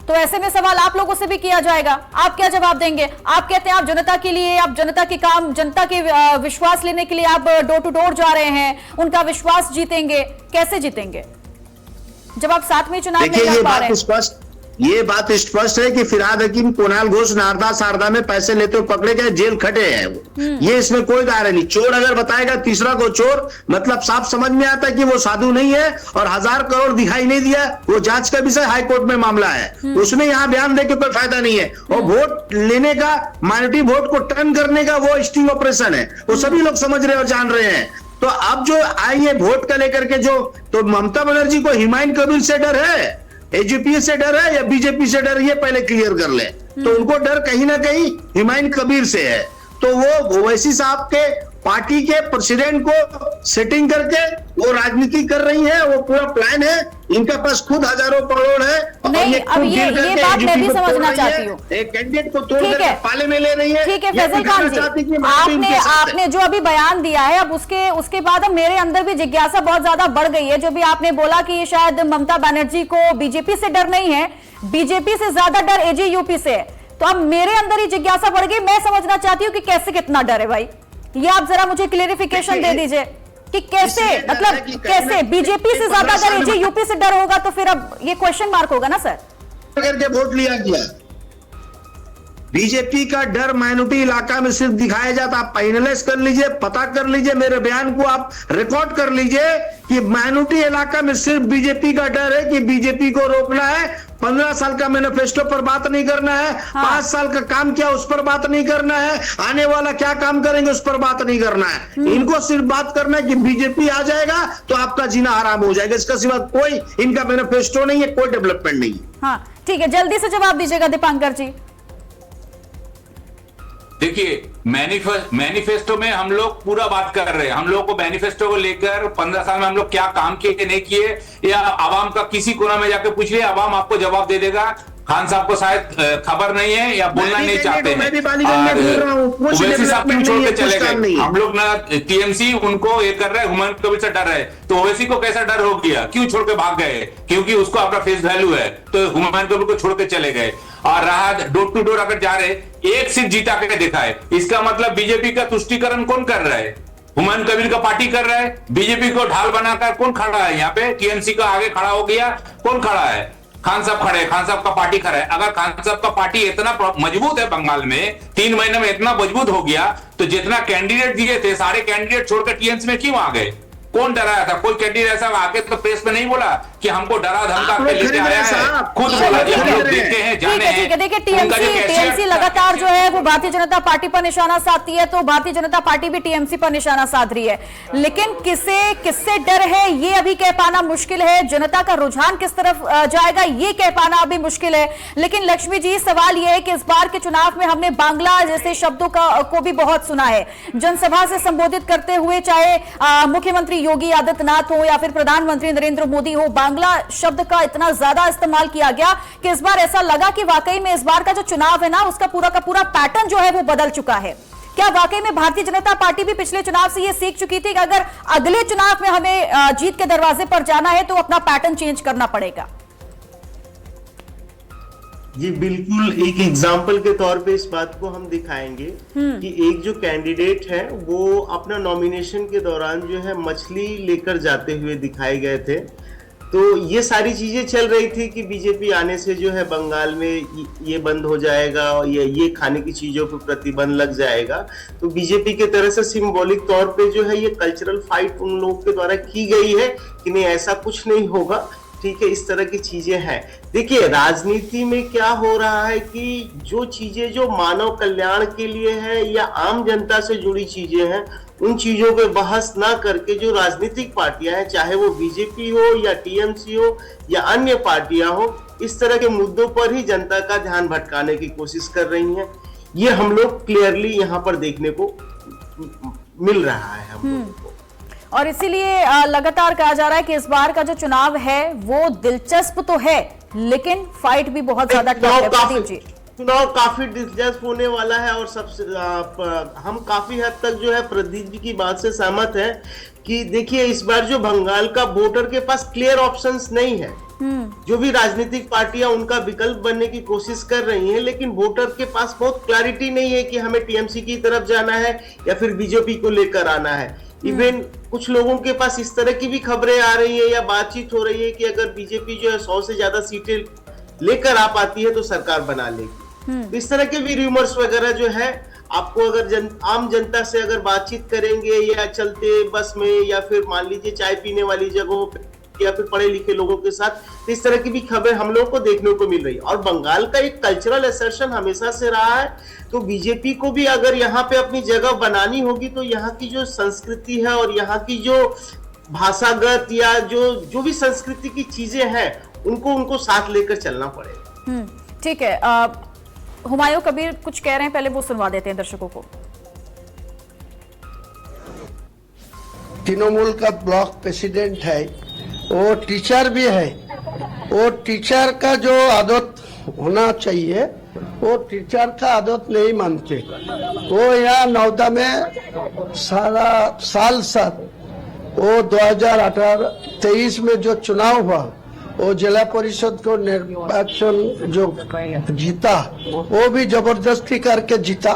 तो ऐसे में सवाल आप लोगों से भी किया जाएगा, आप क्या जवाब देंगे? आप कहते हैं आप जनता के लिए, आप जनता के काम, जनता के विश्वास लेने के लिए आप डोर टू डोर जा रहे हैं, उनका विश्वास जीतेंगे। कैसे जीतेंगे जब आप साथ में चुनाव नहीं लड़ पा रहे हैं? ये बात स्पष्ट है कि फिरहाद हकीम, कुणाल घोष, नारदा शारदा में पैसे लेते हुए पकड़े गए, जेल खटे हैं। ये इसमें कोई दायरा नहीं। चोर अगर बताएगा तीसरा को चोर, मतलब साफ समझ में आता है कि वो साधु नहीं है और 1000 करोड़ दिखाई नहीं दिया। वो जांच का विषय, हाईकोर्ट में मामला है, उसमें यहाँ बयान देके कोई फायदा नहीं है। और वोट लेने का, माइनॉरिटी वोट को टर्न करने का वो स्टिंग ऑपरेशन है, वो सभी लोग समझ रहे और जान रहे हैं। तो अब जो आई है वोट का लेकर के जो, तो ममता बनर्जी को हुमायूं कबीर से डर है, एजीपी से डर है या बीजेपी से डर, ये पहले क्लियर कर ले। तो उनको डर कहीं ना कहीं हुमायूं कबीर से है। तो वो ओवैसी साहब के पार्टी के प्रेसिडेंट को सेटिंग करके वो राजनीति कर रही है, वो पूरा प्लान है। इनके पास खुद हजारों करोड़ है। नहीं, अब ये बात मैं भी समझना चाहती हूँ। एक कैंडिडेट को तोड़ करके पाले में ले रही है। ठीक है फैजल खान जी, आपने जो अभी बयान दिया है, अब उसके बाद अब मेरे अंदर भी जिज्ञासा बहुत ज्यादा बढ़ गई है। जो भी आपने बोला कि शायद ममता बनर्जी को बीजेपी से डर नहीं है, बीजेपी से ज्यादा डर AJUP से है, तो अब मेरे अंदर ही जिज्ञासा बढ़ गई। मैं समझना चाहती हूँ कि कैसे कितना डर है भाई, ये आप जरा मुझे क्लेरिफिकेशन दे दीजिए कि कैसे, मतलब कैसे बीजेपी से ज्यादा अगर AJUP से डर होगा तो फिर अब ये क्वेश्चन मार्क होगा ना सर। करके वोट लिया गया। बीजेपी का डर माइनॉरिटी इलाका में सिर्फ दिखाया जाता। आप फाइनलाइज कर लीजिए, पता कर लीजिए, मेरे बयान को आप रिकॉर्ड कर लीजिए कि माइनॉरिटी इलाका में सिर्फ बीजेपी का डर है कि बीजेपी को रोकना है। 15 साल का मैनिफेस्टो पर बात नहीं करना है, 5 साल का काम किया उस पर बात नहीं करना है, आने वाला क्या काम करेंगे उस पर बात नहीं करना है। इनको सिर्फ बात करना है कि बीजेपी आ जाएगा तो आपका जीना हराम हो जाएगा। इसका सिवा कोई इनका मैनिफेस्टो नहीं है, कोई डेवलपमेंट नहीं है। हाँ ठीक है, जल्दी से जवाब दीजिएगा दीपांकर जी। देखिए, मैनिफेस्टो में हम लोग पूरा बात कर रहे हैं। हम लोग को मैनिफेस्टो को लेकर 15 साल में हम लोग क्या काम किए नहीं किए, या आवाम का किसी कोना में जाकर पूछिए, आवाम आपको जवाब दे देगा। खान साहब को शायद खबर नहीं है या बोलना नहीं चाहते हैं। ओवैसी साहब क्यों छोड़ के चले गए? हम लोग ना टीएमसी उनको ये कर रहे हैं, हुमायूं कबीर से डर रहे, तो ओवैसी को कैसा डर हो गया? क्यों छोड़ के भाग गए? क्योंकि उसको अपना फेस वैल्यू है, तो हुमायूं कबीर को छोड़ के चले गए। और रहा डोर टू डोर अगर जा रहे, एक सीट जीता के दिखा है, इसका मतलब बीजेपी का तुष्टीकरण कौन कर रहा है? हुमायूं कबीर का पार्टी कर रहा है। बीजेपी को ढाल बनाकर कौन खड़ा है यहाँ पे? टीएमसी का आगे खड़ा हो गया, कौन खड़ा है? खान साहब खड़े हैं, खान साहब का पार्टी खड़ा है। अगर खान साहब का पार्टी इतना मजबूत है बंगाल में, 3 महीने में इतना मजबूत हो गया, तो जितना कैंडिडेट दिए थे सारे कैंडिडेट छोड़कर टीएमसी में क्यों आ गए? कौन डराया था? कोई कैंडिडेट ऐसा आके तो प्रेस में नहीं बोला कि कि हमको डरा धमका के लेके आया है। खुद बोला कि हम लोग देखे हैं, जाने हैं। देखिए टीएमसी लगातार जो है वो भारतीय जनता पार्टी पर निशाना साधती है, तो भारतीय जनता पार्टी भी टीएमसी पर निशाना साध रही है, लेकिन किससे डर है ये अभी कह पाना मुश्किल है। जनता का रुझान किस तरफ जाएगा ये कह पाना अभी मुश्किल है। लेकिन लक्ष्मी जी, सवाल यह है कि इस बार के चुनाव में हमने बांग्ला जैसे शब्दों को भी बहुत सुना है। जनसभा से संबोधित करते हुए चाहे मुख्यमंत्री योगी आदित्यनाथ हो या फिर प्रधानमंत्री नरेंद्र मोदी हो, बांग्ला शब्द का इतना ज्यादा इस्तेमाल किया गया कि इस बार ऐसा लगा कि वाकई में इस बार का जो चुनाव है ना, उसका पूरा का पूरा पैटर्न जो है वो बदल चुका है। क्या वाकई में भारतीय जनता पार्टी भी पिछले चुनाव से ये सीख चुकी थी कि अगर अगले चुनाव में हमें जीत के दरवाजे पर जाना है तो अपना पैटर्न चेंज करना पड़ेगा? जी बिल्कुल, एक एग्जाम्पल के तौर पे इस बात को हम दिखाएंगे कि एक जो कैंडिडेट है वो अपना नॉमिनेशन के दौरान जो है मछली लेकर जाते हुए दिखाए गए थे। तो ये सारी चीजें चल रही थी कि बीजेपी आने से जो है बंगाल में ये बंद हो जाएगा, ये खाने की चीजों पर प्रतिबंध लग जाएगा। तो बीजेपी के तरह से सिंबॉलिक तौर पे जो है ये कल्चरल फाइट उन लोगों के द्वारा की गई है कि नहीं ऐसा कुछ नहीं होगा, ठीक है, इस तरह की चीजें हैं। देखिए राजनीति में क्या हो रहा है कि जो चीजें जो मानव कल्याण के लिए है या आम जनता से जुड़ी चीजें हैं, उन चीजों पे बहस ना करके जो राजनीतिक पार्टियां हैं, चाहे वो बीजेपी हो या टीएमसी हो या अन्य पार्टियां हो, इस तरह के मुद्दों पर ही जनता का ध्यान भटकाने की कोशिश कर रही हैं। ये हम लोग क्लियरली यहाँ पर देखने को मिल रहा है हम लोगों को। और इसीलिए लगातार कहा जा रहा है कि इस बार का जो चुनाव है वो दिलचस्प तो है, लेकिन फाइट भी बहुत ज्यादा टफ है। चुनाव काफी दिलचस्प होने वाला है और सबसे हम काफी हद तक जो है प्रदीप जी की बात से सहमत है कि देखिए इस बार जो बंगाल का वोटर के पास क्लियर ऑप्शंस नहीं है। जो भी राजनीतिक पार्टियां उनका विकल्प बनने की कोशिश कर रही हैं, लेकिन वोटर के पास बहुत क्लैरिटी नहीं है कि हमें टीएमसी की तरफ जाना है या फिर बीजेपी को लेकर आना है। इवन कुछ लोगों के पास इस तरह की भी खबरें आ रही है या बातचीत हो रही है कि अगर बीजेपी जो है 100 से ज्यादा सीटें लेकर आ पाती है तो सरकार बना लेगी। तो इस तरह के भी रूमर्स वगैरह जो है, आपको अगर आम जनता से अगर बातचीत करेंगे या चलते बस में या फिर मान लीजिए चाय पीने वाली जगहों पे या फिर पढ़े लिखे लोगों के साथ, तो इस तरह की भी खबर हम लोगों को देखने को मिल रही है। और बंगाल का एक कल्चरल असर्शन हमेशा से रहा है, तो बीजेपी को भी अगर यहाँ पे अपनी जगह बनानी होगी तो यहाँ की जो संस्कृति है और यहाँ की जो भाषागत या जो भी संस्कृति की चीजें हैं उनको साथ लेकर चलना पड़ेगा। ठीक है, हुमायूं कबीर कुछ कह रहे हैं, पहले वो सुनवा देते हैं दर्शकों को। तृणमूल का ब्लॉक प्रेसिडेंट है, वो टीचर भी है। वो टीचर का जो आदत होना चाहिए वो टीचर का आदत नहीं मानते। वो यहाँ नौदा में सारा साल वो 2018-23 में जो चुनाव हुआ, वो जिला परिषद को निर्वाचन जो जीता वो भी जबरदस्ती करके जीता।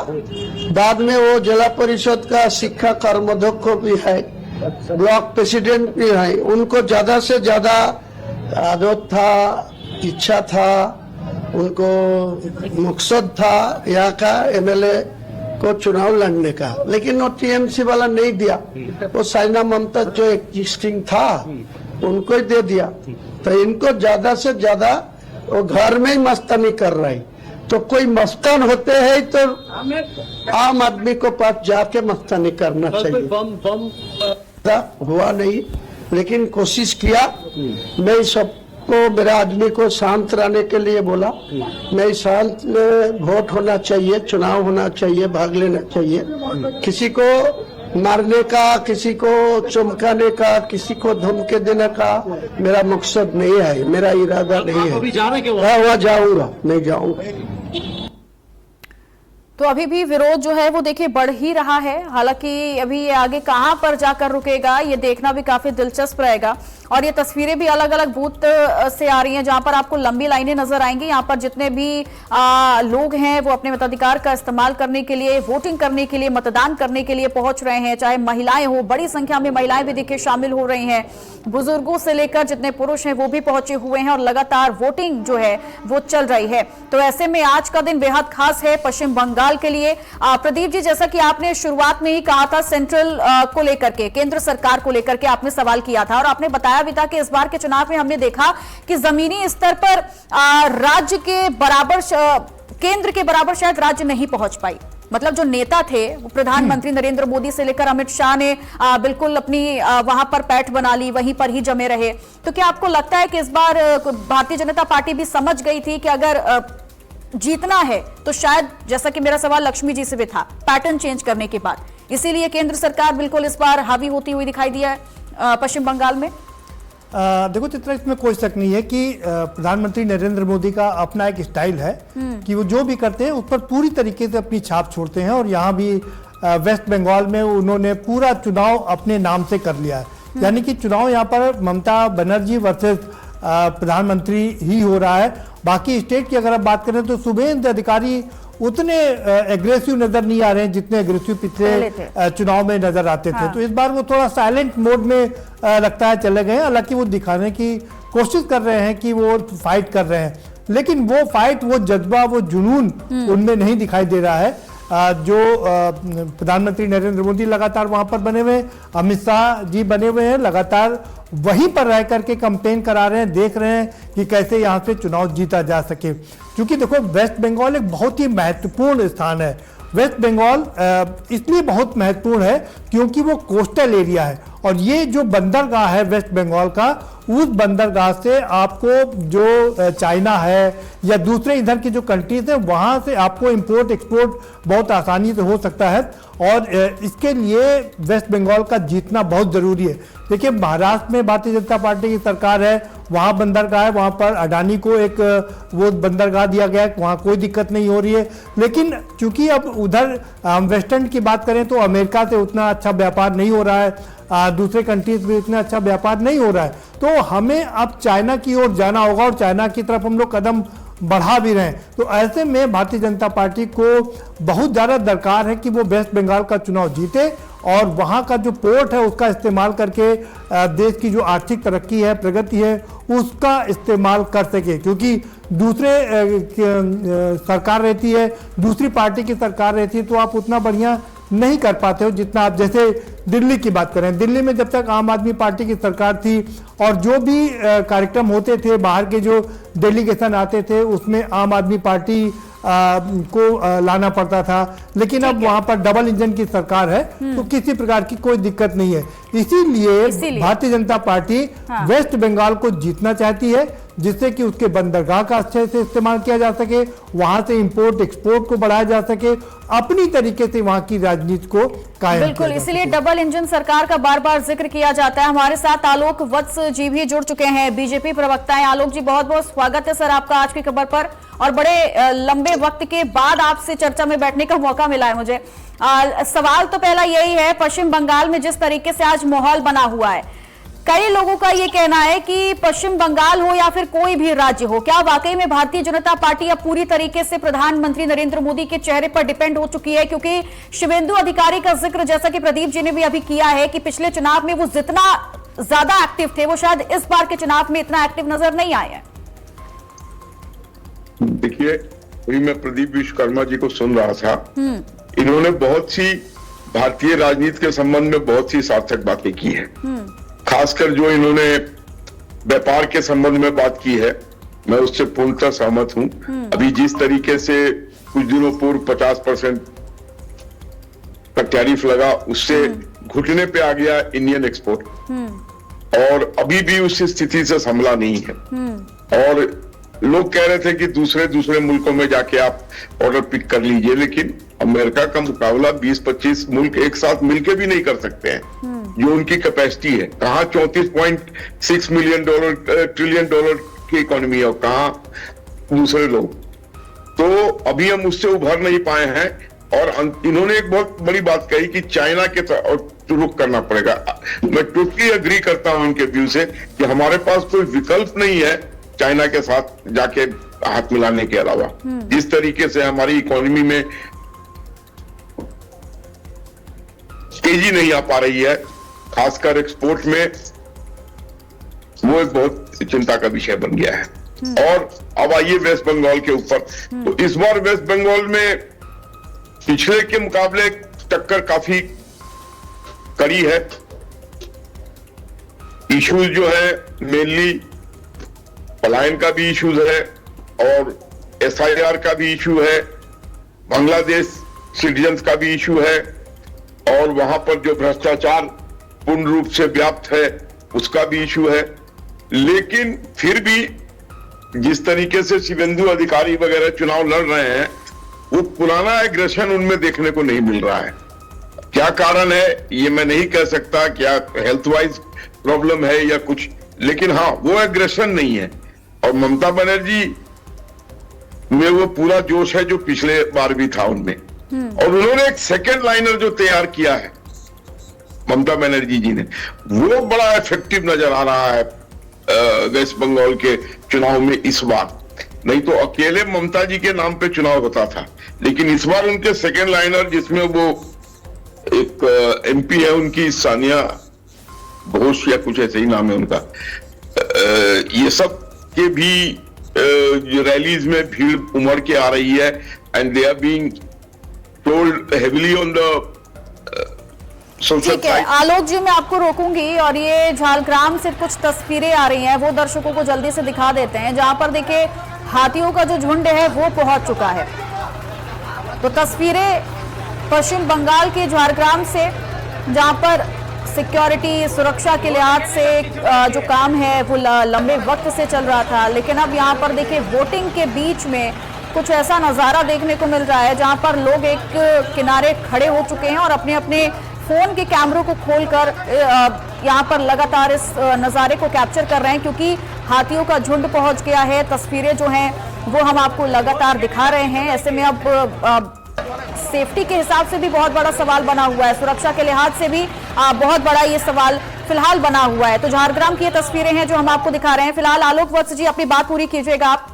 बाद में वो जिला परिषद का शिक्षा कर्माध्यक्ष भी है, ब्लॉक प्रेसिडेंट भी है। उनको ज्यादा से ज्यादा आदत था, इच्छा था, उनको मकसद था यहाँ का एमएलए को चुनाव लड़ने का, लेकिन वो टीएमसी वाला नहीं दिया। वो साइना ममता जो एग्जिस्टिंग था उनको ही दे दिया। तो इनको ज्यादा से ज्यादा वो घर में ही मस्तानी कर रही। तो कोई मस्तान होते हैं तो आम आदमी को पास जाके मस्तानी करना चाहिए। हुआ नहीं, लेकिन कोशिश किया। मैं सबको, मेरा आदमी को शांत रहने के लिए बोला, मैं शांत वोट होना चाहिए, चुनाव होना चाहिए, भाग लेना चाहिए। किसी को मारने का, किसी को चमकाने का, किसी को धमकी देने का मेरा मकसद नहीं है, मेरा इरादा नहीं है। वहाँ जाऊंगा, नहीं जाऊंगा। तो अभी भी विरोध जो है वो देखिए बढ़ ही रहा है। हालांकि अभी ये आगे कहां पर जाकर रुकेगा ये देखना भी काफी दिलचस्प रहेगा। और ये तस्वीरें भी अलग अलग बूथ से आ रही हैं जहां पर आपको लंबी लाइनें नजर आएंगी। यहाँ पर जितने भी लोग हैं वो अपने मताधिकार का इस्तेमाल करने के लिए, वोटिंग करने के लिए, मतदान करने के लिए पहुंच रहे हैं। चाहे महिलाएं हो, बड़ी संख्या में महिलाएं भी देखिए शामिल हो रही हैं। बुजुर्गों से लेकर जितने पुरुष हैं वो भी पहुंचे हुए हैं और लगातार वोटिंग जो है वो चल रही है। तो ऐसे में आज का दिन बेहद खास है पश्चिम बंगाल के लिए। प्रदीप जी, जैसा कि आपने शुरुआत में ही कहा था, सेंट्रल को लेकर के, केंद्र सरकार को लेकर के आपने सवाल किया था और आपने बताया बताया भी था कि इस बार के चुनाव में हमने देखा कि जमीनी स्तर पर राज्य के बराबर, केंद्र के बराबर शायद राज्य नहीं पहुंच पाई। मतलब जो नेता थे वो प्रधानमंत्री नरेंद्र मोदी से लेकर अमित शाह ने बिल्कुल अपनी वहां पर पैठ बना ली, वहीं पर ही जमे रहे। तो क्या आपको लगता है कि इस बार भारतीय जनता पार्टी भी समझ गई थी कि अगर जीतना है तो शायद, जैसा कि मेरा सवाल लक्ष्मी जी से भी था, पैटर्न चेंज करने के बाद, इसीलिए केंद्र सरकार बिल्कुल इस बार हावी होती हुई दिखाई दिया है पश्चिम बंगाल में? देखो चित्रा, इसमें कोई शक नहीं है कि प्रधानमंत्री नरेंद्र मोदी का अपना एक स्टाइल है कि वो जो भी करते हैं उस पर पूरी तरीके से अपनी छाप छोड़ते हैं। और यहाँ भी वेस्ट बंगाल में उन्होंने पूरा चुनाव अपने नाम से कर लिया है। यानी कि चुनाव यहाँ पर ममता बनर्जी वर्सेस प्रधानमंत्री ही हो रहा है। बाकी स्टेट की अगर आप बात करें तो शुभेंदु अधिकारी उतने एग्रेसिव नजर नहीं आ रहे हैं जितने एग्रेसिव पिछले चुनाव में नजर आते थे। तो इस बार वो थोड़ा साइलेंट मोड में लगता है चले गए। हालांकि वो दिखाने की कोशिश कर रहे हैं कि वो फाइट कर रहे हैं, लेकिन वो फाइट, वो जज्बा, वो जुनून उनमें नहीं दिखाई दे रहा है जो प्रधानमंत्री नरेंद्र मोदी लगातार वहां पर बने हुए हैं, अमित शाह जी बने हुए हैं, लगातार वहीं पर रह करके कैंपेन करा रहे हैं, देख रहे हैं कि कैसे यहां से चुनाव जीता जा सके। क्योंकि देखो वेस्ट बंगाल एक बहुत ही महत्वपूर्ण स्थान है। वेस्ट बंगाल इसलिए बहुत महत्वपूर्ण है क्योंकि वो कोस्टल एरिया है और ये जो बंदरगाह है वेस्ट बंगाल का, उस बंदरगाह से आपको जो चाइना है या दूसरे इधर की जो कंट्रीज है वहां से आपको इंपोर्ट एक्सपोर्ट बहुत आसानी से हो सकता है। और इसके लिए वेस्ट बंगाल का जीतना बहुत जरूरी है। देखिए महाराष्ट्र में भारतीय जनता पार्टी की सरकार है, वहां बंदरगाह है, वहां पर अडानी को एक वो बंदरगाह दिया गया है, वहां कोई दिक्कत नहीं हो रही है। लेकिन चूंकि अब उधर वेस्टर्न की बात करें तो अमेरिका से उतना अच्छा व्यापार नहीं हो रहा है, दूसरे कंट्रीज में इतना अच्छा व्यापार नहीं हो रहा है, तो हमें अब चाइना की ओर जाना होगा और चाइना की तरफ हम लोग कदम बढ़ा भी रहे हैं। तो ऐसे में भारतीय जनता पार्टी को बहुत ज़्यादा दरकार है कि वो वेस्ट बंगाल का चुनाव जीते और वहाँ का जो पोर्ट है उसका इस्तेमाल करके देश की जो आर्थिक तरक्की है, प्रगति है, उसका इस्तेमाल कर सके। क्योंकि दूसरे सरकार रहती है, दूसरी पार्टी की सरकार रहती है तो आप उतना बढ़िया नहीं कर पाते हो जितना आप, जैसे दिल्ली की बात करें, दिल्ली में जब तक आम आदमी पार्टी की सरकार थी और जो भी कार्यक्रम होते थे, बाहर के जो डेलीगेशन आते थे उसमें आम आदमी पार्टी को लाना पड़ता था। लेकिन अब वहां पर डबल इंजन की सरकार है तो किसी प्रकार की कोई दिक्कत नहीं है। इसीलिए भारतीय जनता पार्टी वेस्ट बंगाल को जीतना चाहती है जिससे कि उसके बंदरगाह का अच्छे से इस्तेमाल किया जा सके, वहां से इंपोर्ट एक्सपोर्ट को बढ़ाया जा सके, अपनी तरीके से वहां की राजनीति को कायम। बिल्कुल, इसीलिए डबल इंजन सरकार का बार बार जिक्र किया जाता है। हमारे साथ आलोक वत्स जी भी जुड़ चुके हैं, बीजेपी प्रवक्ता हैं। आलोक जी बहुत बहुत स्वागत है सर आपका आज की खबर पर, और बड़े लंबे वक्त के बाद आपसे चर्चा में बैठने का मौका मिला है मुझे। सवाल तो पहला यही है, पश्चिम बंगाल में जिस तरीके से आज माहौल बना हुआ है, कई लोगों का ये कहना है कि पश्चिम बंगाल हो या फिर कोई भी राज्य हो, क्या वाकई में भारतीय जनता पार्टी अब पूरी तरीके से प्रधानमंत्री नरेंद्र मोदी के चेहरे पर डिपेंड हो चुकी है? क्योंकि शुभेंदु अधिकारी का जिक्र जैसा कि प्रदीप जी ने भी अभी किया है कि पिछले चुनाव में वो जितना ज्यादा एक्टिव थे वो शायद इस बार के चुनाव में इतना एक्टिव नजर नहीं आए हैं। देखिए, अभी मैं प्रदीप विश्वकर्मा जी को सुन रहा था, इन्होंने बहुत सी भारतीय राजनीति के संबंध में बहुत सी सार्थक बातें की है। खासकर जो इन्होंने व्यापार के संबंध में बात की है, मैं उससे पूर्णतः सहमत हूं। अभी जिस तरीके से कुछ दिनों पूर्व 50% का टैरिफ लगा, उससे घुटने पे आ गया इंडियन एक्सपोर्ट, और अभी भी उस स्थिति से संभला नहीं है। और लोग कह रहे थे कि दूसरे मुल्कों में जाके आप ऑर्डर पिक कर लीजिए, लेकिन अमेरिका का मुकाबला 20-25 मुल्क एक साथ मिलके भी नहीं कर सकते हैं जो उनकी कैपेसिटी है। कहाँ 34.6 ट्रिलियन डॉलर की इकोनॉमी है और कहाँ दूसरे लोग। तो अभी हम उससे उभर नहीं पाए हैं। और इन्होंने एक बहुत बड़ी बात कही कि चाइना के रुख करना पड़ेगा। मैं टोटली अग्री करता हूं उनके व्यू से कि हमारे पास कोई विकल्प नहीं है चाइना के साथ जाके हाथ मिलाने के अलावा। जिस तरीके से हमारी इकोनॉमी में तेजी नहीं आ पा रही है, खासकर एक्सपोर्ट में, वो एक बहुत चिंता का विषय बन गया है। और अब आइए वेस्ट बंगाल के ऊपर, तो इस बार वेस्ट बंगाल में पिछले के मुकाबले टक्कर काफी कड़ी है। इश्यूज जो है मेनली पलायन का भी इश्यूज है और SIR का भी इशू है, बांग्लादेश सिटीजन्स का भी इशू है और वहां पर जो भ्रष्टाचार पूर्ण रूप से व्याप्त है उसका भी इशू है। लेकिन फिर भी जिस तरीके से शिवेंदु अधिकारी वगैरह चुनाव लड़ रहे हैं वो पुराना एग्रेशन उनमें देखने को नहीं मिल रहा है। क्या कारण है ये मैं नहीं कह सकता, क्या हेल्थ वाइज प्रॉब्लम है या कुछ, लेकिन हाँ वो एग्रेशन नहीं है। और ममता बनर्जी में वो पूरा जोश है जो पिछले बार भी था उनमें। और उन्होंने एक सेकंड लाइनर जो तैयार किया है ममता बनर्जी जी ने, वो बड़ा इफेक्टिव नजर आ रहा है वेस्ट बंगाल के चुनाव में इस बार। नहीं तो अकेले ममता जी के नाम पे चुनाव होता था, लेकिन इस बार उनके सेकंड लाइनर जिसमें वो एक MP है उनकी सानिया घोष या कुछ ऐसे ही नाम है उनका, ये सब के भी रैलीज में भीड़ उमड़ के आ रही है and they are being told heavily on the social ठीक है आलोक जी, मैं आपको रोकूंगी और ये झालग्राम से कुछ तस्वीरें आ रही हैं वो दर्शकों को जल्दी से दिखा देते हैं, जहां पर देखिए हाथियों का जो झुंड है वो पहुंच चुका है। तो तस्वीरें पश्चिम बंगाल के झारग्राम से, जहां पर सिक्योरिटी सुरक्षा के लिहाज से जो काम है वो लंबे वक्त से चल रहा था, लेकिन अब यहां पर देखिए वोटिंग के बीच में कुछ ऐसा नजारा देखने को मिल रहा है जहां पर लोग एक किनारे खड़े हो चुके हैं और अपने अपने फोन के कैमरों को खोलकर यहां पर लगातार इस नजारे को कैप्चर कर रहे हैं, क्योंकि हाथियों का झुंड पहुंच गया है। तस्वीरें जो हैं वो हम आपको लगातार दिखा रहे हैं। ऐसे में अब सेफ्टी के हिसाब से भी बहुत बड़ा सवाल बना हुआ है, सुरक्षा के लिहाज से भी बहुत बड़ा ये सवाल फिलहाल बना हुआ है। तो झारग्राम की ये तस्वीरें हैं जो हम आपको दिखा रहे हैं। फिलहाल आलोक वत्स जी अपनी बात पूरी कीजिएगा आप।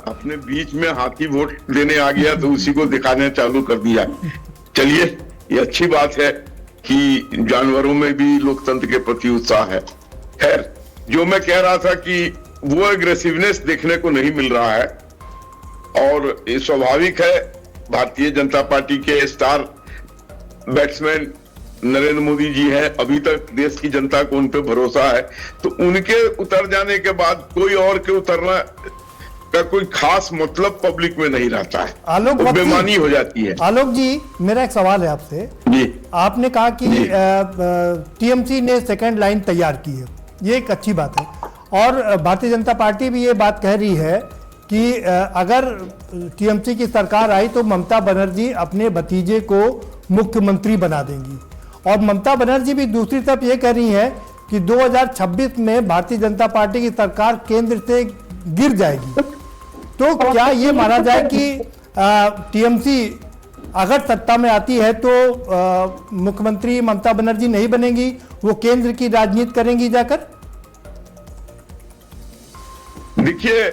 अपने बीच में हाथी वोट देने आ गया तो उसी को दिखाने चालू कर दिया। चलिए ये अच्छी बात है कि जानवरों में भी लोकतंत्र के प्रति उत्साह है। खैर जो मैं कह रहा था कि वो एग्रेसिवनेस देखने को नहीं मिल रहा है और ये स्वाभाविक है। भारतीय जनता पार्टी के स्टार बैट्समैन नरेंद्र मोदी जी हैं, अभी तक देश की जनता को उन पे भरोसा है, तो उनके उतर जाने के बाद कोई और के उतरना का कोई खास मतलब पब्लिक में नहीं रहता है, आलोक बेमानी हो जाती है। आलोक जी मेरा एक सवाल है आपसे जी, आपने कहा कि TMC ने सेकंड लाइन तैयार की है, ये एक अच्छी बात है और भारतीय जनता पार्टी भी ये बात कह रही है कि अगर TMC की सरकार आई तो ममता बनर्जी अपने भतीजे को मुख्यमंत्री बना देंगी। और ममता बनर्जी भी दूसरी तरफ ये कह रही है कि 2026 में भारतीय जनता पार्टी की सरकार केंद्र से गिर जाएगी। तो क्या ये माना जाए कि TMC अगर सत्ता में आती है तो मुख्यमंत्री ममता बनर्जी नहीं बनेंगी, वो केंद्र की राजनीति करेंगी जाकर? देखिए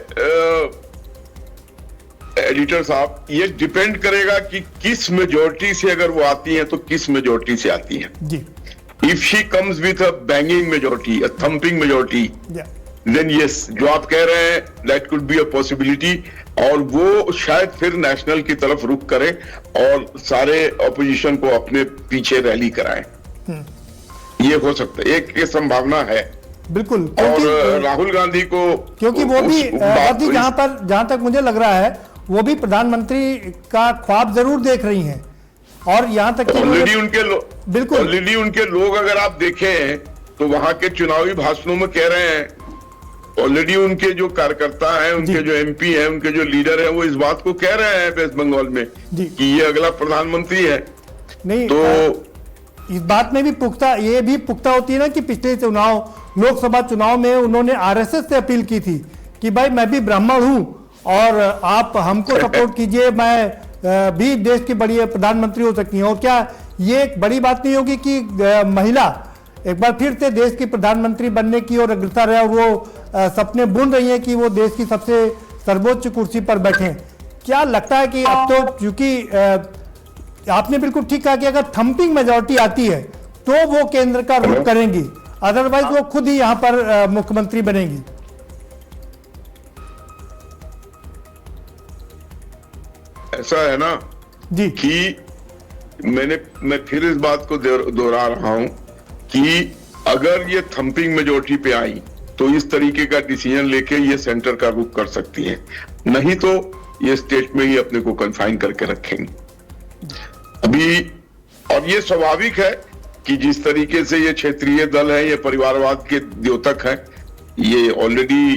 एडिटर साहब, ये डिपेंड करेगा कि किस मेजोरिटी से अगर वो आती हैं तो किस मेजोरिटी से आती हैं। जी, if she comes with a banging majority, a thumping majority, then yes, जो आप कह रहे हैं that could be a possibility, और वो शायद फिर नेशनल की तरफ रुख करे और सारे ऑपोजिशन को अपने पीछे रैली कराएं। ये हो सकता है, एक ये संभावना है बिल्कुल। और राहुल गांधी को, क्योंकि वो भी जहां तक मुझे लग रहा है वो भी प्रधानमंत्री का ख्वाब जरूर देख रही हैं और यहां तक कि ऑलरेडी उनके बिल्कुल ऑलरेडी उनके लोग अगर आप देखें तो वहां के चुनावी भाषणों में कह रहे हैं, ऑलरेडी उनके जो कार्यकर्ता हैं, उनके जो MP हैं, उनके जो लीडर हैं, वो इस बात को कह रहे हैं वेस्ट बंगाल में कि ये अगला प्रधानमंत्री है। नहीं तो इस बात में भी ये भी पुख्ता होती है ना कि पिछले चुनाव, लोकसभा चुनाव में उन्होंने RSS से अपील की थी कि भाई मैं भी ब्राह्मण हूं और आप हमको सपोर्ट कीजिए, मैं भी देश की बड़ी प्रधानमंत्री हो सकती हैं। और क्या ये एक बड़ी बात नहीं होगी कि महिला एक बार फिर से देश की प्रधानमंत्री बनने की ओर अग्रसर है और वो सपने बुन रही हैं कि वो देश की सबसे सर्वोच्च कुर्सी पर बैठें? क्या लगता है कि अब तो चूंकि आपने बिल्कुल ठीक कहा कि अगर थंपिंग मेजॉरिटी आती है तो वो केंद्र का रुख करेंगी, अदरवाइज वो खुद ही यहां पर मुख्यमंत्री बनेंगी। ऐसा है ना जी कि मैं फिर इस बात को दोहरा रहा हूं कि अगर ये थम्पिंग मेजोरिटी पे आई तो इस तरीके का डिसीजन लेके ये सेंटर का रुख कर सकती है, नहीं तो ये स्टेट में ही अपने को कन्फाइन करके रखेंगे अभी। और ये स्वाभाविक है कि जिस तरीके से ये क्षेत्रीय दल है, ये परिवारवाद के द्योतक है, ये ऑलरेडी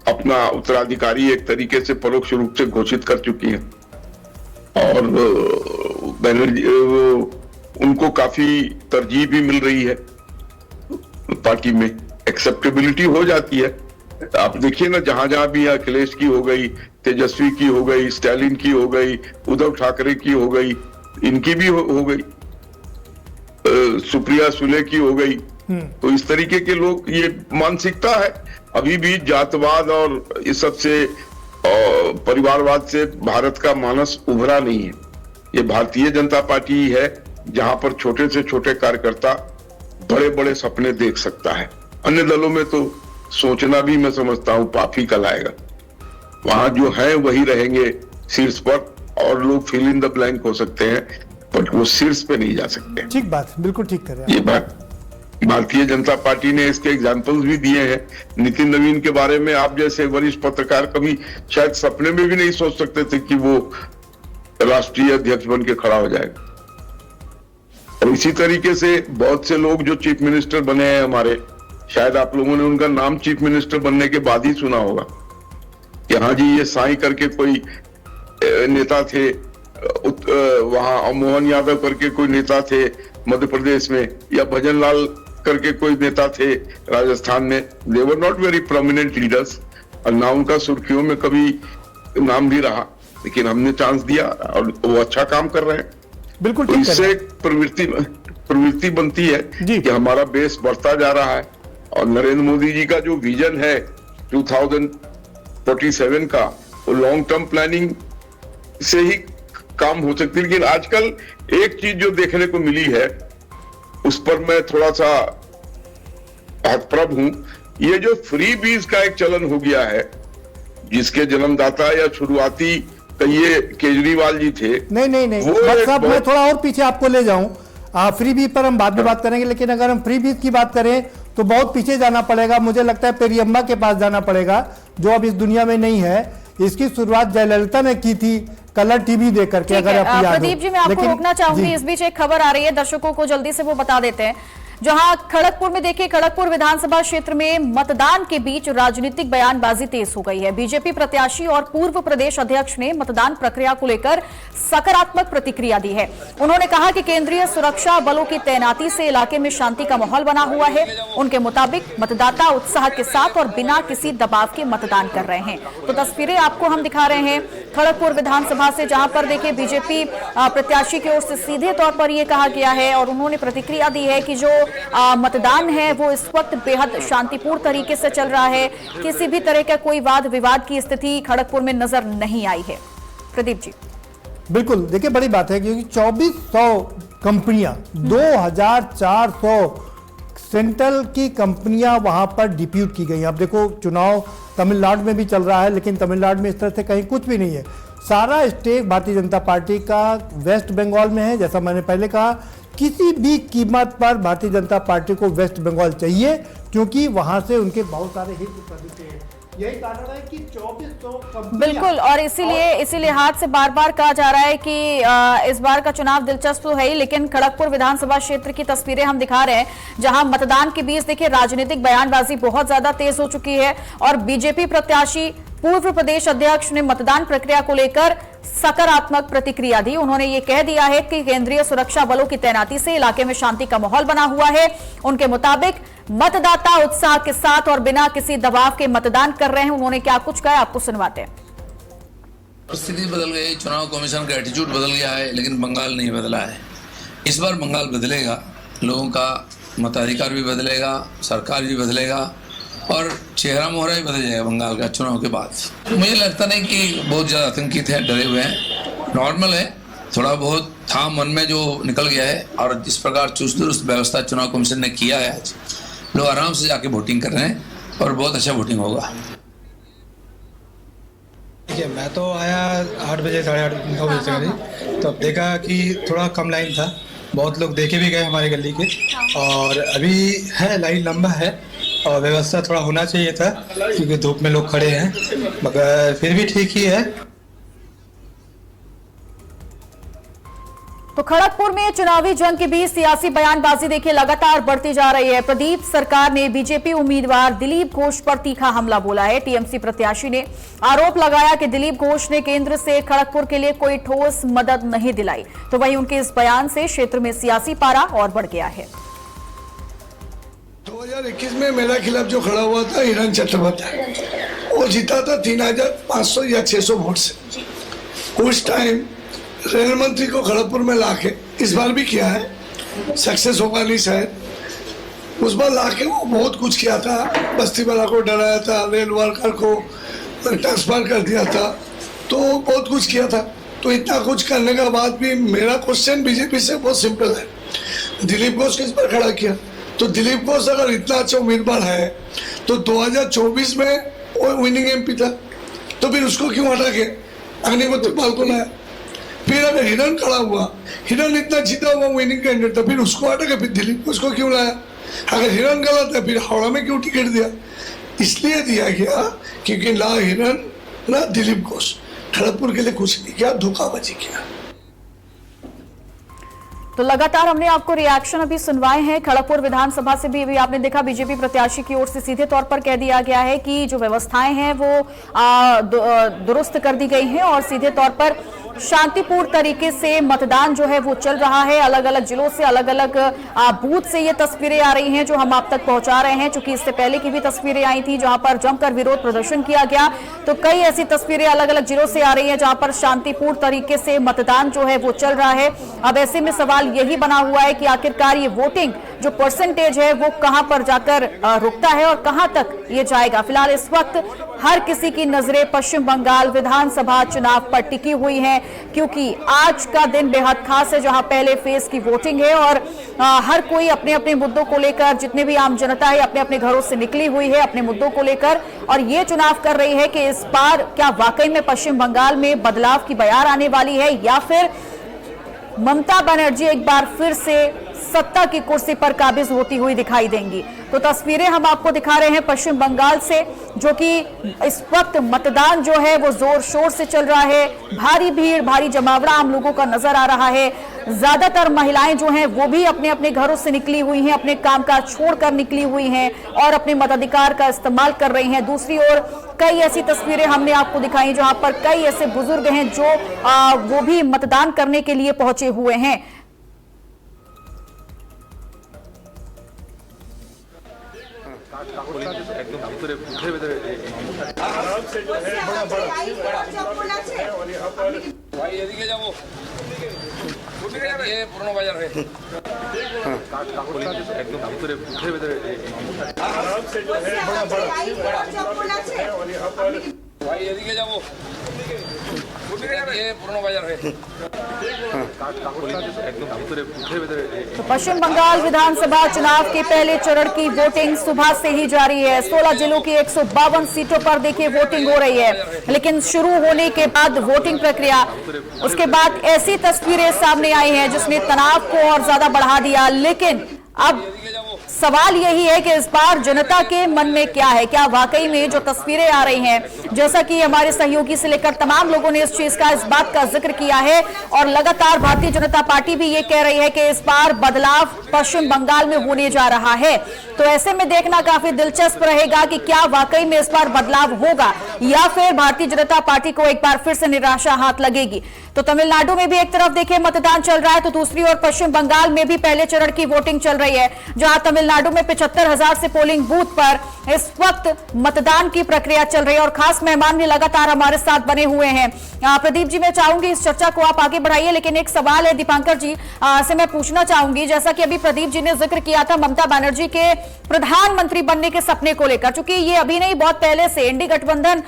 अपना उत्तराधिकारी एक तरीके से परोक्ष रूप से घोषित कर चुकी है और बनर्जी उनको काफी तरजीह भी मिल रही है, पार्टी में एक्सेप्टेबिलिटी हो जाती है। आप देखिए ना, जहां जहां भी अखिलेश की हो गई, तेजस्वी की हो गई, स्टालिन की हो गई, उद्धव ठाकरे की हो गई, इनकी भी हो गई, सुप्रिया सुले की हो गई। तो इस तरीके के लोग, ये मानसिकता है अभी भी जातवाद और इस सब से परिवारवाद से भारत का मानस उभरा नहीं है। ये भारतीय जनता पार्टी ही है जहां पर छोटे से छोटे कार्यकर्ता बड़े बड़े सपने देख सकता है। अन्य दलों में तो सोचना भी मैं समझता हूं पाप ही कहलाएगा। वहां जो है वही रहेंगे शीर्ष पर, और लोग फिल इन द ब्लैंक हो सकते हैं, बट वो शीर्ष पे नहीं जा सकते। ठीक बात, बिल्कुल ठीक कर रहे हैं। ये बात भारतीय जनता पार्टी ने इसके एग्जाम्पल्स भी दिए हैं। नितिन नवीन के बारे में आप जैसे वरिष्ठ पत्रकार कभी शायद सपने में भी नहीं सोच सकते थे कि वो राष्ट्रीय अध्यक्ष बन के खड़ा हो जाएगा। और इसी तरीके से बहुत से लोग जो चीफ मिनिस्टर बने हैं हमारे, शायद आप लोगों ने उनका नाम चीफ मिनिस्टर बनने के बाद ही सुना होगा कि हाँ जी ये साई करके कोई नेता थे, वहां मोहन यादव करके कोई नेता थे मध्य प्रदेश में, या भजन लाल करके कोई नेता थे राजस्थान में। They were not very prominent leaders और ना उनका सुर्खियों में कभी नाम भी रहा, लेकिन हमने चांस दिया और वो अच्छा काम कर रहे हैं। बिल्कुल तो ठीक इससे एक प्रवृत्ति बनती है कि हमारा बेस बढ़ता जा रहा है और नरेंद्र मोदी जी का जो विजन है 2047 का, वो लॉन्ग टर्म प्लानिंग से ही काम हो सकती है। लेकिन आजकल एक चीज जो देखने को मिली है उस पर मैं थोड़ा सा हतप्रभ हूं। ये जो फ्री बीज का एक चलन हो गया है, जिसके जन्मदाता या शुरुआती कहिए केजरीवाल जी थे। नहीं साहब, मैं थोड़ा और पीछे आपको ले जाऊं। फ्री बीज पर हम बाद में बात करेंगे, लेकिन अगर हम फ्री बीज की बात करें तो बहुत पीछे जाना पड़ेगा। मुझे लगता है पेरियम्मा के पास जाना पड़ेगा, जो अब इस दुनिया में नहीं है। इसकी शुरुआत जयललिता ने की थी कलर टीवी देकर के, अगर आप याद हो। प्रदीप जी, मैं आपको रोकना चाहूंगी। इस बीच एक खबर आ रही है, दर्शकों को जल्दी से वो बता देते हैं। जहां खड़गपुर में देखिए, खड़गपुर विधानसभा क्षेत्र में मतदान के बीच राजनीतिक बयानबाजी तेज हो गई है। बीजेपी प्रत्याशी और पूर्व प्रदेश अध्यक्ष ने मतदान प्रक्रिया को लेकर सकारात्मक प्रतिक्रिया दी है। उन्होंने कहा कि केंद्रीय सुरक्षा बलों की तैनाती से इलाके में शांति का माहौल बना हुआ है। उनके मुताबिक मतदाता उत्साह के साथ और बिना किसी दबाव के मतदान कर रहे हैं। तो तस्वीरें आपको हम दिखा रहे हैं खड़गपुर विधानसभा से, जहां पर देखिए बीजेपी प्रत्याशी की ओर से सीधे तौर पर यह कहा गया है और उन्होंने प्रतिक्रिया दी है कि जो मतदान है वो इस वक्त बेहद शांतिपूर्ण तरीके से चल रहा है। किसी भी तरह का कोई वाद विवाद की स्थिति खड़गपुर में नजर नहीं आई है। प्रदीप जी, बिल्कुल देखिए, बड़ी बात है क्योंकि 2400 कंपनियां, 2400 सेंट्रल की कंपनियां वहां पर डिप्यूट की गई। अब देखो, चुनाव तमिलनाडु में भी चल रहा है, लेकिन तमिलनाडु में इस तरह से कहीं कुछ भी नहीं है। सारा स्टेक भारतीय जनता पार्टी का वेस्ट बंगाल में है। जैसा मैंने पहले कहा, किसी भी कीमत पर भारतीय जनता पार्टी को वेस्ट बंगाल चाहिए, क्योंकि वहां से उनके बहुत सारे हित उत्पन्न हैं। यही कारण है कि 2400 बिल्कुल, और इसीलिए हाथ से बार बार कहा जा रहा है कि इस बार का चुनाव दिलचस्प तो है ही, लेकिन खड़गपुर विधानसभा क्षेत्र की तस्वीरें हम दिखा रहे हैं, जहां मतदान के बीच देखिए राजनीतिक बयानबाजी बहुत ज्यादा तेज हो चुकी है। और बीजेपी प्रत्याशी पूर्व प्रदेश अध्यक्ष ने मतदान प्रक्रिया को लेकर सकारात्मक प्रतिक्रिया दी। उन्होंने ये कह दिया है कि केंद्रीय सुरक्षा बलों की तैनाती से इलाके में शांति का माहौल बना हुआ है। उनके मुताबिक मतदाता उत्साह के साथ और बिना किसी दबाव के मतदान कर रहे हैं। उन्होंने क्या कुछ कहा, आपको सुनवाते हैं। परिस्थिति बदल गई, चुनाव कमीशन का एटीट्यूड बदल गया है, लेकिन बंगाल नहीं बदला है। इस बार बंगाल बदलेगा, लोगों का मताधिकार भी बदलेगा, सरकार भी बदलेगा और चेहरा मोहरा ही बदल जाएगा बंगाल का चुनाव के बाद। मुझे लगता नहीं कि बहुत ज़्यादा आतंकित है, डरे हुए हैं, नॉर्मल है। थोड़ा बहुत था मन में जो निकल गया है, और जिस प्रकार चुस्त दुरुस्त व्यवस्था चुनाव कमीशन ने किया है, आज लोग आराम से जाके वोटिंग कर रहे हैं और बहुत अच्छा वोटिंग होगा। देखिए, मैं तो आया 8 बजे, 8:30 9 बजे से करीब, तो अब देखा कि थोड़ा कम लाइन था, बहुत लोग देखे भी गए हमारे गली के, और अभी है लाइन लंबा है और व्यवस्था थोड़ा होना चाहिए था क्योंकि धूप में लोग खड़े हैं, मगर फिर भी ठीक ही है। तो खड़गपुर में चुनावी जंग के बीच सियासी बयानबाजी देखिए लगातार बढ़ती जा रही है। प्रदीप सरकार ने बीजेपी उम्मीदवार दिलीप घोष पर तीखा हमला बोला है। टीएमसी प्रत्याशी ने आरोप लगाया कि दिलीप घोष ने केंद्र से खड़गपुर के लिए कोई ठोस मदद नहीं दिलाई। तो वहीं उनके इस बयान से क्षेत्र में सियासी पारा और बढ़ गया है। 2021 में मेरे खिलाफ जो खड़ा हुआ था हिरण चट्टोपाध्याय, वो जीता था 3500 या 600 वोट से। उस टाइम रेल मंत्री को खड़गपुर में लाके, इस बार भी किया है, सक्सेस होगा नहीं शायद। उस बार लाके वो बहुत कुछ किया था, बस्ती वाला को डराया था, रेल वर्कर को ट्रांसफर कर दिया था, तो बहुत कुछ किया था। तो इतना कुछ करने के बाद भी मेरा क्वेश्चन बीजेपी से बहुत सिंपल है, दिलीप घोष किस पर खड़ा किया? तो दिलीप घोष अगर इतना अच्छा उम्मीदवार है तो 2024 में वो विनिंग एमपी था, तो फिर उसको क्यों हटा के अग्निहोत्री पाल को लाया? फिर अगर हिरण खड़ा हुआ, हिरण इतना जीता हुआ विनिंग कैंडिडेट था, फिर उसको हटा के फिर दिलीप घोष को क्यों लाया? अगर हिरण गलत है फिर हावड़ा में क्यों टिकट दिया? इसलिए दिया गया क्योंकि ना हिरण ना दिलीप घोष खड़गपुर के लिए कुछ नहीं किया, धोखाबाजी किया। तो लगातार हमने आपको रिएक्शन अभी सुनवाए हैं। खड़गपुर विधानसभा से भी अभी आपने देखा बीजेपी प्रत्याशी की ओर से सीधे तौर पर कह दिया गया है कि जो व्यवस्थाएं हैं वो दुरुस्त कर दी गई हैं और सीधे तौर पर शांतिपूर्ण तरीके से मतदान जो है वो चल रहा है। अलग अलग जिलों से अलग अलग बूथ से ये तस्वीरें आ रही हैं जो हम आप तक पहुंचा रहे हैं। चूंकि इससे पहले की भी तस्वीरें आई थी जहां पर जमकर विरोध प्रदर्शन किया गया, तो कई ऐसी तस्वीरें अलग अलग जिलों से आ रही हैं जहां पर शांतिपूर्ण तरीके से मतदान जो है वो चल रहा है। अब ऐसे में सवाल यही बना हुआ है कि आखिरकार ये वोटिंग जो परसेंटेज है वो कहां पर जाकर रुकता है और कहां तक ये जाएगा। फिलहाल इस वक्त हर किसी की नजरें पश्चिम बंगाल विधानसभा चुनाव पर टिकी हुई हैं क्योंकि आज का दिन बेहद खास है जहां पहले फेज की वोटिंग है और हर कोई अपने अपने मुद्दों को लेकर, जितने भी आम जनता है अपने अपने घरों से निकली हुई है अपने मुद्दों को लेकर और ये चुनाव कर रही है कि इस बार क्या वाकई में पश्चिम बंगाल में बदलाव की बयार आने वाली है या फिर ममता बनर्जी एक बार फिर से सत्ता की कुर्सी पर काबिज होती हुई दिखाई देंगी। तो तस्वीरें हम आपको दिखा रहे हैं पश्चिम बंगाल से, जो कि इस वक्त मतदान जो है वो जोर शोर से चल रहा है। भारी भीड़, भारी जमावड़ा आम लोगों का नजर आ रहा है। ज्यादातर महिलाएं जो हैं वो भी अपने अपने घरों से निकली हुई हैं, अपने कामकाज छोड़कर निकली हुई हैं और अपने मताधिकार का इस्तेमाल कर रही हैं। दूसरी ओर कई ऐसी तस्वीरें हमने आपको दिखाई जहां पर कई ऐसे बुजुर्ग हैं जो वो भी मतदान करने के लिए पहुंचे हुए हैं। পুরনো বাজার হয়ে ভাই এদিকে যাবো পুরনো বাজার হয়ে। तो पश्चिम बंगाल विधानसभा चुनाव के पहले चरण की वोटिंग सुबह से ही जारी है। 16 जिलों की 152 सीटों पर देखिए वोटिंग हो रही है, लेकिन शुरू होने के बाद वोटिंग प्रक्रिया उसके बाद ऐसी तस्वीरें सामने आई हैं जिसने तनाव को और ज्यादा बढ़ा दिया। लेकिन अब सवाल यही है कि इस बार जनता के मन में क्या है, क्या वाकई में जो तस्वीरें आ रही हैं, जैसा कि हमारे सहयोगी से लेकर तमाम लोगों ने इस चीज का, इस बात का जिक्र किया है और लगातार भारतीय जनता पार्टी भी ये कह रही है कि इस बार बदलाव पश्चिम बंगाल में होने जा रहा है। तो ऐसे में देखना काफी दिलचस्प रहेगा कि क्या वाकई में इस बार बदलाव होगा या फिर भारतीय जनता पार्टी को एक बार फिर से निराशा हाथ लगेगी। तो तमिलनाडु में भी एक तरफ देखिए मतदान चल रहा है तो दूसरी ओर पश्चिम बंगाल में भी पहले चरण की वोटिंग चल रही है, जहां तमिलनाडु में 75,000 से पोलिंग बूथ पर इस वक्त मतदान की प्रक्रिया चल रही है और खास मेहमान भी लगातार हमारे साथ बने हुए हैं। प्रदीप जी, मैं चाहूंगी इस चर्चा को आप आगे बढ़ाइए, लेकिन एक सवाल है दीपांकर जी से मैं पूछना चाहूंगी, जैसा कि अभी प्रदीप जी ने जिक्र किया था ममता बनर्जी के प्रधानमंत्री बनने के सपने को लेकर, चूंकि ये अभी नहीं बहुत पहले से एनडी गठबंधन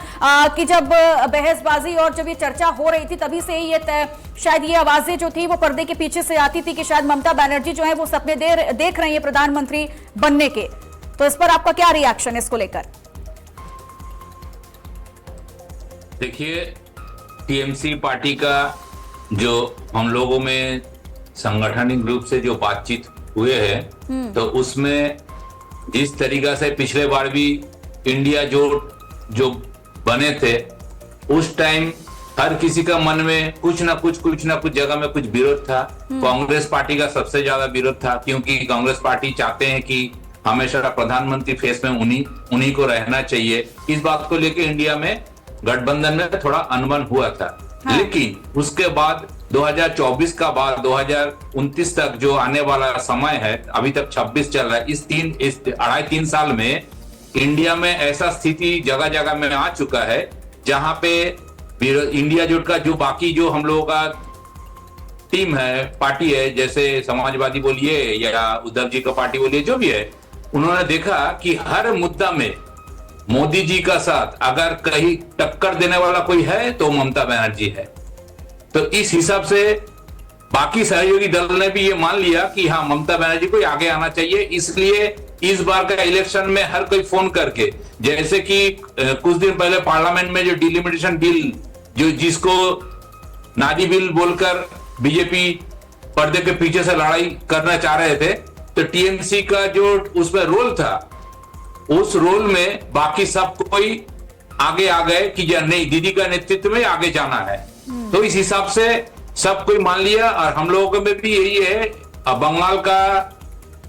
की जब बहसबाजी और जब ये चर्चा हो रही थी तभी से ही शायद ये आवाजें जो थी वो पर्दे के पीछे से आती थी कि शायद ममता बनर्जी जो है वो सपने देख रही है प्रधानमंत्री बनने के। तो इस पर आपका क्या रिएक्शन है इसको लेकर? देखिए, टीएमसी पार्टी का जो हम लोगों में संगठनिक रूप से जो बातचीत हुए हैं तो उसमें जिस तरीका से पिछले बार भी इंडिया जो बने थे उस टाइम हर किसी का मन में कुछ ना कुछ जगह में कुछ विरोध था। कांग्रेस पार्टी का सबसे ज्यादा विरोध था, क्योंकि कांग्रेस पार्टी चाहते हैं कि हमेशा प्रधानमंत्री फेस में उन्हीं को रहना चाहिए। इस बात को लेकर इंडिया में गठबंधन में थोड़ा अनबन हुआ था। लेकिन उसके बाद 2024 का बाद 2029 तक जो आने वाला समय है, अभी तक 26 चल रहा है, इस 2.5-3 साल में इंडिया में ऐसा स्थिति जगह जगह में आ चुका है जहां पे इंडिया जुट का जो बाकी जो हम लोगों का टीम है, पार्टी है, जैसे समाजवादी बोलिए या उद्धव जी का पार्टी बोलिए, जो भी है, उन्होंने देखा कि हर मुद्दा में मोदी जी का साथ अगर कहीं टक्कर देने वाला कोई है तो ममता बनर्जी है। तो इस हिसाब से बाकी सहयोगी दल ने भी ये मान लिया कि हाँ, ममता बनर्जी को आगे आना चाहिए। इसलिए इस बार का इलेक्शन में हर कोई फोन करके, जैसे कि कुछ दिन पहले पार्लियामेंट में जो डिलिमिटेशन बिल जिसको नादी बिल बोलकर बीजेपी पर्दे के पीछे से लड़ाई करना चाह रहे थे, तो टीएमसी का जो उसमें रोल था, उस रोल में बाकी सब कोई आगे आ गए कि नहीं, दीदी का नेतृत्व में आगे जाना है। तो इस हिसाब से सब कोई मान लिया। और हम लोगों में भी यही है, बंगाल का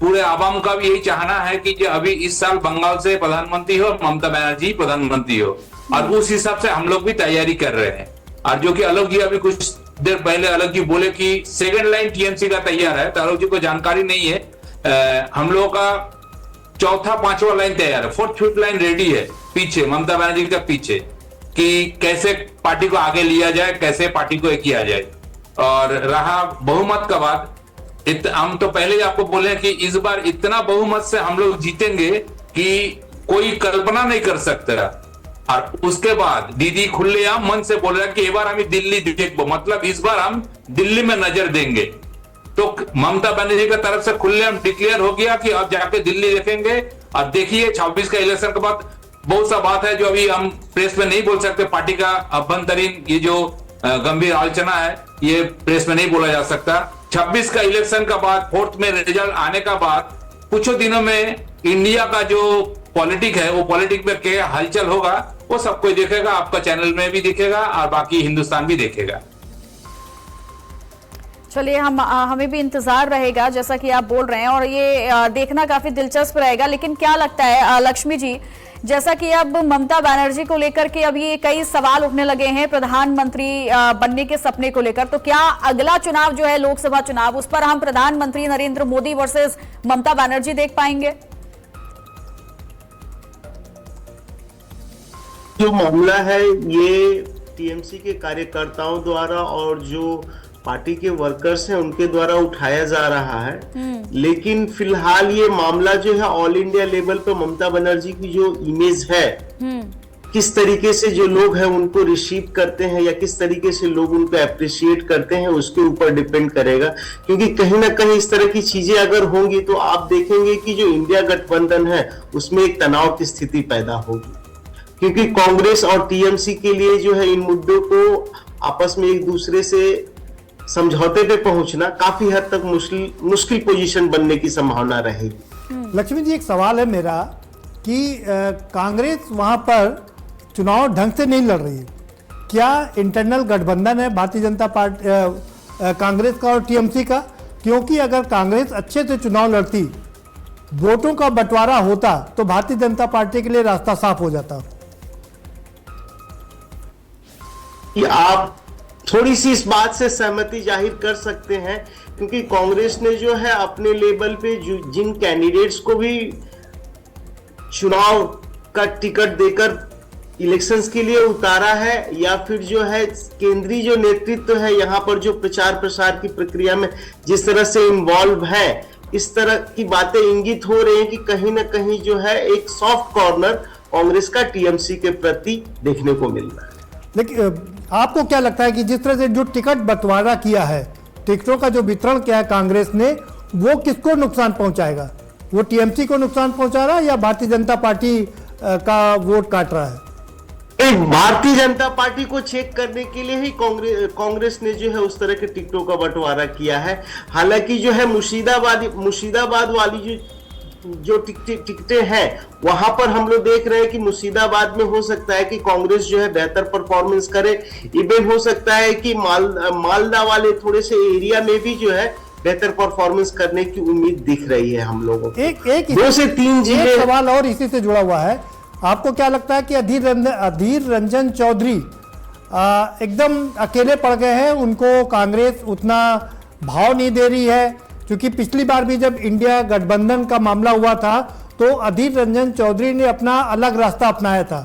पूरे आवाम का भी यही चाहना है कि जो अभी इस साल बंगाल से प्रधानमंत्री हो, ममता बनर्जी प्रधानमंत्री हो, और उस हिसाब से हम लोग भी तैयारी कर रहे हैं। और जो कि आलोक जी अभी कुछ देर पहले आलोक जी बोले कि सेकंड लाइन टीएमसी का तैयार है, तो आलोक जी को जानकारी नहीं है। हम लोगों का 4-5वां लाइन तैयार है, 4th लाइन रेडी है पीछे, ममता बनर्जी का पीछे, कि कैसे पार्टी को आगे लिया जाए, कैसे पार्टी को एक किया जाए। और रहा बहुमत का बात, हम तो पहले ही आपको बोले कि इस बार इतना बहुमत से हम लोग जीतेंगे कि कोई कल्पना नहीं कर सकता। और उसके बाद दीदी खुलेआम मन से बोल रहा है कि एक बार हम दिल्ली देखो, मतलब इस बार हम दिल्ली में नजर देंगे। तो ममता बनर्जी की तरफ से खुलेआम डिक्लेयर हो गया कि अब जाके दिल्ली देखेंगे। और देखिए 26 का इलेक्शन के बाद बहुत सा बात है जो अभी हम प्रेस में नहीं बोल सकते। पार्टी का अभ्यंतरीण ये जो गंभीर आलोचना है, ये प्रेस में नहीं बोला जा सकता। 26 का इलेक्शन का बाद 4th में रिजल्ट आने का बाद कुछ दिनों में इंडिया का जो पॉलिटिक है, वो पॉलिटिक में क्या हलचल होगा वो सब कोई देखेगा। आपका चैनल में भी दिखेगा और बाकी हिंदुस्तान भी देखेगा। चलिए, हमें भी इंतजार रहेगा जैसा कि आप बोल रहे हैं, और ये देखना काफी दिलचस्प रहेगा। लेकिन क्या लगता है लक्ष्मी जी, जैसा कि अब ममता बनर्जी को लेकर के अभी कई सवाल उठने लगे हैं प्रधानमंत्री बनने के सपने को लेकर, तो क्या अगला चुनाव जो है लोकसभा चुनाव, उस पर हम प्रधानमंत्री नरेंद्र मोदी वर्सेस ममता बनर्जी देख पाएंगे? जो मामला है ये टीएमसी के कार्यकर्ताओं द्वारा और जो पार्टी के वर्कर्स हैं उनके द्वारा उठाया जा रहा है। लेकिन फिलहाल ये मामला जो है ऑल इंडिया लेवल पे ममता बनर्जी की जो इमेज है, किस तरीके से जो लोग हैं उनको रिसीव करते हैं या किस तरीके से लोग उनको अप्रिशिएट करते हैं, उसके ऊपर डिपेंड करेगा। क्योंकि कहीं ना कहीं इस तरह की चीजें अगर होंगी तो आप देखेंगे कि जो इंडिया गठबंधन है उसमें एक तनाव की स्थिति पैदा होगी। क्योंकि कांग्रेस और टीएमसी के लिए जो है इन मुद्दों को आपस में एक दूसरे से समझौते पे पहुंचना काफी हद तक मुश्किल पोजीशन बनने की संभावना रहेगी। लक्ष्मी जी, एक सवाल है मेरा कि कांग्रेस वहां पर चुनाव ढंग से नहीं लड़ रही है, क्या इंटरनल गठबंधन है भारतीय जनता पार्टी कांग्रेस का और टीएमसी का? क्योंकि अगर कांग्रेस अच्छे से चुनाव लड़ती, वोटों का बंटवारा होता, तो भारतीय जनता पार्टी के लिए रास्ता साफ हो जाता। कि आप थोड़ी सी इस बात से सहमति जाहिर कर सकते हैं, क्योंकि कांग्रेस ने जो है अपने लेवल पे जिन कैंडिडेट्स को भी चुनाव का टिकट देकर इलेक्शंस के लिए उतारा है, या फिर जो है केंद्रीय जो नेतृत्व है यहाँ पर जो प्रचार प्रसार की प्रक्रिया में जिस तरह से इन्वॉल्व है, इस तरह की बातें इंगित हो रही हैं कि कहीं ना कहीं जो है एक सॉफ्ट कॉर्नर कांग्रेस का टीएमसी के प्रति देखने को मिल रहा है। लेकिन आपको क्या लगता है कि जिस तरह से जो टिकट बंटवारा किया है, टिकटों का जो वितरण किया है कांग्रेस ने, वो किसको नुकसान पहुंचाएगा? वो टीएमसी को नुकसान पहुंचा रहा है या भारतीय जनता पार्टी का वोट काट रहा है? भारतीय जनता पार्टी को चेक करने के लिए ही कांग्रेस ने जो है उस तरह के टिकटों का बंटवारा किया है। हालांकि जो है मुर्शिदाबाद वाली जो टिकटें हैं वहां पर हम लोग देख रहे हैं कि मुर्शिदाबाद में हो सकता है कि कांग्रेस जो है बेहतर परफॉर्मेंस करे। इवन हो सकता है कि मालदा वाले थोड़े से एरिया में भी जो है बेहतर परफॉर्मेंस करने की उम्मीद दिख रही है हम लोगों को। एक 2 से 3 जिले। सवाल और इसी से जुड़ा हुआ है, आपको क्या लगता है कि अधीर रंजन चौधरी एकदम अकेले पड़ गए हैं, उनको कांग्रेस उतना भाव नहीं दे रही है? क्योंकि पिछली बार भी जब इंडिया गठबंधन का मामला हुआ था तो अधीर रंजन चौधरी ने अपना अलग रास्ता अपनाया था।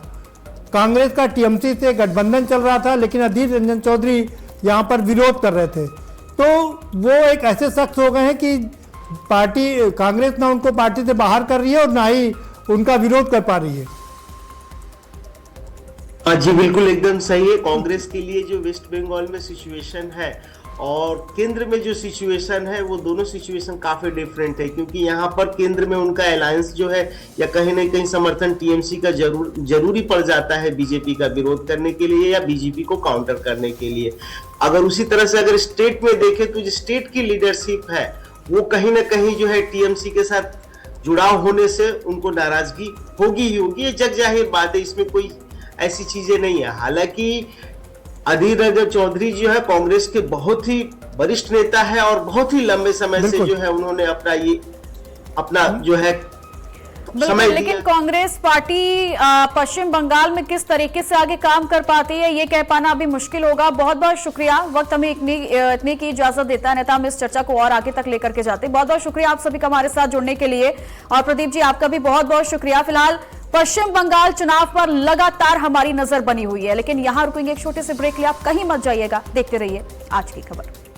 कांग्रेस का टीएमसी से गठबंधन चल रहा था, लेकिन अधीर रंजन चौधरी यहाँ पर विरोध कर रहे थे। तो वो एक ऐसे शख्स हो गए हैं कि कांग्रेस ना उनको पार्टी से बाहर कर रही है और ना ही उनका विरोध कर पा रही है। जी बिल्कुल एकदम सही है। कांग्रेस के लिए जो वेस्ट बंगाल में सिचुएशन है और केंद्र में जो सिचुएशन है वो दोनों सिचुएशन काफी डिफरेंट है, क्योंकि यहाँ पर केंद्र में उनका अलायंस जो है या कहीं ना कहीं समर्थन टीएमसी का जरूरी पड़ जाता है बीजेपी का विरोध करने के लिए या बीजेपी को काउंटर करने के लिए। अगर उसी तरह से अगर स्टेट में देखें तो जो स्टेट की लीडरशिप है वो कहीं ना कहीं जो है टीएमसी के साथ जुड़ाव होने से उनको नाराजगी होगी ही होगी, ये जग जाहिर बात है, इसमें कोई ऐसी चीजें नहीं है। हालांकि अधीर रंजन चौधरी जो है कांग्रेस के बहुत ही वरिष्ठ नेता है और बहुत ही लंबे समय से जो है उन्होंने अपना जो है समय लेकिन दिया। कांग्रेस पार्टी पश्चिम बंगाल में किस तरीके से आगे काम कर पाती है ये कह पाना अभी मुश्किल होगा। बहुत बहुत शुक्रिया, वक्त हमें इतनी की इजाजत देता है, नहीं तो हम इस चर्चा को और आगे तक लेकर के जाते। बहुत बहुत शुक्रिया आप सभी का हमारे साथ जुड़ने के लिए, और प्रदीप जी आपका भी बहुत बहुत शुक्रिया। फिलहाल पश्चिम बंगाल चुनाव पर लगातार हमारी नजर बनी हुई है, लेकिन यहां रुकेंगे एक छोटे से ब्रेक लिए। आप कहीं मत जाइएगा, देखते रहिए आज की खबर।